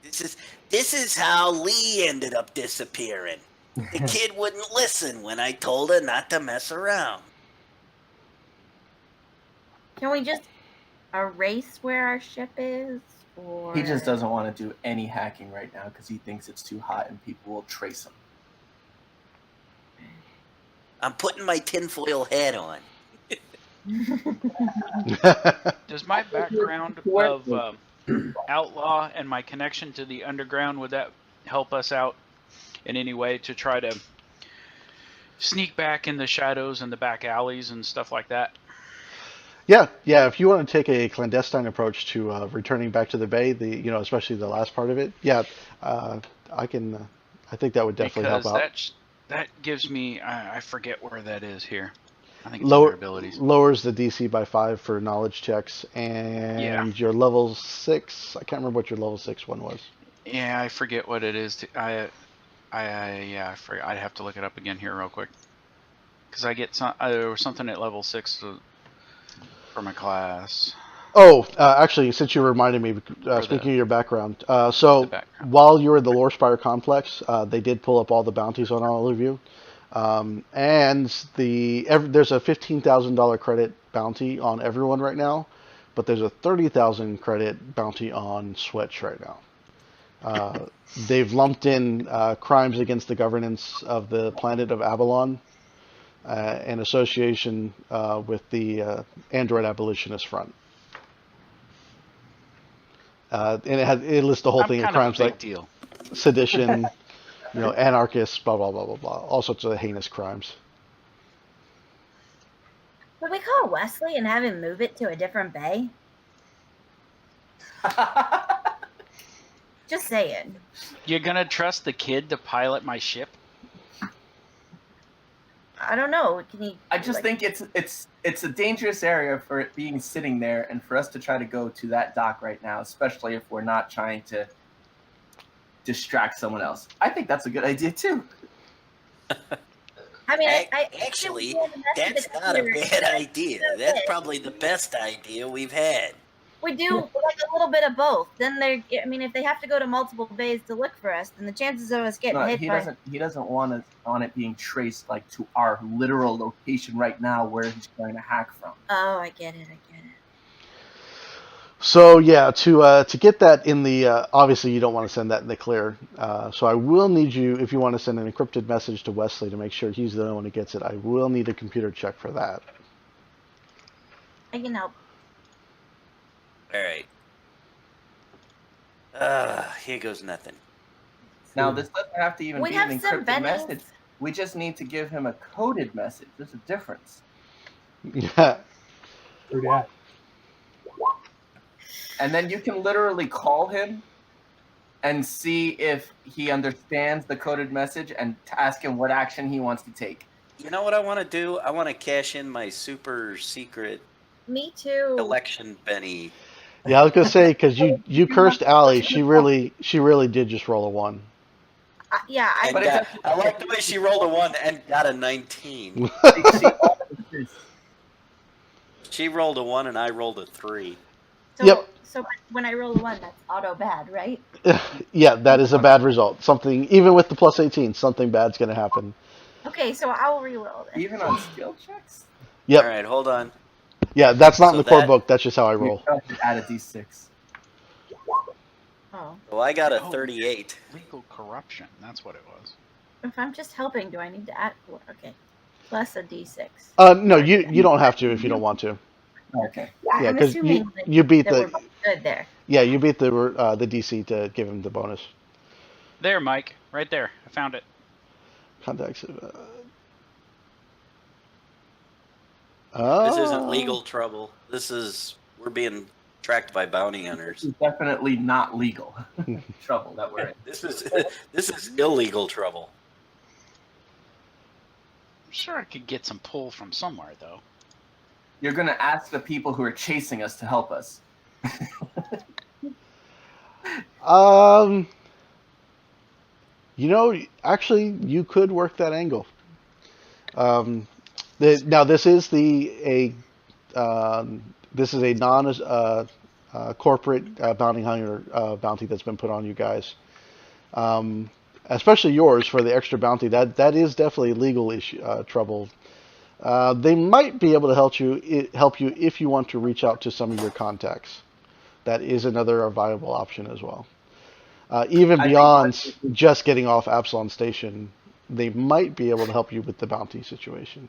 This is how Lee ended up disappearing. The kid wouldn't listen when I told her not to mess around. Can we just erase where our ship is? Or He just doesn't want to do any hacking right now because he thinks it's too hot and people will trace him. I'm putting my tinfoil hat on. Does my background of outlaw and my connection to the underground, would that help us out in any way to try to sneak back in the shadows and the back alleys and stuff like that? Yeah. If you want to take a clandestine approach to returning back to the bay, especially the last part of it, I can. I think that would definitely help out. Because that gives me, I forget where that is here. I think it's under abilities. Lowers the DC by 5 for knowledge checks, and your level 6. I can't remember what your level 6 one was. Yeah, I forget what it is. I forget. I'd have to look it up again here real quick. Because I get there was something at level 6 for my class. Oh, actually, since you reminded me, speaking of your background, while you were in the Lore Spire complex, they did pull up all the bounties on all of you. And there's a $15,000 credit bounty on everyone right now, but there's a 30,000 credit bounty on Switch right now. They've lumped in crimes against the governance of the planet of Avalon, in association with the Android Abolitionist Front. And it lists the whole thing of crimes like deal. sedition, anarchists, blah, blah, blah, blah, blah. All sorts of heinous crimes. Would we call Wesley and have him move it to a different bay? Just saying. You're gonna trust the kid to pilot my ship? I don't know. Can he? I just think it's a dangerous area for it being sitting there, and for us to try to go to that dock right now, especially if we're not trying to distract someone else. I think that's a good idea too. I mean, Actually, that's not a bad idea. That's probably the best idea we've had. We do like a little bit of both. Then if they have to go to multiple bays to look for us, then the chances of us getting hit he doesn't want it being traced like to our literal location right now where he's trying to hack from. Oh, I get it. So yeah, to get that in the obviously you don't want to send that in the clear. So I will need you, if you want to send an encrypted message to Wesley to make sure he's the only one who gets it. I will need a computer check for that. I can help. All right. Here goes nothing. Now this doesn't have to even We be have an some encrypted bennies. message. We just need to give him a coded message. There's a difference. Yeah. True that. and then you can literally call him and see if he understands the coded message and ask him what action he wants to take. You know what I want to do? I want to cash in my super secret Me too. election Benny. Yeah, I was gonna say because you cursed Allie. She really did just roll a 1. Yeah, And But I like the way she rolled a 1 and got a 19. She rolled a 1 and I rolled a 3. so, Yep. So when I roll a 1, that's auto bad, right? Yeah, that is a bad result. Something even with the plus 18, something bad's gonna happen. Okay, so I'll re-roll then. Even on skill checks? Yep. All right, hold on. Yeah, that's not in So the core that- book. That's just how I You roll. have to add a d6. Oh, Well, I got a Oh. 38. Legal corruption. That's what it was. if I'm just helping, do I need to add? Okay, plus a d6. No, you don't have to if you don't want to. Okay. Yeah, I'm because assuming that, you beat that we're the both good there. yeah you beat the DC to give him the bonus. There, Mike. Right there. I found it. Contacts. This isn't legal trouble. We're being tracked by bounty hunters. This is definitely not legal trouble that we're in. This is illegal trouble. I'm sure I could get some pull from somewhere, though. You're going to ask the people who are chasing us to help us. Actually, you could work that angle. Now this is a non corporate bounty hunter bounty that's been put on you guys, especially yours for the extra bounty. That is definitely legal issue trouble. They might be able to help you if you want to reach out to some of your contacts. That is another viable option as well. Even beyond just getting off Absalom Station, they might be able to help you with the bounty situation.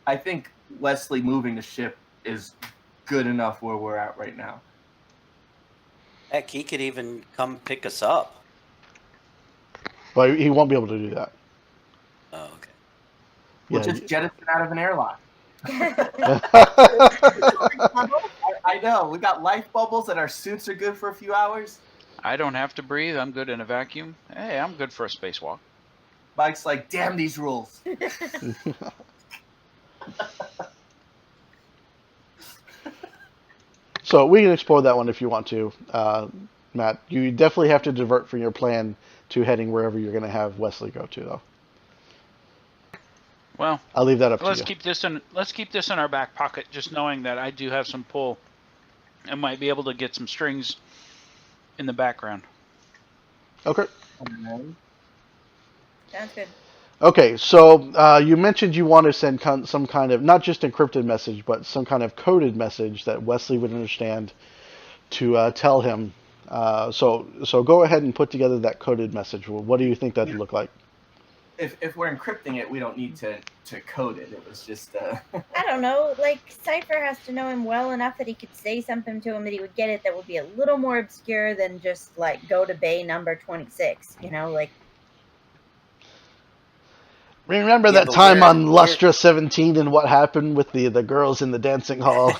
I think Wesley moving the ship is good enough where we're at right now. Heck, he could even come pick us up. But he won't be able to do that. Oh, okay. We'll Yeah. just jettison out of an airlock. I know. We got life bubbles and our suits are good for a few hours. I don't have to breathe. I'm good in a vacuum. Hey, I'm good for a spacewalk. Mike's like, damn these rules. So we can explore that one if you want to, Matt. You definitely have to divert from your plan to heading wherever you're going to have Wesley go to, though. Well, I'll leave that up to let's you. keep this in our back pocket, just knowing that I do have some pull. I might be able to get some strings in the background. Okay. Sounds good. Okay, so you mentioned you want to send some kind of, not just encrypted message, but some kind of coded message that Wesley would understand to tell him. So go ahead and put together that coded message. What do you think that'd look like? If we're encrypting it, we don't need to code it. It was just... I don't know. Like, Cypher has to know him well enough that he could say something to him that he would get it that would be a little more obscure than just, like, go to bay number 26. You know, like... Remember Yeah, that but time where- on Lustra 17 and what happened with the girls in the dancing hall?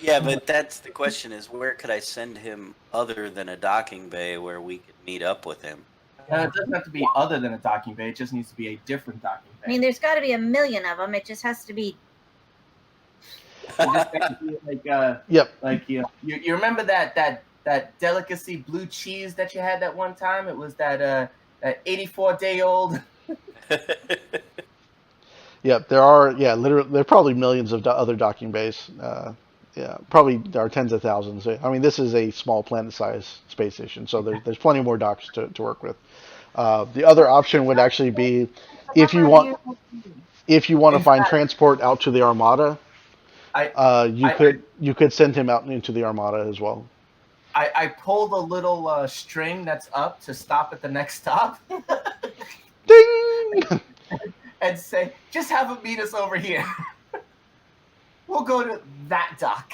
Yeah, but that's the question: is where could I send him other than a docking bay where we could meet up with him? it doesn't have to be other than a docking bay. It just needs to be a different docking bay. I mean, there's got to be a million of them. It just has to be... It just has to be like, Yep. like you remember that delicacy blue cheese that you had that one time? It was that 84-day-old... Yep, there are, literally, there are probably millions of other docking bays. Probably there are tens of thousands. I mean, this is a small planet-sized space station, so there's plenty more docks to work with. The other option would actually be if you want to find transport out to the Armada, you could send him out into the Armada as well. I pulled a little string that's up to stop at the next stop. Ding! And say, just have him meet us over here. We'll go to that dock.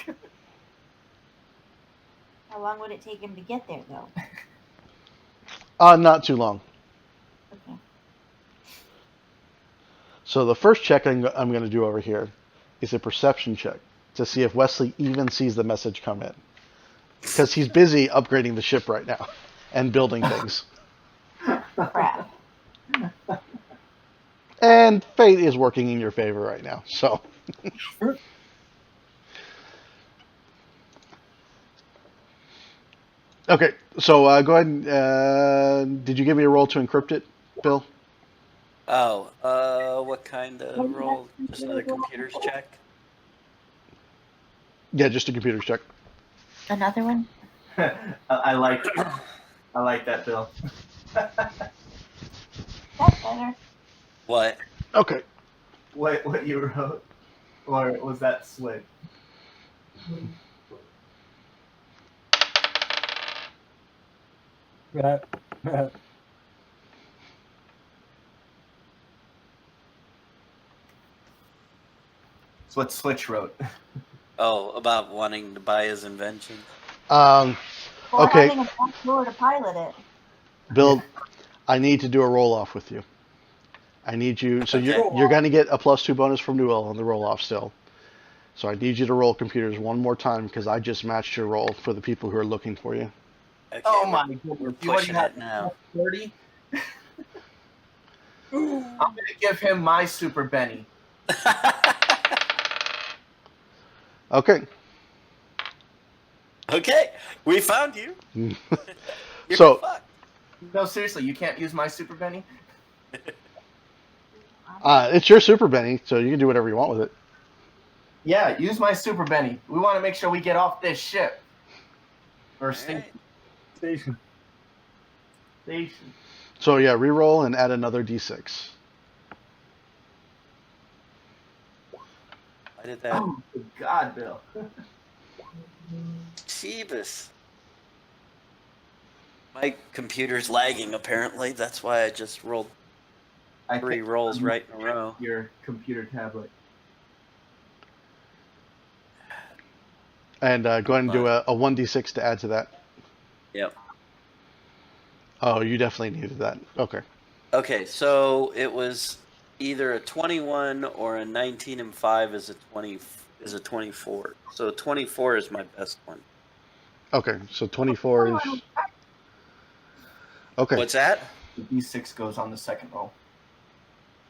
How long would it take him to get there, though? Not too long. Okay. So the first check I'm going to do over here is a perception check to see if Wesley even sees the message come in. because he's busy upgrading the ship right now and building things. Crap. And fate is working in your favor right now. So, okay. So go ahead. And, did you give me a roll to encrypt it, Bill? Oh, what kind of roll? Just another computer's check? Yeah, just a computer check. Another one? I like that, Bill. That's better. What? Okay. What you wrote, or was that Swig? It's what Switch wrote. Oh, about wanting to buy his invention. Or Okay. having a back door to pilot it. Bill, I need to do a roll off with you. I need you. So Okay. you're going to get a +2 bonus from Newell on the roll off still. So I need you to roll computers one more time because I just matched your roll for the people who are looking for you. Okay, Oh we're- my goodness! We're You already pushing have it now. 30. I'm gonna give him my Super Benny. Okay. Okay, we found you. You're So- fucked. No, seriously, you can't use my Super Benny. It's your Super Benny, so you can do whatever you want with it. Yeah, use my Super Benny. We want to make sure we get off this ship. Or Alright. Station. station. So yeah, re-roll and add another d6. Why did that? Oh, good God, Bill. Jeebus. My computer's lagging, apparently. That's why I just rolled I 3 can't rolls right in a row. your computer tablet. And go ahead and do a 1d6 to add to that. Yep. Oh, you definitely needed that. Okay. Okay, so it was either a 21 or a 19 and 5 is a 24. So 24 is my best one. Okay, so 24 is... Okay. What's that? The D6 goes on the second roll.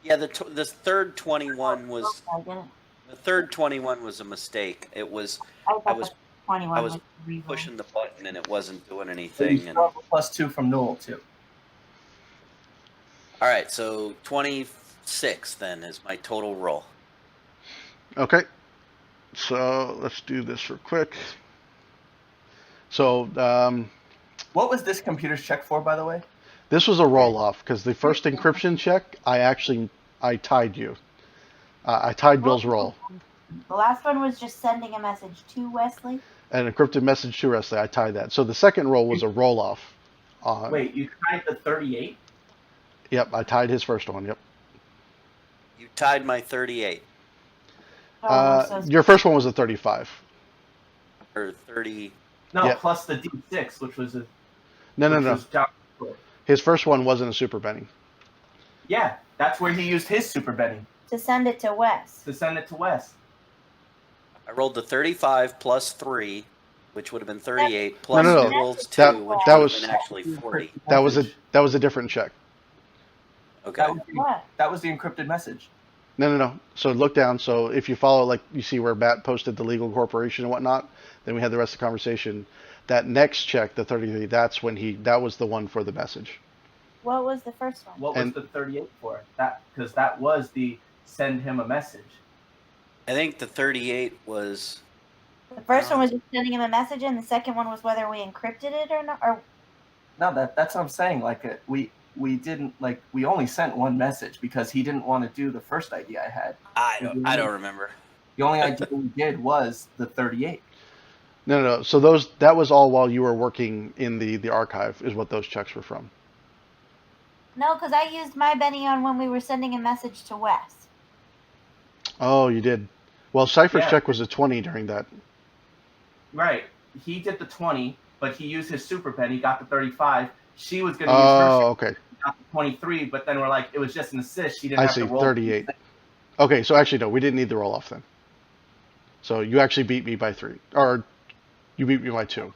Yeah, the third 21 was I get it. the third 21 was a mistake. It was I thought I was- the 21 I was was re-roll. pushing the button and it wasn't doing So you anything. And still have a +2 from Newell too. all right, so 26 then is my total roll. Okay. So let's do this real quick. So What was this computer's check for, by the way? this was a roll-off because the first encryption check, I tied you. I tied Bill's roll. The last one was just sending a message to Wesley. An encrypted message to Wesley, I tied that. So the second roll was a roll-off. Wait, you tried the 38? Yep, I tied his first one. Yep. You tied my 38 Your first one was a 35. or 30. No, Yeah. plus the D6, which was a No. was John. His first one wasn't a Super Benny. Yeah, that's where he used his Super Benny To send it to Wes. to send it to Wes. I rolled the 35 plus 3, which would have been 38, plus no. Newell's 2, That- which that would was- have been actually 40. That was a different check. Okay. What? That was the encrypted message. No. So look down. So if you follow, like you see where Matt posted the legal corporation and whatnot, then we had the rest of the conversation. That next check, the 33, that was the one for the message. What was the first one? What was And- the 38 for? Because that was the send him a message. I think the 38 was. The first one was just sending him a message, and the second one was whether we encrypted it or not. Or No, that's what I'm saying. Like we didn't we only sent one message because he didn't want to do the first idea I had. I don't remember. The only idea we did was the 38. No. So that was all while you were working in the archive, is what those checks were from. no, because I used my Benny on when we were sending a message to Wes. Oh, you did. Well, Cypher's Yeah. check was a 20 during that. Right. He did the 20, but he used his Super Benny, got the 35. She was going to use her Oh, Super okay. got the 23, but then we're like, it was just an assist. She didn't I have see. to roll. 38. Okay, so actually, no, we didn't need the roll off then. So you actually beat me by 3, or you beat me by 2.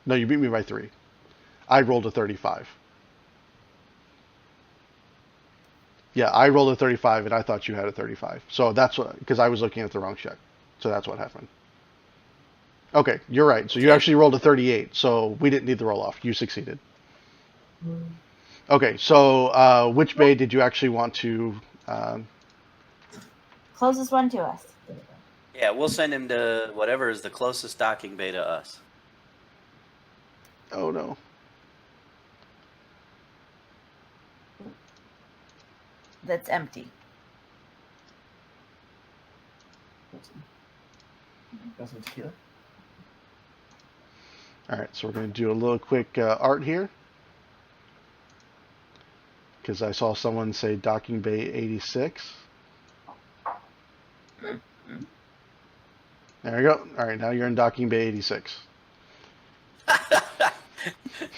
No, you beat me by 3. I rolled a 35. Yeah, I rolled a 35, and I thought you had a 35. So that's what, because I was looking at the wrong check. So that's what happened. Okay, you're right. So you actually rolled a 38. So we didn't need the roll off. You succeeded. Okay, so which bay did you actually want to? Closest one to us. Yeah, we'll send him to whatever is the closest docking bay to us. Oh no. That's empty. Got some tequila? All right, so we're going to do a little quick art here. Because I saw someone say docking bay 86. There we go. All right, now you're in docking bay 86.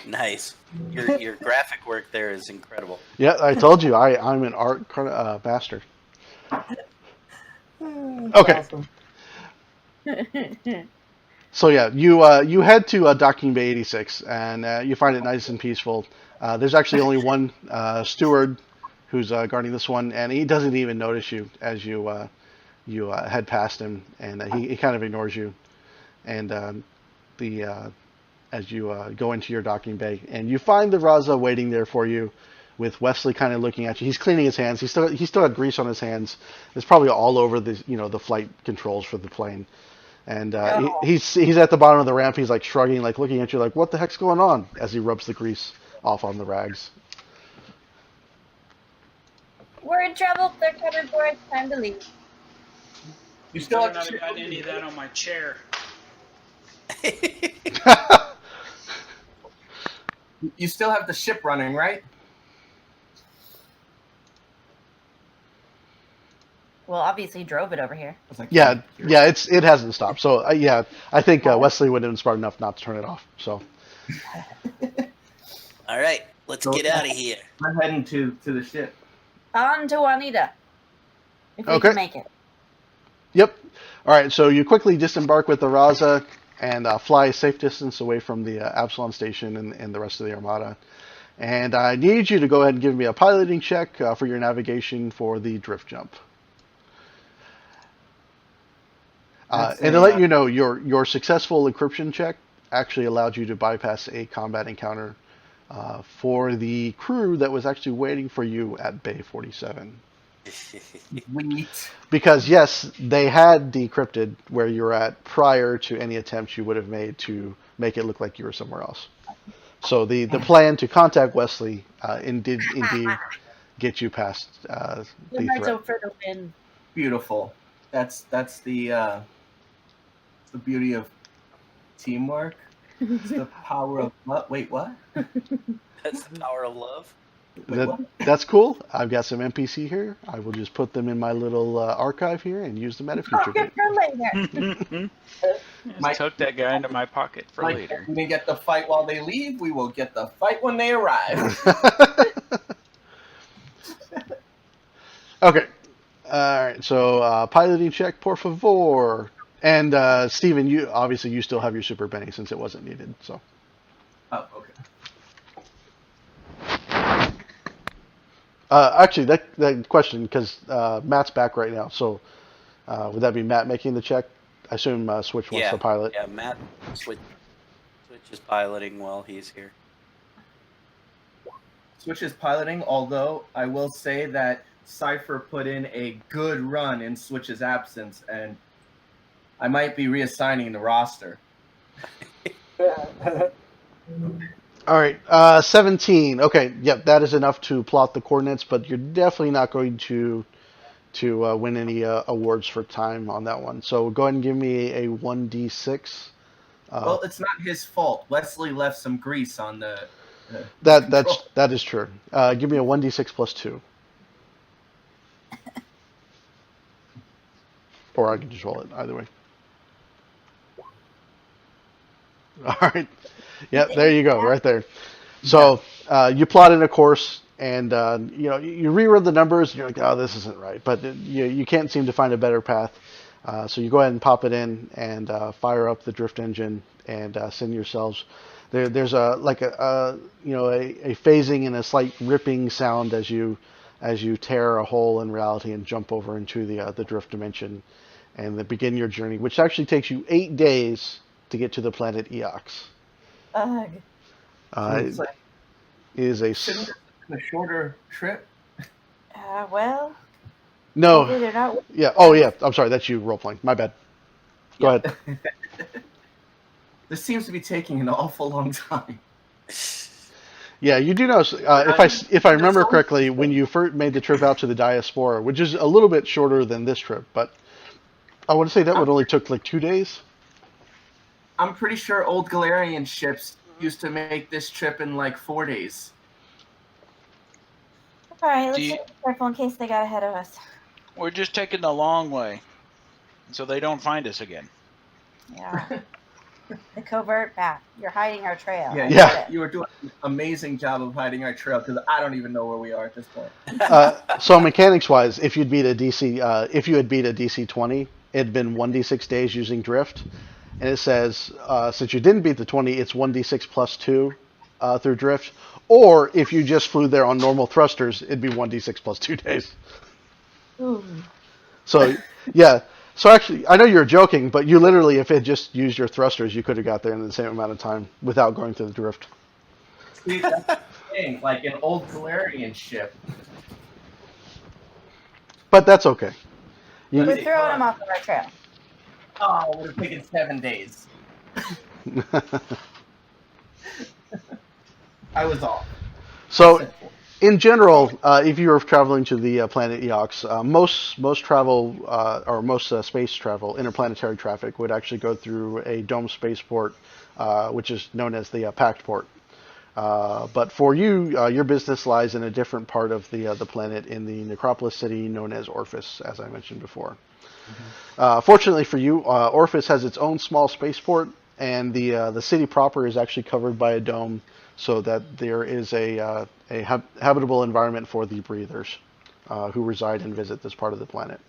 Nice. Your graphic work there is incredible. Yeah, I told you I'm an art master. Okay. Awesome. So yeah, you head to docking bay 86, and you find it nice and peaceful. There's actually only one steward who's guarding this one, and he doesn't even notice you as you head past him, and he kind of ignores you. And as you go into your docking bay, and you find the Raza waiting there for you, with Wesley kind of looking at you. He's cleaning his hands. He still had grease on his hands. It's probably all over the flight controls for the plane. And he's at the bottom of the ramp. He's like shrugging, like looking at you, like what the heck's going on? As he rubs the grease off on the rags. We're in trouble. They're coming for us. Time to leave. You still I have haven't to got any of that on my chair. You still have the ship running, right? Well, obviously he drove it over here. I was like, Yeah, it hasn't stopped. So yeah, I think Wesley would have been smart enough not to turn it off. So All right, let's get out of here. I'm heading to the ship. On to Juanita. If we Okay. can make it. yep. All right, so you quickly disembark with the Raza and fly a safe distance away from the Absalom Station and the rest of the Armada. And I need you to go ahead and give me a piloting check for your navigation for the drift jump. And to let you know, your successful encryption check actually allowed you to bypass a combat encounter for the crew that was actually waiting for you at Bay 47. Sweet. Because yes, they had decrypted where you're at prior to any attempts you would have made to make it look like you were somewhere else. So the plan to contact Wesley did indeed get you past the threat. for the win. Beautiful. That's the beauty of teamwork. It's the power of what? Wait, what? That's the power of love. Wait, what? That's cool. I've got some NPC here. I will just put them in my little archive here and use them at a future date. Mike- Tuck that guy into my pocket for Like, later. we didn't get the fight while they leave. We will get the fight when they arrive. Okay. All right. So piloting check, por favor. And Steven, you still have your super Benny since it wasn't needed. So Oh, okay. actually, that question, because Matt's back right now. So would that be Matt making the check? I assume Switch wants to pilot. Yeah, Matt Switch is piloting while he's here. Switch is piloting, although I will say that Cypher put in a good run in Switch's absence, and I might be reassigning the roster. All right, 17. Okay, yep, that is enough to plot the coordinates, but you're definitely not going to win any awards for time on that one. So go ahead and give me a 1d6. Well, it's not his fault. Wesley left some grease on the. That is true. Give me a 1d6 plus 2. Or I can just roll it either way. All right. Yep, there you go, right there. So you plotted a course, and you reread the numbers, and you're like, oh, this isn't right. But you can't seem to find a better path. So you go ahead and pop it in and fire up the drift engine and send yourselves There's a like a phasing and a slight ripping sound as you tear a hole in reality and jump over into the drift dimension, and then begin your journey, which actually takes you 8 days to get to the planet Eox. Ugh. It's like, It is shouldn't it have been a shorter trip? Well, no. maybe they're not. Yeah. Oh, yeah. I'm sorry. That's you role playing. My bad. Go ahead. This seems to be taking an awful long time. Yeah, you do know. If I remember correctly, when you first made the trip out to the Diaspora, which is a little bit shorter than this trip, but I would say that would only took like 2 days. I'm pretty sure old Galarian ships used to make this trip in like 4 days. All right, let's Do you- be careful in case they got ahead of us. We're just taking the long way, so they don't find us again. Yeah. The covert path. You're hiding our trail. Yeah, I Yeah. get it. You were doing an amazing job of hiding our trail because I don't even know where we are at this point. So mechanics wise, if you had beat a DC 20, it'd been 1d6 days using drift, and it says since you didn't beat the 20, it's 1d6 plus 2 through drift. Or if you just flew there on normal thrusters, it'd be 1d6 plus 2 days. Ooh. So yeah. So actually, I know you're joking, but you literally, if it just used your thrusters, you could have got there in the same amount of time without going through the drift. See, that's the thing, like an old Galarian ship. But that's okay. We're You, throwing them off of our trail. Oh, it would have taken 7 days. I was off. so, in general, if you were traveling to the planet Eox, most travel or most space travel, interplanetary traffic, would actually go through a dome spaceport, which is known as the Pact Port. But for you, your business lies in a different part of the planet, in the necropolis city known as Orphis, as I mentioned before. Fortunately for you, Orphis has its own small spaceport, and the city proper is actually covered by a dome, so that there is a habitable environment for the breathers who reside and visit this part of the planet.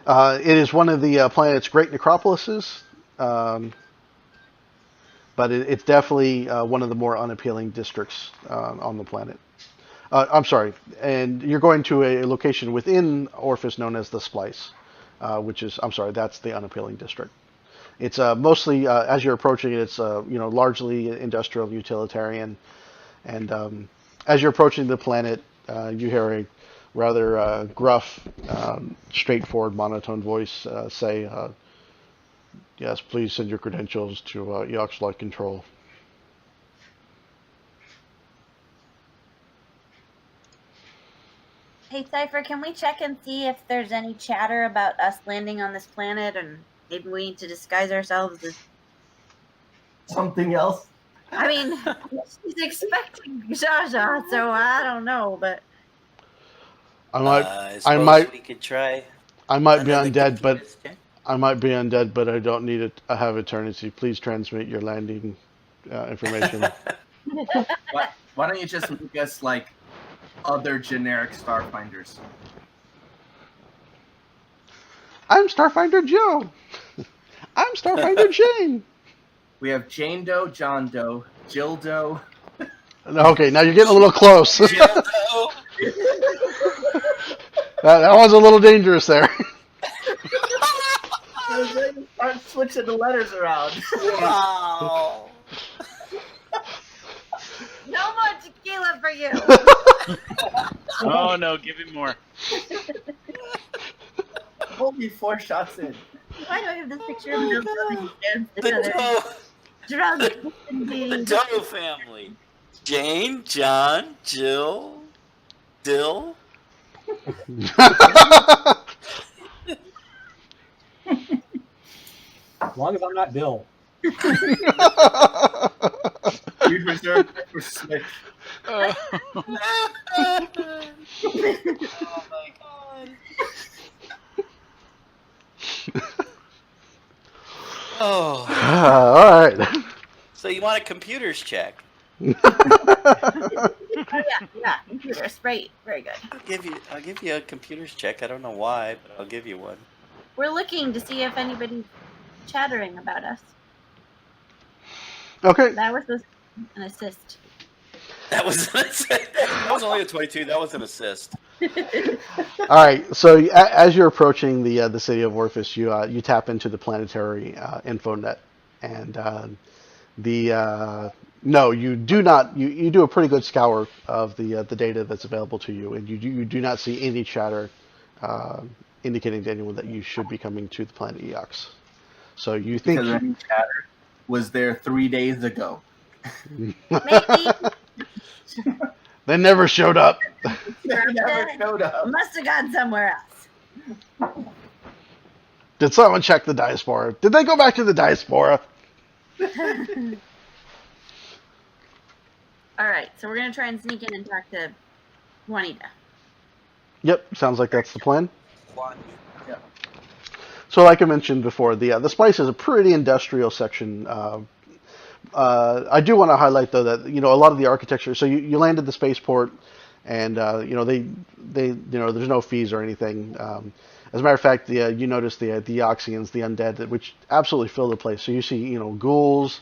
It is one of the planet's great necropolises, but it's definitely one of the more unappealing districts on the planet. I'm sorry, and you're going to a location within Orphis known as the Splice, which is, I'm sorry, that's the unappealing district. It's mostly, as you're approaching it, it's largely industrial, utilitarian, and as you're approaching the planet, you hear a rather gruff, straightforward, monotone voice say, "Yes, please send your credentials to Eox Flight Control." Hey, Cypher, can we check and see if there's any chatter about us landing on this planet, and maybe we need to disguise ourselves as... Something else? I mean, she's expecting Zsa Zsa, so I don't know, but... I I suppose might- we could try. I might be another undead, but computer's check. I don't need it. I have eternity. Please transmit your landing information. Why don't you just make us like other generic Starfinders? I'm Starfinder Joe. I'm Starfinder Jane. We have Jane Doe, John Doe, Jill Doe. Okay, now you're getting a little close. Dildo. That was a little dangerous there. Start switching the letters around. Wow. No more tequila for you! Oh no, give him more. Only 4 shots in. Why do I have this picture of them building dance The together? Doe, Drunk the indeed. Doe family. Jane, John, Jill, Dill. As long as I'm not Bill. We've reserved it for Switch. Uh, Oh my god. Oh, All right. so you want a computer's check? Yeah, computer, great, very good. I'll give you a computer's check. I don't know why, but I'll give you one. We're looking to see if anybody's chattering about us. Okay. That was an assist. That was that was only a 22. That was an assist. All right. So as you're approaching the city of Orpheus, you tap into the planetary infonet, and no, you do not. You do a pretty good scour of the data that's available to you, and you do not see any chatter uh, indicating to anyone that you should be coming to the planet Eox. So you think Because any chatter was there 3 days ago. Maybe they never showed up. They never showed up. must have gone somewhere else. Did someone check the diaspora? Did they go back to the diaspora? All right, so we're gonna try and sneak in and talk to Juanita. Yep, sounds like that's the plan. One. So, like I mentioned before, the Spice is a pretty industrial section. I do want to highlight though that a lot of the architecture. So you landed the spaceport, and they there's no fees or anything. As a matter of fact, you notice the Oxians, the undead, which absolutely fill the place. So you see ghouls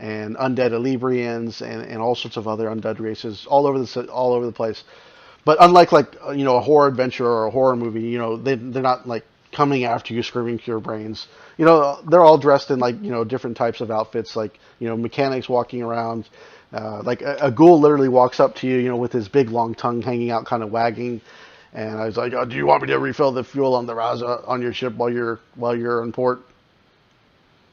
and undead Elibrians and all sorts of other undead races all over the place. But unlike a horror adventure or a horror movie, they're not like coming after you screaming to your brains. They're all dressed in different types of outfits, like mechanics walking around. Like a ghoul literally walks up to you, with his big long tongue hanging out, kind of wagging. And I was like, "Do you want me to refill the fuel on the Raza on your ship while you're in port?"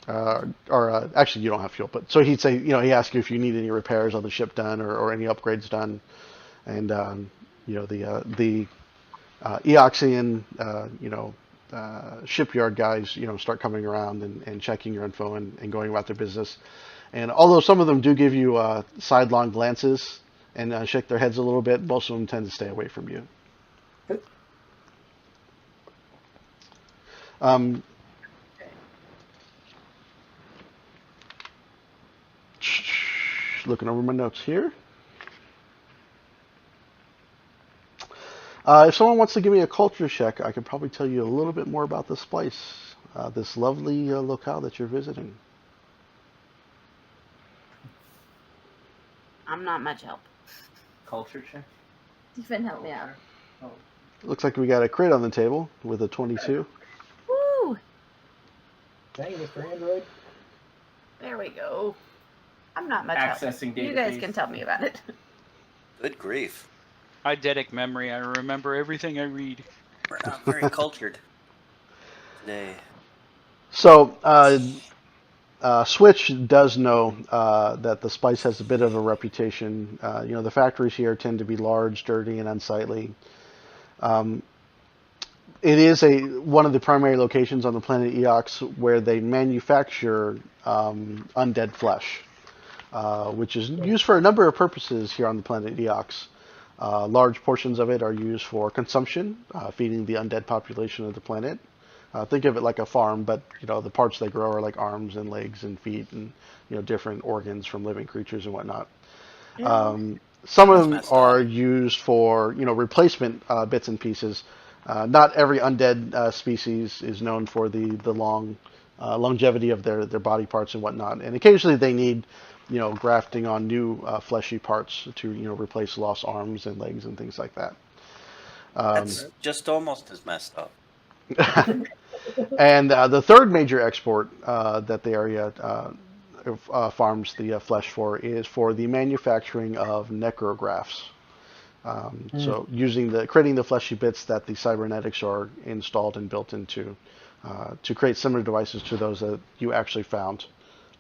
Actually, you don't have fuel, but so he'd say, he asked you if you need any repairs on the ship done or any upgrades done, and the Eoxian, shipyard guys, start coming around and checking your info and going about their business. And although some of them do give you sidelong glances and shake their heads a little bit, most of them tend to stay away from you. Looking over my notes here. If someone wants to give me a culture check, I could probably tell you a little bit more about this place, this lovely locale that you're visiting. I'm not much help. Culture check? You can help me out. Looks like we got a crit on the table with a 22. Woo! Dang, Mr. Android. There we go. I'm not much Accessing help. You guys database. can tell me about it. Good grief. Eidetic memory. I remember everything I read. We're not very cultured today. So, Switch does know that the Spice has a bit of a reputation. The factories here tend to be large, dirty, and unsightly. It is one of the primary locations on the planet Eox where they manufacture undead flesh, which is used for a number of purposes here on the planet Eox. Large portions of it are used for consumption, feeding the undead population of the planet. Think of it like a farm, but the parts they grow are like arms and legs and feet and different organs from living creatures and whatnot. Some of them are used for replacement bits and pieces. Not every undead species is known for the long longevity of their body parts and whatnot, and occasionally they need grafting on new fleshy parts to replace lost arms and legs and things like that. That's just almost as messed up. And the third major export that the area farms the flesh for is for the manufacturing of necrographs. So creating the fleshy bits that the cybernetics are installed and built into to create similar devices to those that you actually found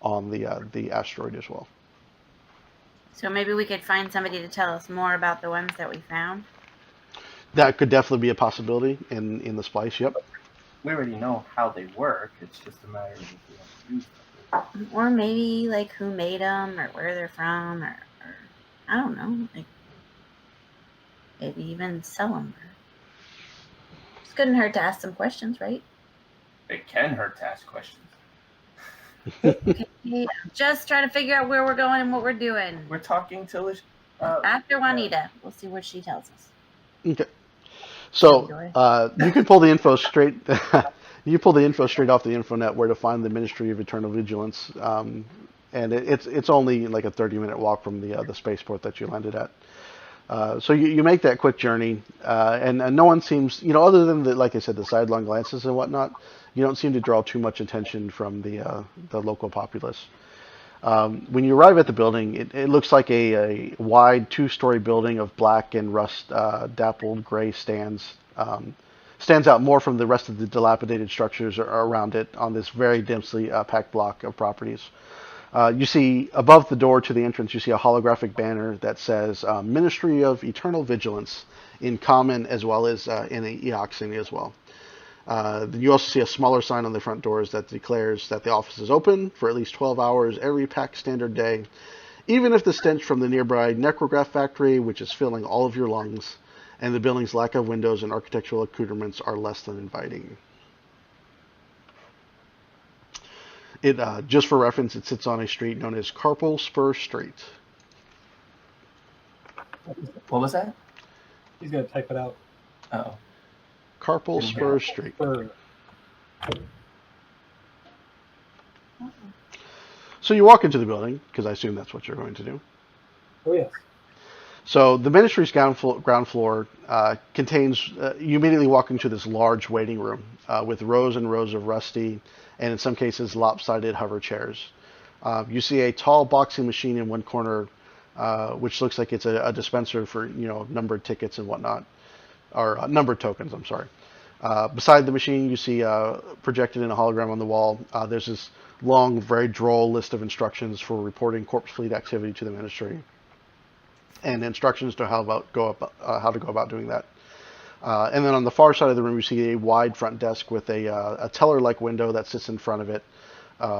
on the asteroid as well. So maybe we could find somebody to tell us more about the ones that we found. That could definitely be a possibility in the Splice. Yep. We already know how they work. It's just a matter of if we want to use them. Or maybe like who made them or where they're from or I don't know. Like maybe even sell them. Just couldn't hurt to ask some questions, right? It can hurt to ask questions. Okay, just trying to figure out where we're going and what we're doing. We're talking till After Juanita, we'll see what she tells us. Okay. So you can pull the info straight. You pull the info straight off the InfoNet where to find the Ministry of Eternal Vigilance. and it's only like a 30-minute walk from the spaceport that you landed at. So you make that quick journey, and no one seems, other than like I said, the sidelong glances and whatnot, you don't seem to draw too much attention from the local populace. When you arrive at the building, it looks like a wide 2-story building of black and rust dappled gray stands. Stands out more from the rest of the dilapidated structures around it on this very densely packed block of properties. You see above the door to the entrance, you see a holographic banner that says Ministry of Eternal Vigilance in Common as well as in Eoxene as well. You also see a smaller sign on the front doors that declares that the office is open for at least 12 hours every pack standard day, even if the stench from the nearby necrograph factory, which is filling all of your lungs, and the building's lack of windows and architectural accoutrements are less than inviting. It just for reference, it sits on a street known as Carpal Spur Street. What was that? He's gonna type it out. Oh. Carpal Spur Street. So you walk into the building, because I assume that's what you're going to do. Oh yes. So the ministry's ground floor contains, you immediately walk into this large waiting room with rows and rows of rusty, and in some cases lopsided hover chairs. You see a tall boxing machine in one corner, which looks like it's a dispenser for numbered tickets and whatnot, or numbered tokens. I'm sorry. Beside the machine, you see projected in a hologram on the wall. There's this long, very droll list of instructions for reporting corpse fleet activity to the ministry, and instructions to how to go about doing that. And then on the far side of the room, you see a wide front desk with a teller-like window that sits in front of it,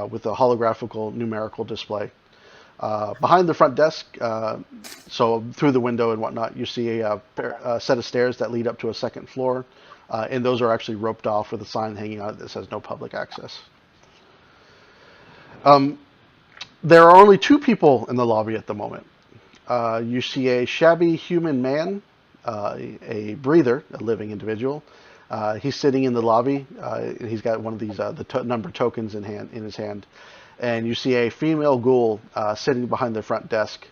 with a holographical numerical display. Behind the front desk, so through the window and whatnot, you see a set of stairs that lead up to a second floor, and those are actually roped off with a sign hanging out that says no public access. There are only 2 people in the lobby at the moment. You see a shabby human man, a breather, a living individual. He's sitting in the lobby. He's got one of these number tokens in his hand, and you see a female ghoul sitting behind the front desk,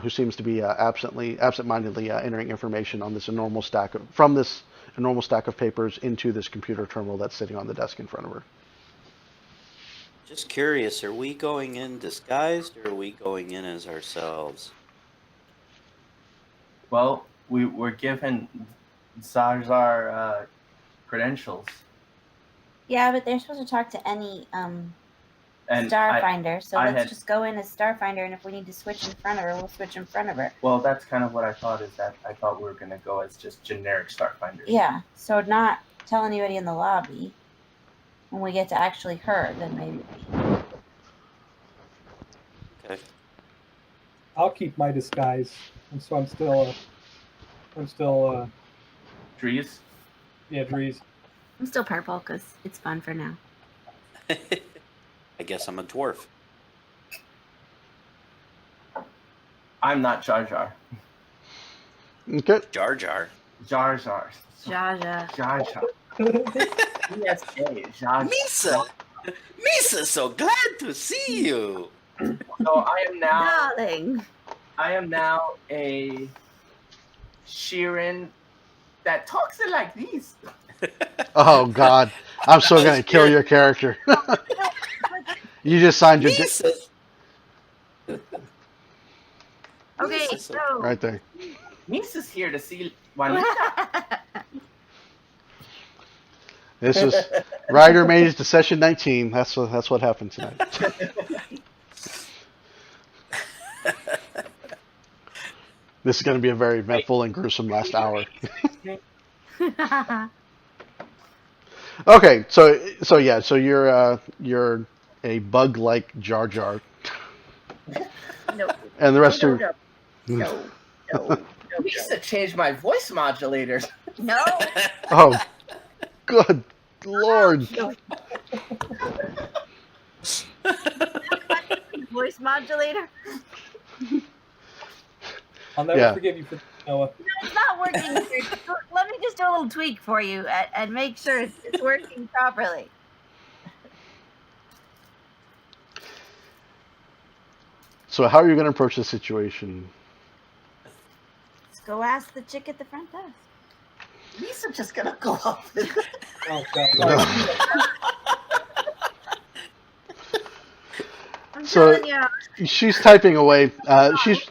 who seems to be absent-mindedly entering information on this enormous stack of papers into this computer terminal that's sitting on the desk in front of her. Just curious, are we going in disguised or are we going in as ourselves? Well, we were given Zarzar credentials. Yeah, but they're supposed to talk to any And Starfinder. So I let's had- just go in as Starfinder, and if we need to switch in front of her, we'll switch in front of her. Well, that's kind of what I thought, is that I thought we were going to go as just generic Starfinders. Yeah, so not tell anybody in the lobby. When we get to actually her, then maybe. Okay. I'll keep my disguise, and so I'm still Trees? Dries. I'm still purple because it's fun for now. I guess I'm a dwarf. I'm not Jar Jar. Okay. Jar Jar. Jar Jar. Jaja. Jar Jar. ESA. Jar Jar. Misa, so glad to see you. So Darling. I am now a Sheeran that talks it like these. Oh God, I'm still gonna kill your character. You just signed your Misa. Okay, Misa, so. right there. Nisa's here to see Juanita. This is Ryder made it to session 19. That's what happened tonight. This is going to be a very eventful and gruesome last hour. Okay, so you're a bug-like Jar Jar, No. and the rest are. No. Nisa changed my voice modulators. No. Oh, good Lord! Voice modulator? I'll never Yeah. forgive you for Noah. No, it's not working. Let me just do a little tweak for you and make sure it's working properly. So how are you going to approach this situation? Let's go ask the chick at the front desk. Lisa just gonna go up. Oh, God, sorry. I'm So- telling you, She's typing away. She's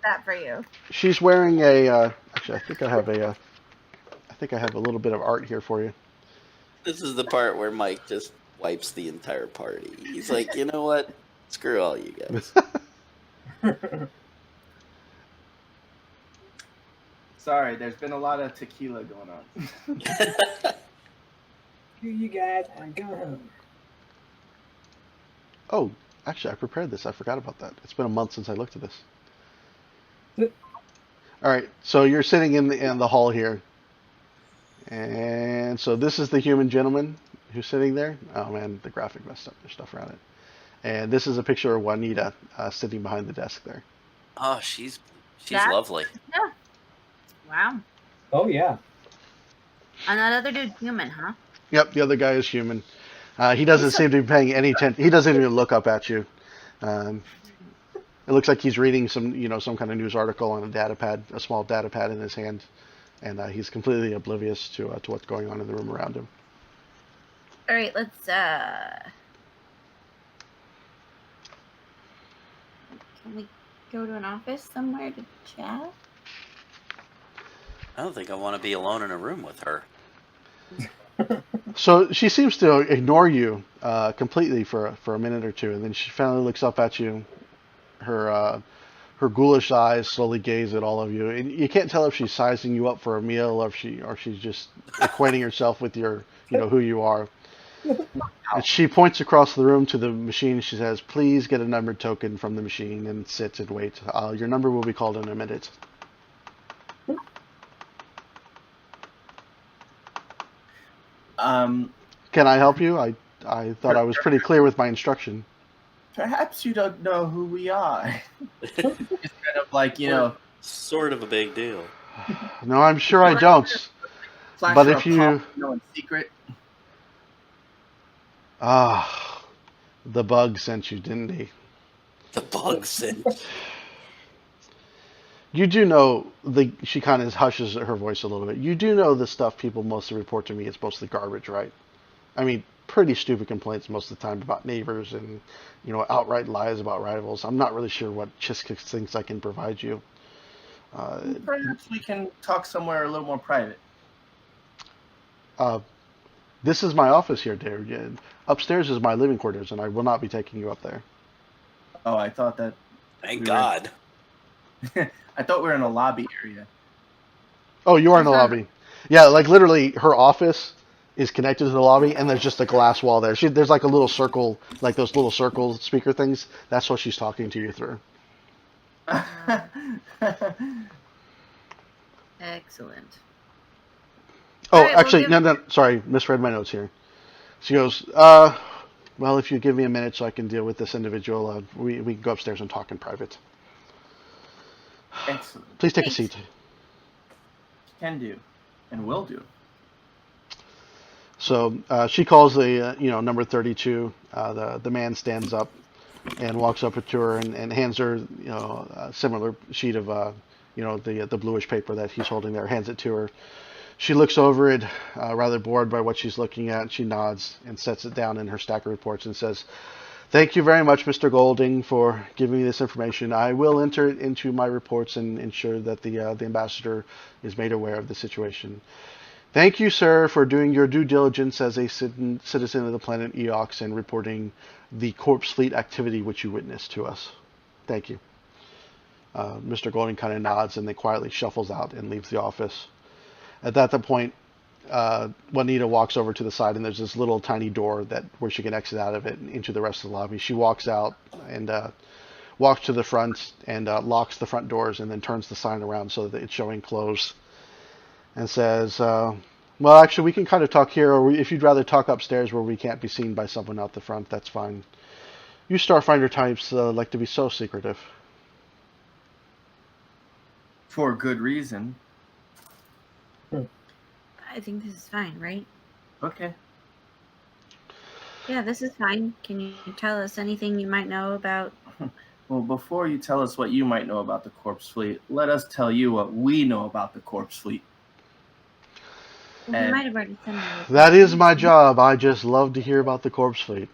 that for you. she's wearing a. Actually, I think I have a. I think I have a little bit of art here for you. This is the part where Mike just wipes the entire party. He's like, you know what? Screw all you guys. Sorry, there's been a lot of tequila going on. You guys are gone. Oh, actually, I prepared this. I forgot about that. It's been a month since I looked at this. All right, so you're sitting in the hall here, and so this is the human gentleman who's sitting there. Oh man, the graphic messed up. There's stuff around it. And this is a picture of Juanita sitting behind the desk there. Oh, she's That- lovely. Wow. Oh, yeah. And that other dude's human, huh? Yep, the other guy is human. He doesn't seem to be paying any attention. He doesn't even look up at you. It looks like he's reading some kind of news article on a small data pad in his hand, and he's completely oblivious to what's going on in the room around him. All right, let's. Can we go to an office somewhere to chat? I don't think I want to be alone in a room with her. So she seems to ignore you completely for a minute or two, and then she finally looks up at you. Her ghoulish eyes slowly gaze at all of you, and you can't tell if she's sizing you up for a meal or if she's just acquainting herself with your who you are. And she points across the room to the machine. She says, "Please get a numbered token from the machine and sit and wait. Your number will be called in a minute." Can I help you? I thought I was pretty clear with my instruction. Perhaps you don't know who we are. It's kind of like, Sort of a big deal. No, I'm sure I don't. flash But her if a you- pump, in secret. Ah, the bug sent you, didn't he? The bugs and You do know she kind of hushes her voice a little bit. You do know the stuff people mostly report to me is mostly garbage, right? I mean, pretty stupid complaints most of the time about neighbors and, outright lies about rivals. I'm not really sure what Chiskix thinks I can provide you. Perhaps we can talk somewhere a little more private. This is my office here, David. Upstairs is my living quarters, and I will not be taking you up there. Oh, I thought that. thank God. I thought we were in a lobby area. Oh, you are in the That's not- lobby. Yeah, like literally her office is connected to the lobby, and there's just a glass wall there. There's like a little circle, like those little circle speaker things. That's what she's talking to you through. Excellent. Oh, All right, actually, we'll no, sorry, misread my notes here. She goes, well, if you give me a minute so I can deal with this individual, we can go upstairs and talk in private. Excellent. Please take a Thanks. seat. Can do. And will do. So she calls the number 32. The man stands up and walks up to her and hands her a similar sheet of the bluish paper that he's holding there. Hands it to her. She looks over it, rather bored by what she's looking at. She nods and sets it down in her stack of reports and says, "Thank you very much, Mr. Golding, for giving me this information. I will enter it into my reports and ensure that the ambassador is made aware of the situation. Thank you, sir, for doing your due diligence as a citizen of the planet Eox and reporting the corpse fleet activity which you witnessed to us. Thank you." Mr. Golding kind of nods and then quietly shuffles out and leaves the office. At that point, Juanita walks over to the side, and there's this little tiny door where she can exit out of it and into the rest of the lobby. She walks out and walks to the front and locks the front doors and then turns the sign around so that it's showing closed and says, well, actually, we can kind of talk here, or if you'd rather talk upstairs where we can't be seen by someone out the front, that's fine. You Starfinder types like to be so secretive. For good reason. I think this is fine, right? Okay. Yeah, this is fine. Can you tell us anything you might know about Well, before you tell us what you might know about the Corpse Fleet, let us tell you what we know about the Corpse Fleet. You And- might have already sent me. a That is my job. I just love to hear about the Corpse Fleet.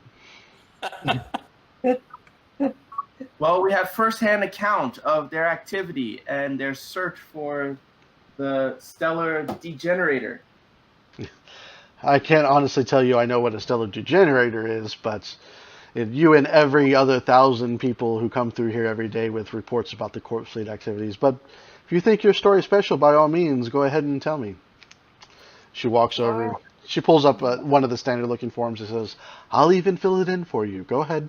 Well, we have first-hand account of their activity and their search for the stellar degenerator. I can't honestly tell you I know what a stellar degenerator is, but you and every other 1,000 people who come through here every day with reports about the Corpse Fleet activities. But if you think your story's special, by all means, go ahead and tell me. She walks over. She pulls up one of the standard-looking forms and says, "I'll even fill it in for you. Go ahead."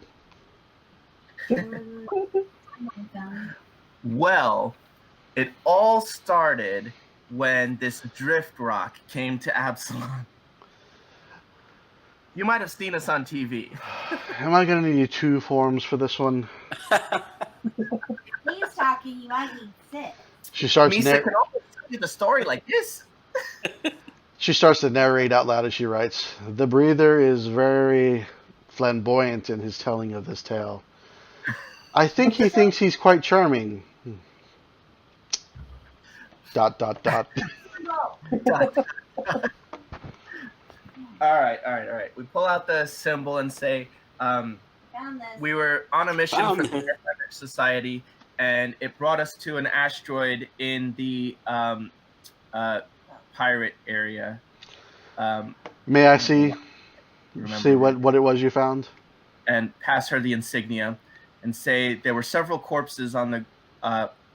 Well, it all started when this drift rock came to Absalom. You might have seen us on TV. Am I going to need 2 forms for this one? He's talking. You might need 6. She starts Misa can always tell you the story like this. She starts to narrate out loud as she writes. The breather is very flamboyant in his telling of this tale. I think he thinks he's quite charming. ... All right. We pull out the symbol and say, Found this. we were on a mission Found for it. the Earth Society, and it brought us to an asteroid in the pirate area. May I see Remember what it was you found? and pass her the insignia and say there were several corpses on the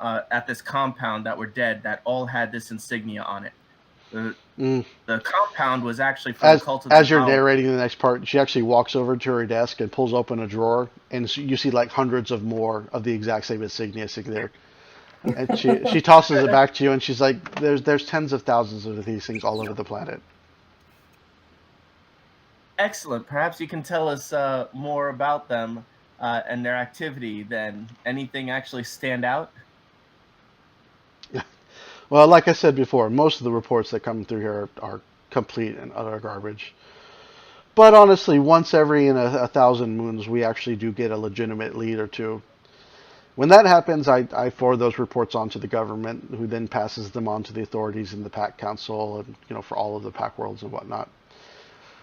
at this compound that were dead that all had this insignia on it. The compound was actually from the cult of As the you're Owl. narrating the next part, she actually walks over to her desk and pulls open a drawer, and you see like hundreds of more of the exact same insignia sitting there. And she tosses it back to you, and she's like, "There's tens of thousands of these things all over the planet." Excellent. Perhaps you can tell us more about them and their activity. Then anything actually stand out? Well, like I said before, most of the reports that come through here are complete and utter garbage. But honestly, once every 1,000 moons, we actually do get a legitimate lead or two. When that happens, I forward those reports on to the government, who then passes them on to the authorities in the Pack Council, and for all of the Pack Worlds and whatnot.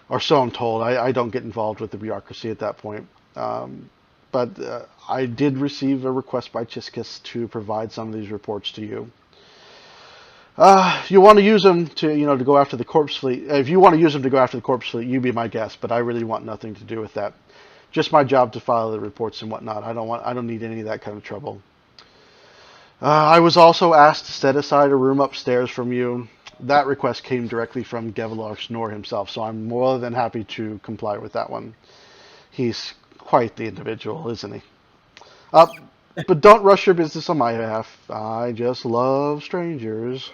Or so I'm told. I don't get involved with the bureaucracy at that point. But I did receive a request by Chiskus to provide some of these reports to you. You want to use them to go after the Corpse Fleet. If you want to use them to go after the Corpse Fleet, you be my guest. But I really want nothing to do with that. Just my job to file the reports and whatnot. I don't need any of that kind of trouble. I was also asked to set aside a room upstairs from you. That request came directly from Gevelar Snor himself, so I'm more than happy to comply with that one. He's quite the individual, isn't he? But don't rush your business on my behalf. I just love strangers.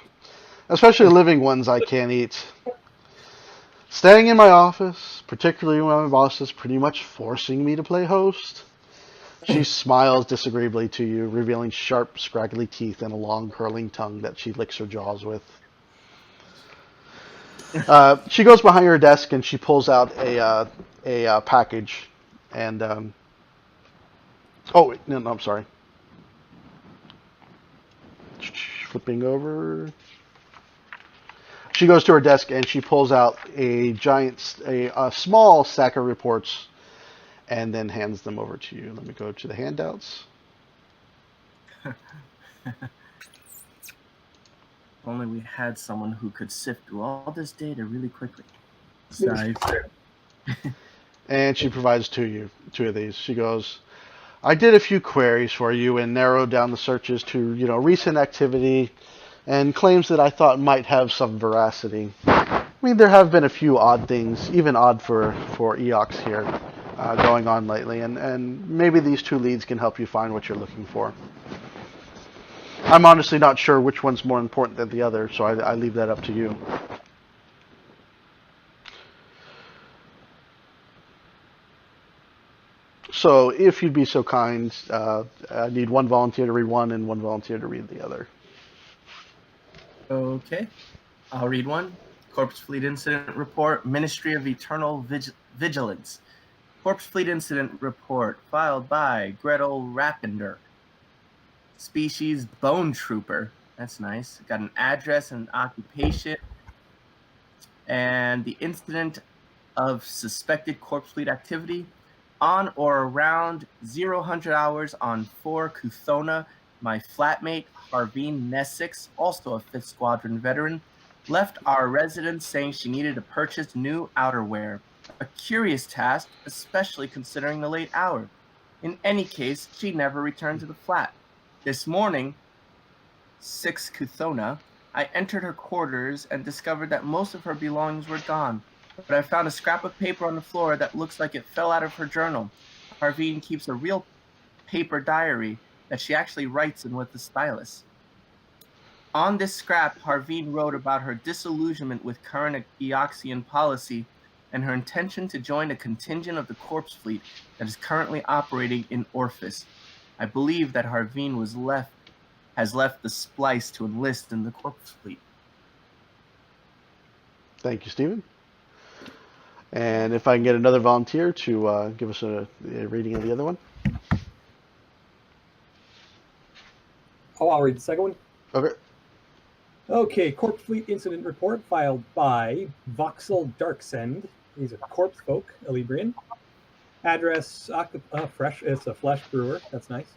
Especially living ones I can't eat. Staying in my office, particularly when my boss is pretty much forcing me to play host. She smiles disagreeably to you, revealing sharp, scraggly teeth and a long, curling tongue that she licks her jaws with. She goes behind her desk and she pulls out a package. And oh wait, no, I'm sorry. Flipping over. She goes to her desk and she pulls out a small stack of reports, and then hands them over to you. Let me go to the handouts. Only we had someone who could sift through all this data really quickly. Sorry. And she provides two of these. She goes, I did a few queries for you and narrowed down the searches to, recent activity and claims that I thought might have some veracity. I mean, there have been a few odd things, even odd for Eox here, going on lately, and maybe these 2 leads can help you find what you're looking for. I'm honestly not sure which one's more important than the other, so I leave that up to you. So, if you'd be so kind, I need one volunteer to read one and one volunteer to read the other. Okay. I'll read one. Corpse Fleet Incident Report, Ministry of Eternal Vigilance. Corpse Fleet Incident Report filed by Gretel Rappinder. Species Bone Trooper. That's nice. Got an address and occupation. And the incident of suspected Corpse Fleet activity on or around 0000 hours on 4 Kuthona. My flatmate, Harveen Nessix, also a 5th Squadron veteran, left our residence saying she needed to purchase new outerwear. A curious task, especially considering the late hour. In any case, she never returned to the flat. This morning, 6 Kuthona, I entered her quarters and discovered that most of her belongings were gone, but I found a scrap of paper on the floor that looks like it fell out of her journal. Harveen keeps a real paper diary that she actually writes in with the stylus. On this scrap, Harveen wrote about her disillusionment with current Eoxian policy and her intention to join a contingent of the Corpse Fleet that is currently operating in Orphis. I believe that Harveen has left the splice to enlist in the Corpse Fleet. Thank you, Stephen. And if I can get another volunteer to give us a reading of the other one. Oh, I'll read the second one. Okay. Okay, Corpse Fleet Incident Report filed by Voxel Darksend. He's a corpse folk, a Librian. Address, fresh. It's a flesh brewer. That's nice.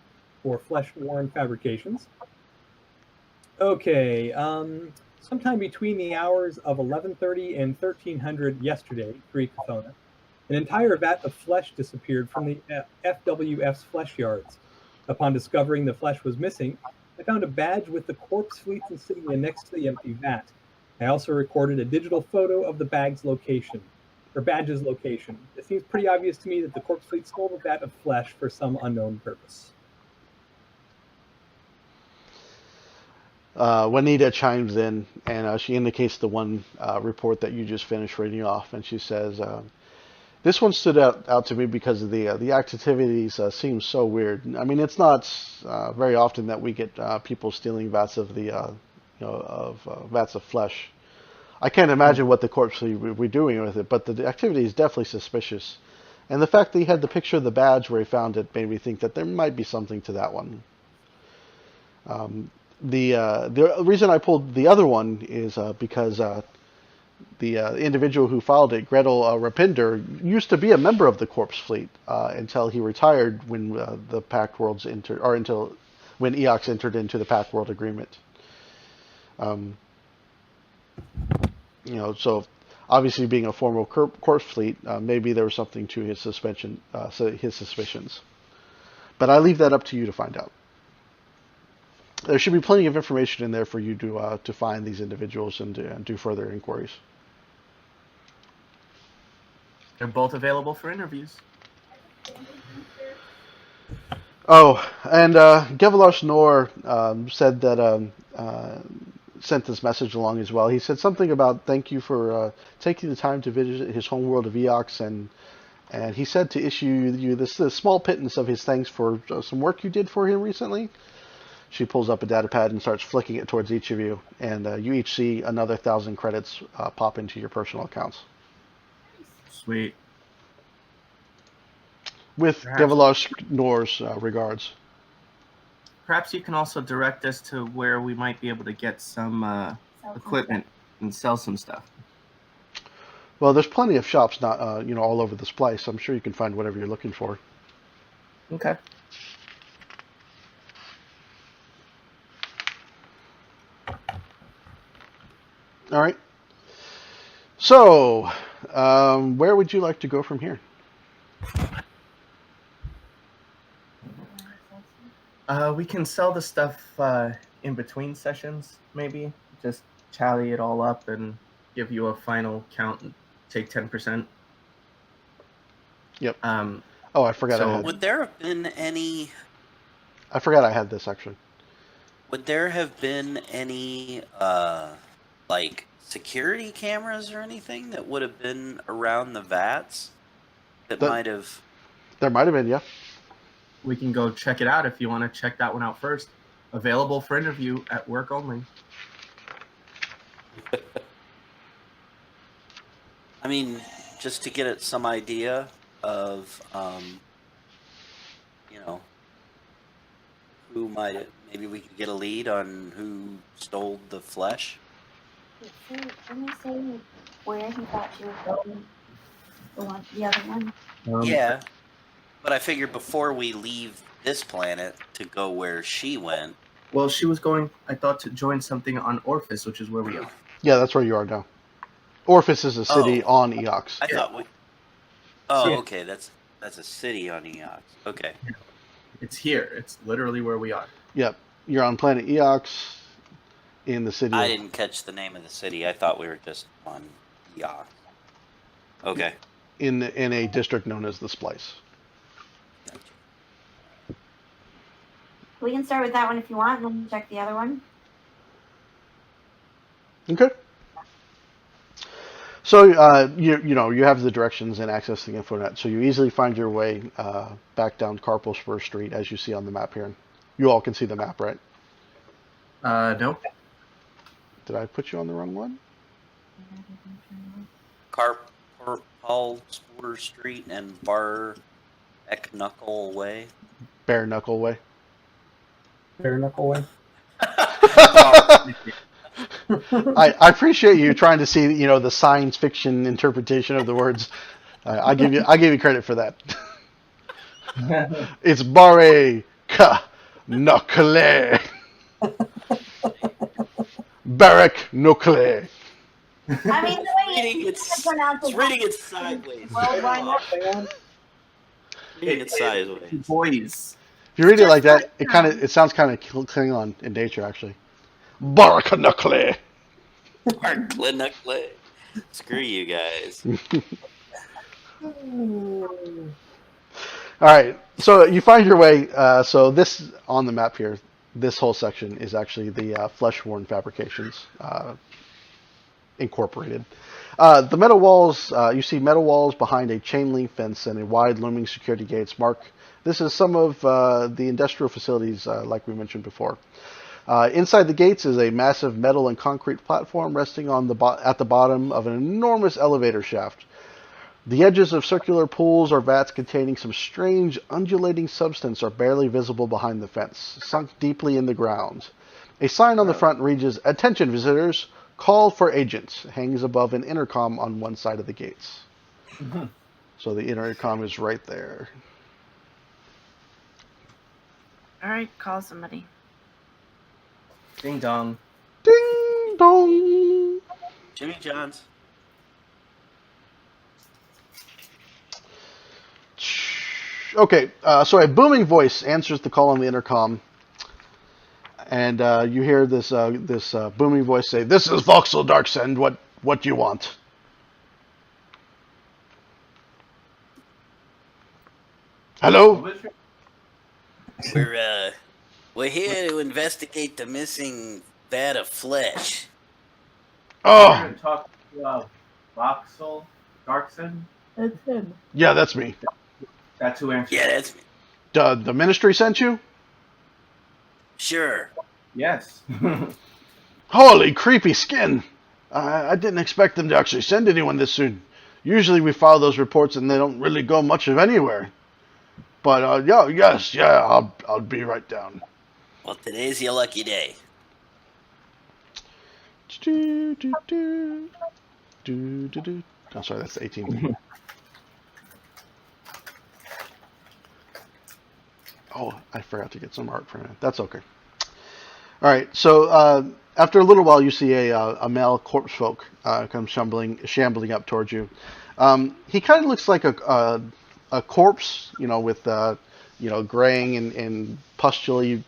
For Flesh Warren Fabrications. Okay, sometime between the hours of 11:30 and 1300 yesterday, 3 Kuthona, an entire vat of flesh disappeared from the FWF's flesh yards. Upon discovering the flesh was missing, I found a badge with the Corpse Fleet's insignia next to the empty vat. I also recorded a digital photo of the badge's location. It seems pretty obvious to me that the Corpse Fleet stole the vat of flesh for some unknown purpose. Juanita chimes in, and she indicates the one report that you just finished reading off, and she says, this one stood out to me because of the activities seem so weird. I mean, it's not very often that we get people stealing vats of vats of flesh. I can't imagine what the corpse fleet would be doing with it, but the activity is definitely suspicious. And the fact that he had the picture of the badge where he found it made me think that there might be something to that one. The reason I pulled the other one is because the individual who filed it, Gretel Rapinder, used to be a member of the Corpse Fleet until he retired when the Pact Worlds when Eox entered into the Pact World Agreement. So obviously being a former Corpse Fleet, maybe there was something to his suspicions. But I leave that up to you to find out. There should be plenty of information in there for you to find these individuals and do further inquiries. They're both available for interviews. Oh, and Gevalar Nor said that sent this message along as well. He said something about thank you for taking the time to visit his homeworld of Eox, and he said to issue you this small pittance of his thanks for some work you did for him recently. She pulls up a data pad and starts flicking it towards each of you, and you each see another 1,000 credits pop into your personal accounts. Sweet. With Gevalar Nor's regards. Perhaps you can also direct us to where we might be able to get some equipment and sell some stuff. Well, there's plenty of shops not all over this place. I'm sure you can find whatever you're looking for. Okay. All right. So, where would you like to go from here? We can sell the stuff in between sessions, maybe. Just tally it all up and give you a final count and take 10%. Yep. Oh, I forgot I had. Would there have been any... I forgot I had this, actually. Would there have been any, security cameras or anything that would have been around the vats that might have... There might have been, yeah. We can go check it out if you want to check that one out first. Available for interview at work only. I mean, just to get at some idea, of, who might, maybe we could get a lead on who stole the flesh? Didn't he say where he thought she was going? The other one? Yeah, but I figured before we leave this planet to go where she went. Well, she was going, I thought, to join something on Orphis, which is where we are. Yeah, that's where you are now. Orphis is a city on Eox. I thought we. Oh, Yeah. okay. That's a city on Eox. Okay. It's here. It's literally where we are. Yep, you're on planet Eox in the city. I didn't catch the name of the city. I thought we were just on Eox. Okay. In a district known as the Splice. Gotcha. We can start with that one if you want, and then check the other one. Okay. So you have the directions and access to the infonet, so you easily find your way back down Carpal Spur Street as you see on the map here. You all can see the map, right? No. Did I put you on the wrong one? Carpal Spur Street and Bar Knuckle Way. Bare Knuckle Way. Bare knuckle way. I appreciate you trying to see the science fiction interpretation of the words. I give you credit for that. It's Bare Knuckle. Barrack Knuckle. I mean, the way Reading you it's pronounce it. reading it sideways. Well, why not? Reading it sideways. Boys. If you read it like that, it sounds kind of Klingon in nature, actually. Barrack Knuckle. Knuckle. Screw you guys. All right, so you find your way. So this on the map here, this whole section is actually the Fleshworn Fabrications Incorporated. The metal walls, you see metal walls behind a chain link fence and a wide looming security gates mark. This is some of the industrial facilities, like we mentioned before. Inside the gates is a massive metal and concrete platform resting on at the bottom of an enormous elevator shaft. The edges of circular pools or vats containing some strange undulating substance are barely visible behind the fence, sunk deeply in the ground. A sign on the front reads, "Attention visitors, call for agents," hangs above an intercom on one side of the gates. So the intercom is right there. All right, call somebody. Ding dong. Ding dong. Jimmy John's. Okay, so a booming voice answers the call on the intercom, and you hear this booming voice say, "This is Voxel Darksend. What do you want?" Hello. We're here to investigate the missing vat of flesh. Oh, Talk to Voxel Darkson. That's him. yeah, that's me. That's who answered. Yeah, that's me. The ministry sent you? Sure. Yes. Holy creepy skin! I didn't expect them to actually send anyone this soon. Usually we file those reports and they don't really go much of anywhere. But I'll be right down. Well, today's your lucky day. Oh, sorry, that's 18. Oh, I forgot to get some art from it. That's okay. All right, so after a little while, you see a male corpse folk come shambling up towards you. He kind of looks like a corpse, with graying and pustulely,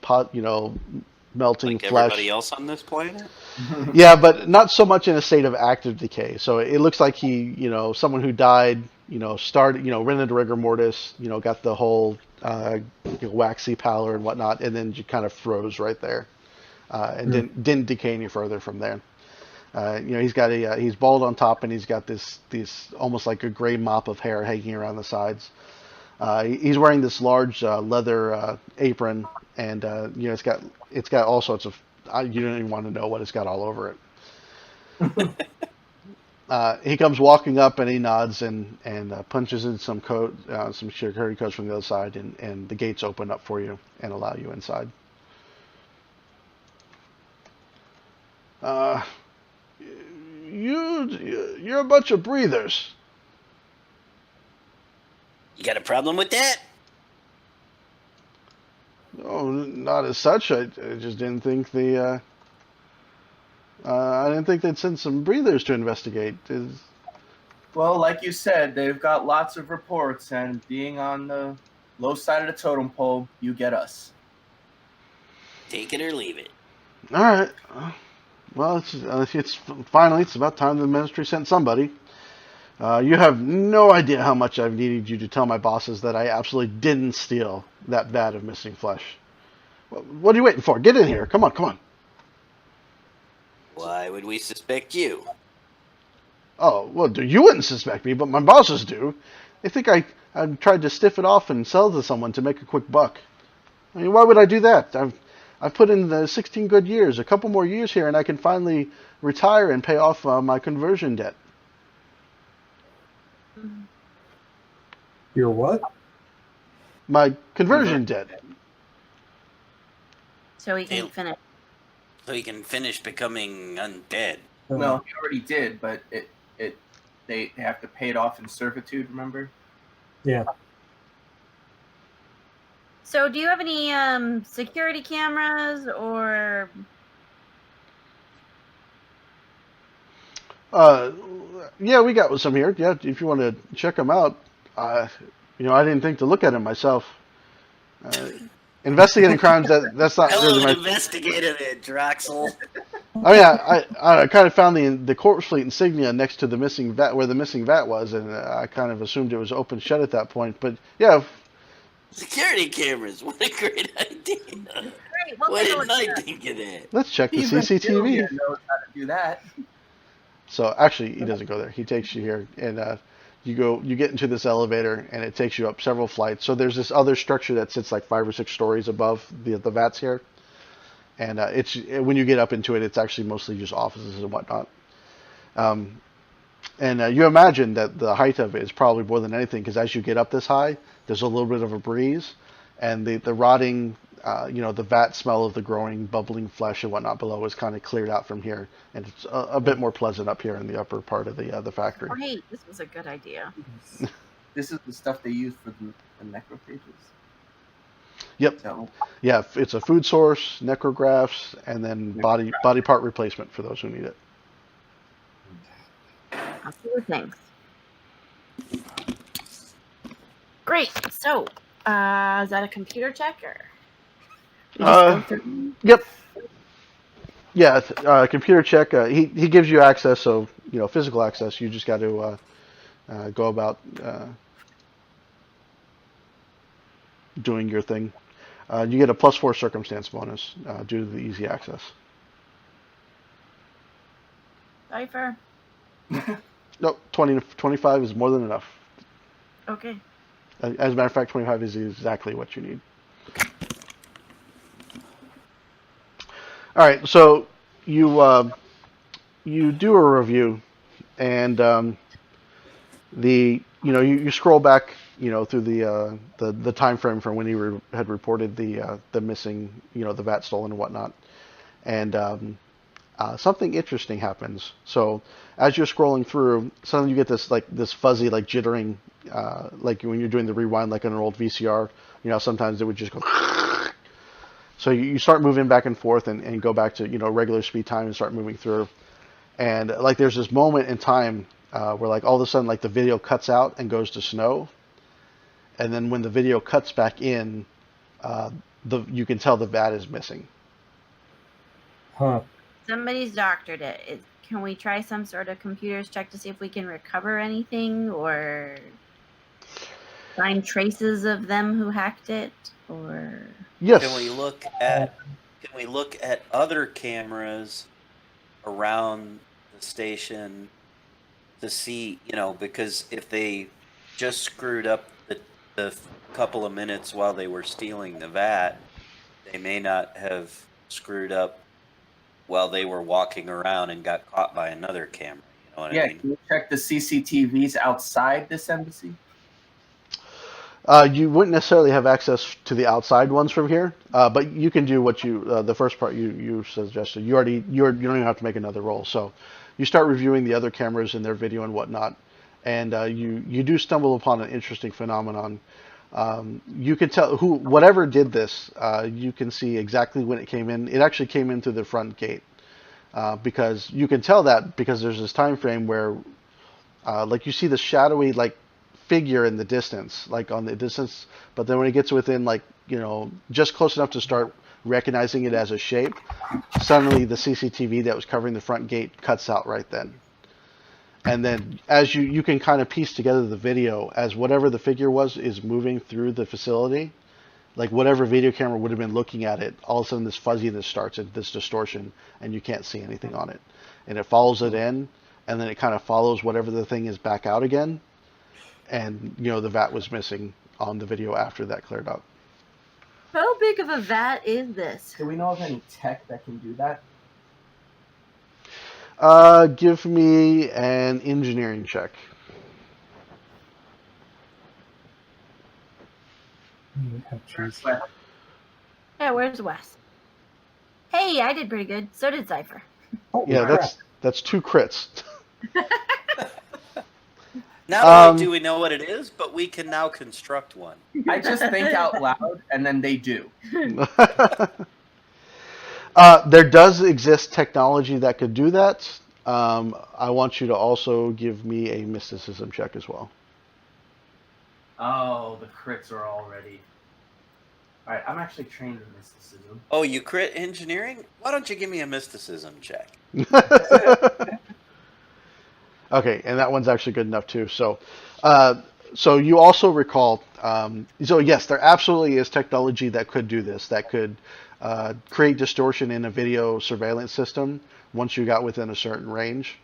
melting Like flesh. everybody else on this planet? Yeah, but not so much in a state of active decay. So it looks like he, someone who died, started, went into rigor mortis, got the whole waxy pallor and whatnot, and then just kind of froze right there, and didn't decay any further from there. He's got he's bald on top, and he's got this almost like a gray mop of hair hanging around the sides. He's wearing this large leather apron, and it's got all sorts of. You don't even want to know what it's got all over it. He comes walking up and he nods and punches in some code, some security codes from the other side, and the gates open up for you and allow you inside. You're a bunch of breathers. You got a problem with that? No, not as such. I just didn't think I didn't think they'd send some breathers to investigate. Well, like you said, they've got lots of reports, and being on the low side of the totem pole, you get us. Take it or leave it. All right. Well, it's finally, it's about time the ministry sent somebody. You have no idea how much I've needed you to tell my bosses that I absolutely didn't steal that vat of missing flesh. What are you waiting for? Get in here. Come on. Why would we suspect you? Oh, well, you wouldn't suspect me, but my bosses do. They think I tried to stiff it off and sell to someone to make a quick buck. I mean, why would I do that? I've put in the 16 good years, a couple more years here, and I can finally retire and pay off my conversion debt. Your what? My conversion debt. So he can finish. So he can finish becoming undead. Well, he already did, but they have to pay it off in servitude, remember? Yeah. So do you have any security cameras or? Yeah, we got some here. Yeah, if you want to check them out. I didn't think to look at them myself. Investigating crimes, that's not Hello, really my... investigative Droxel. I mean, I kind of found the corpse fleet insignia next to the missing vat, where the missing vat was, and I kind of assumed it was open shut at that point. But yeah, Security cameras. What a great idea. Great, we'll Why take a look didn't I at that. think of that? let's check the Even Bill CCTV. here knows how to do that. So actually, he doesn't go there. He takes you here, and you get into this elevator, and it takes you up several flights. So there's this other structure that sits like 5 or 6 stories above the vats here, and it's when you get up into it, it's actually mostly just offices and whatnot. And you imagine that the height of it is probably more than anything, because as you get up this high, there's a little bit of a breeze, and the rotting, the vat smell of the growing, bubbling flesh and whatnot below is kind of cleared out from here, and it's a bit more pleasant up here in the upper part of the factory. Great, this was a good idea. This is the stuff they use for the necrophages. Yep. So, Yeah, it's a food source, necrographs, and then body part replacement for those who need it. Absolutely, thanks. Great. So, is that a computer check or? You just go through? Yep. Yeah, computer check. He gives you access, so physical access. You just got to go about doing your thing. You get a +4 circumstance bonus due to the easy access. Cipher. Nope, 20 to 25 is more than enough. Okay. As a matter of fact, 25 is exactly what you need. All right, so you do a review, and you scroll back through the time frame from when you had reported the missing the vat stolen and whatnot, and something interesting happens. So as you're scrolling through, suddenly you get this fuzzy jittering, like when you're doing the rewind like on an old VCR. Sometimes it would just go. So you start moving back and forth and go back to regular speed time and start moving through, and there's this moment in time where all of a sudden the video cuts out and goes to snow, and then when the video cuts back in, you can tell the vat is missing. Huh. Somebody's doctored it. Can we try some sort of computers check to see if we can recover anything or find traces of them who hacked it? Or Yes. Can we look at other cameras around the station to see, because if they just screwed up the couple of minutes while they were stealing the vat, they may not have screwed up while they were walking around and got caught by another camera. You know what Yeah, I mean? can you check the CCTVs outside this embassy? You wouldn't necessarily have access to the outside ones from here, but you can do what the first part you suggested. You don't even have to make another roll. So you start reviewing the other cameras and their video and whatnot, and you do stumble upon an interesting phenomenon. You can tell whatever did this. You can see exactly when it came in. It actually came in through the front gate, because you can tell that because there's this time frame where, like, you see the shadowy figure in the distance, like on the distance, but then when it gets within, just close enough to start recognizing it as a shape, suddenly the CCTV that was covering the front gate cuts out right then. And then as you can kind of piece together the video as whatever the figure was is moving through the facility, like whatever video camera would have been looking at it, all of a sudden this fuzziness starts, this distortion, and you can't see anything on it. And it follows it in, and then it kind of follows whatever the thing is back out again. And the vat was missing on the video after that cleared up. How big of a vat is this? Do we know of any tech that can do that? Give me an engineering check. Oh, jeez. Yeah, where's Wes? Hey, I did pretty good. So did Cypher. Holy Yeah, crap. that's 2 crits. Not only do we know what it is, but we can now construct one. I just think out loud, and then they do. There does exist technology that could do that. I want you to also give me a mysticism check as well. Oh, the crits are already. All right, I'm actually trained in mysticism. Oh, you crit engineering? Why don't you give me a mysticism check? Okay, and that one's actually good enough too. So, so you also recall. So yes, there absolutely is technology that could do this. That could create distortion in a video surveillance system once you got within a certain range.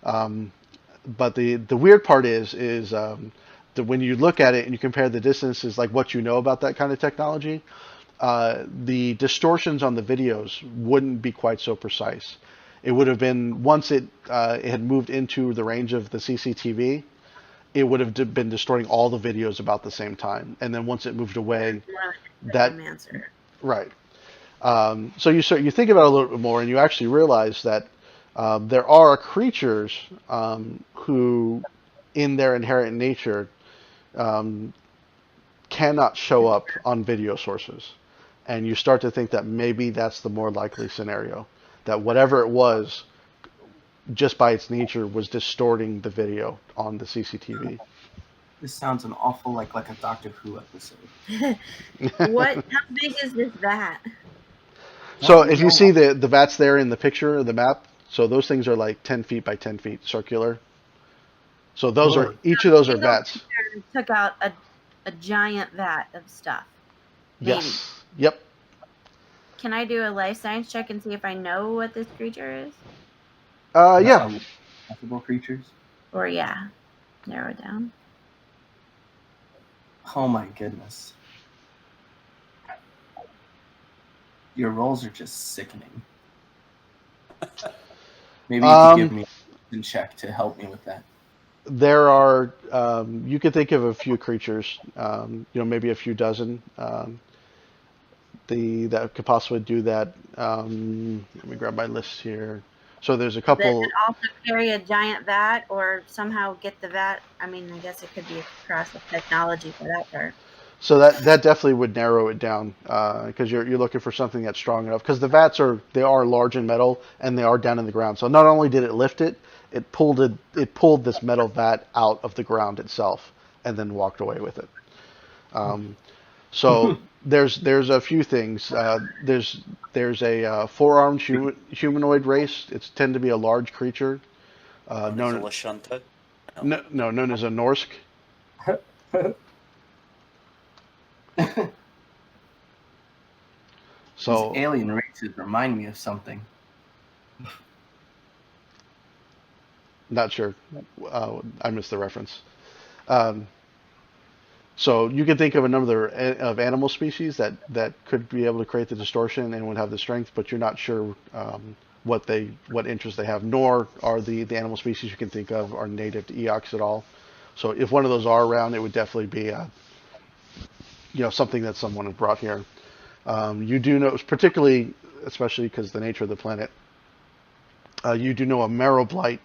But the weird part is that when you look at it and you compare the distances, like what you know about that kind of technology, the distortions on the videos wouldn't be quite so precise. It would have been once it had moved into the range of the CCTV, it would have been distorting all the videos about the same time. And then once it moved away, that right. So you think about it a little bit more, and you actually realize that there are creatures who, in their inherent nature, cannot show up on video sources, and you start to think that maybe that's the more likely scenario. That whatever it was, just by its nature, was distorting the video on the CCTV. This sounds an awful like a Doctor Who episode. How big is this vat? So if you see the vats there in the picture of the map, so those things are like 10 feet by 10 feet circular. So those are each of those are vats. Took out a giant vat of stuff. Maybe. Yes. Yep. Can I do a life science check and see if I know what this creature is? Yeah. Possible creatures. Or narrow it down. Oh my goodness. Your rolls are just sickening. Maybe you could give me a check to help me with that. There are, you could think of a few creatures, maybe a few dozen, that could possibly do that. Let me grab my list here. So there's a couple. That also carry a giant vat, or somehow get the vat. I mean, I guess it could be across the technology for that part. So that definitely would narrow it down, because you're looking for something that's strong enough. Because the vats are large in metal, and they are down in the ground. So not only did it lift it, it pulled this metal vat out of the ground itself, and then walked away with it. So there's a few things. There's a 4-armed humanoid race. It's tend to be a large creature. Known as a Lashunta? No, known as a Norsk. So these alien races remind me of something. Not sure. I missed the reference. So you can think of a number of animal species that could be able to create the distortion and would have the strength, but you're not sure what interest they have, nor are the animal species you can think of are native to Eox at all. So if one of those are around, it would definitely be something that someone had brought here. You do know, particularly, especially because the nature of the planet, you do know a marrow blight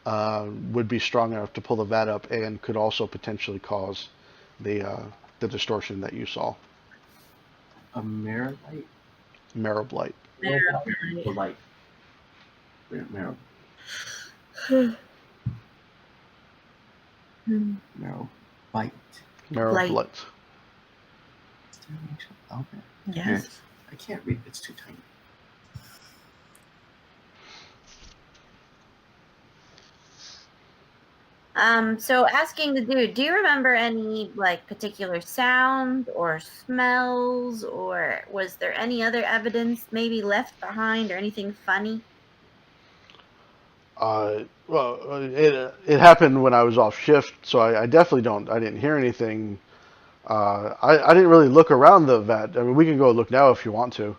would be strong enough to pull the vat up and could also potentially cause the distortion that you saw. A mirror light? Marrow blight. The light. Marrow. Marrow light. Marrow Blight. blight. Okay. Yes. I can't read. It's too tiny. So asking the dude, do you remember any like particular sound or smells, or was there any other evidence maybe left behind or anything funny? It happened when I was off shift, so I definitely I didn't hear anything. I didn't really look around the vat. I mean, we can go look now if you want to.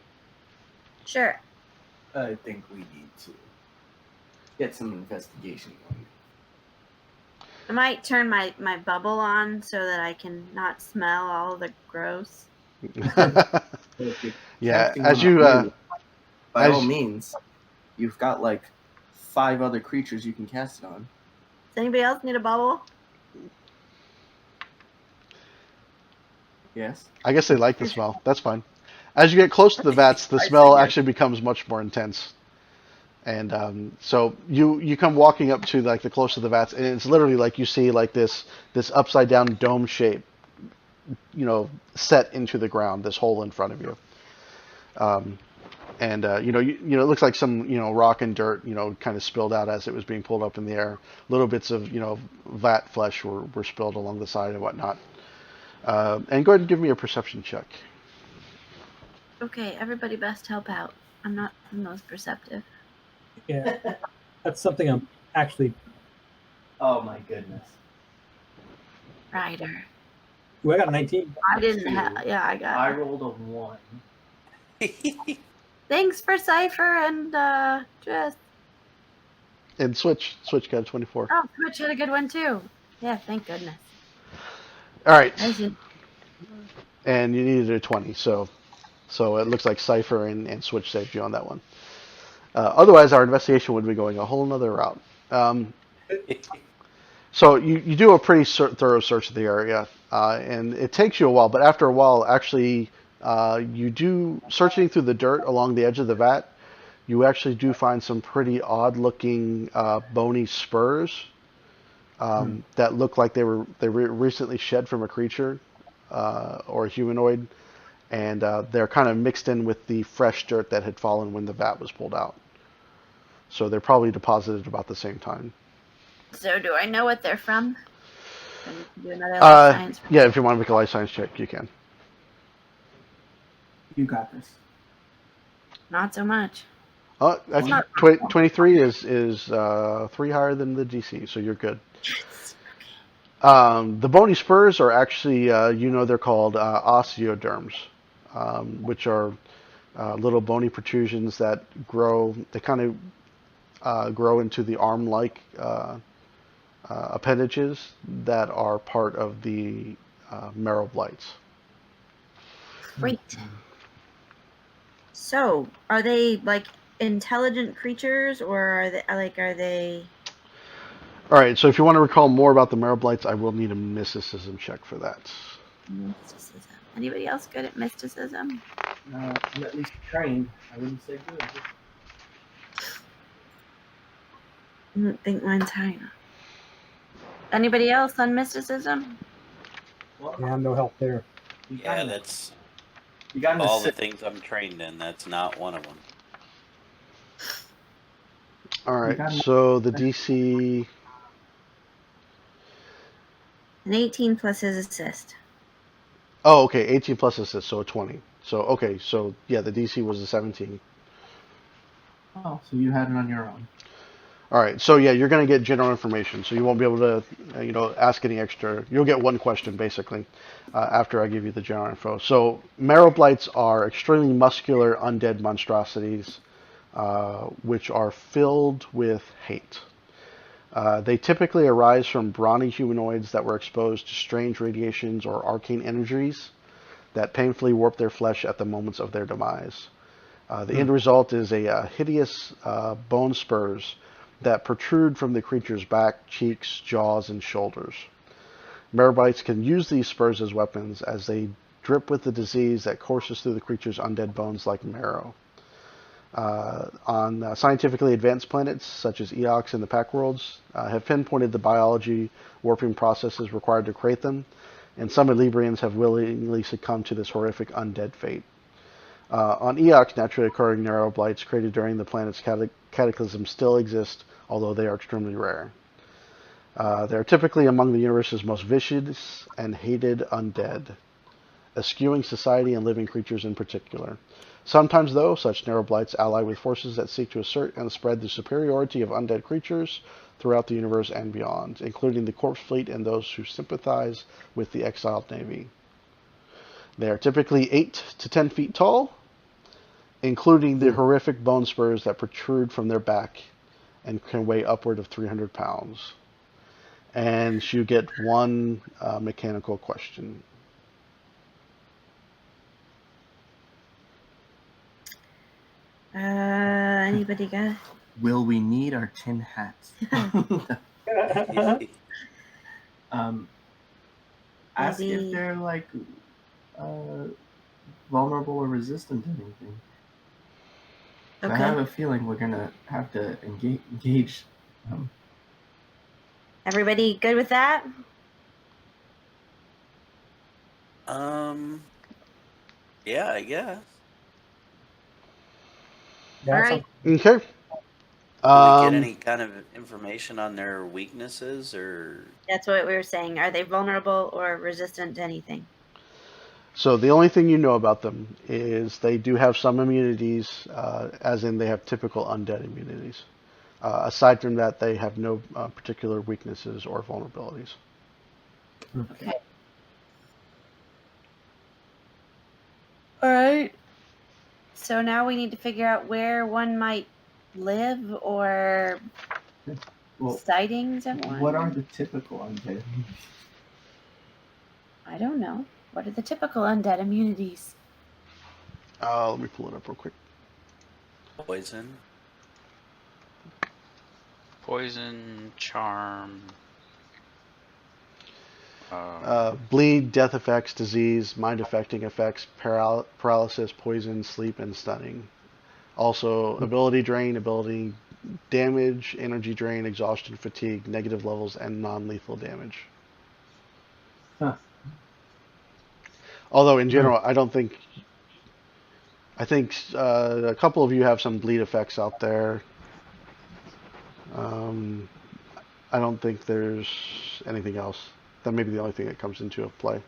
Sure. I think we need to get some investigation going. I might turn my bubble on so that I can not smell all the gross. Yeah, as you by as- all means, you've got like 5 other creatures you can cast it on. Does anybody else need a bubble? Yes. I guess they like the smell. That's fine. As you get close to the vats, the smell actually becomes much more intense. And so you come walking up to like the close to the vats, and it's literally like you see like this upside down dome shape, set into the ground, this hole in front of you. It looks like some rock and dirt kind of spilled out as it was being pulled up in the air. Little bits of vat flesh were spilled along the side and whatnot. And go ahead and give me a perception check. Okay, everybody best help out. I'm not the most perceptive. Yeah, that's something I'm actually. Oh my goodness. Ryder. Ooh, I got a 19. I didn't have. Yeah, I got. I rolled a 1. Thanks for Cypher and Jess. And Switch got a 24. Oh, Switch had a good one too. Yeah, thank goodness. All right. I see. And you needed a 20, so it looks like Cypher and Switch saved you on that one. Otherwise, our investigation would be going a whole nother route. So you do a pretty thorough search of the area, and it takes you a while, but after a while, actually, you do, searching through the dirt along the edge of the vat, you actually do find some pretty odd-looking bony spurs that look like they were recently shed from a creature or a humanoid, and they're kind of mixed in with the fresh dirt that had fallen when the vat was pulled out. So they're probably deposited about the same time. So do I know what they're from? Can we do another life science? Yeah, if you want to make a life science check, you can. You got this. Not so much. Actually, 23 is 3 higher than the DC, so you're good. Yes. The bony spurs are actually, they're called osteoderms, which are little bony protrusions that grow. They kind of grow into the arm-like appendages that are part of the marrow blights. Great. So, are they like intelligent creatures, or are they? All right. So, if you want to recall more about the marrow blights, I will need a mysticism check for that. Mysticism. Anybody else good at mysticism? I'm at least trained. I wouldn't say good. I don't think mine's high enough. Anybody else on mysticism? Yeah, no help there. Yeah, that's You got all the things I'm trained in. That's not one of them. All right. So the DC. An 18 plus his assist. Oh, okay. 18 plus assist, so a 20. So okay. So yeah, the DC was a 17. Oh, so you had it on your own. All right, so yeah, you're going to get general information, so you won't be able to, ask any extra. You'll get one question, basically, after I give you the general info. So, marrow blights are extremely muscular undead monstrosities which are filled with hate. They typically arise from brawny humanoids that were exposed to strange radiations or arcane energies that painfully warp their flesh at the moments of their demise. The end result is a hideous bone spurs that protrude from the creature's back, cheeks, jaws, and shoulders. Merobites can use these spurs as weapons as they drip with the disease that courses through the creature's undead bones like marrow. On scientifically advanced planets, such as Eox and the Pack Worlds, have pinpointed the biology warping processes required to create them, and some Librians have willingly succumbed to this horrific undead fate. On Eox, naturally occurring neuroblights created during the planet's cataclysm still exist, although they are extremely rare. They are typically among the universe's most vicious and hated undead, eschewing society and living creatures in particular. Sometimes, though, such neuroblights ally with forces that seek to assert and spread the superiority of undead creatures throughout the universe and beyond, including the Corpse Fleet and those who sympathize with the exiled Navy. They are typically 8 to 10 feet tall, including the horrific bone spurs that protrude from their back and can weigh upward of 300 pounds. And you get one mechanical question. Anybody got? Will we need our tin hats? Ask Maybe- if they're like vulnerable or resistant to anything. I have Okay. a feeling we're gonna have to engage. Everybody good with that? Yeah, I guess. Yeah, All that right. sounds- Okay. Do we get any kind of information on their weaknesses, or That's what we were saying. Are they vulnerable or resistant to anything? So the only thing you know about them is they do have some immunities, as in they have typical undead immunities. Aside from that, they have no particular weaknesses or vulnerabilities. Okay. All right. So now we need to figure out where one might live or Well, sightings of one. what are the typical undead? I don't know. What are the typical undead immunities? Let me pull it up real quick. poison? Poison, charm. Bleed, death effects, disease, mind-affecting effects, paralysis, poison, sleep, and stunning. Also, ability drain, ability damage, energy drain, exhaustion, fatigue, negative levels, and non-lethal damage. Huh. Although, in general, I think a couple of you have some bleed effects out there. I don't think there's anything else. That may be the only thing that comes into play.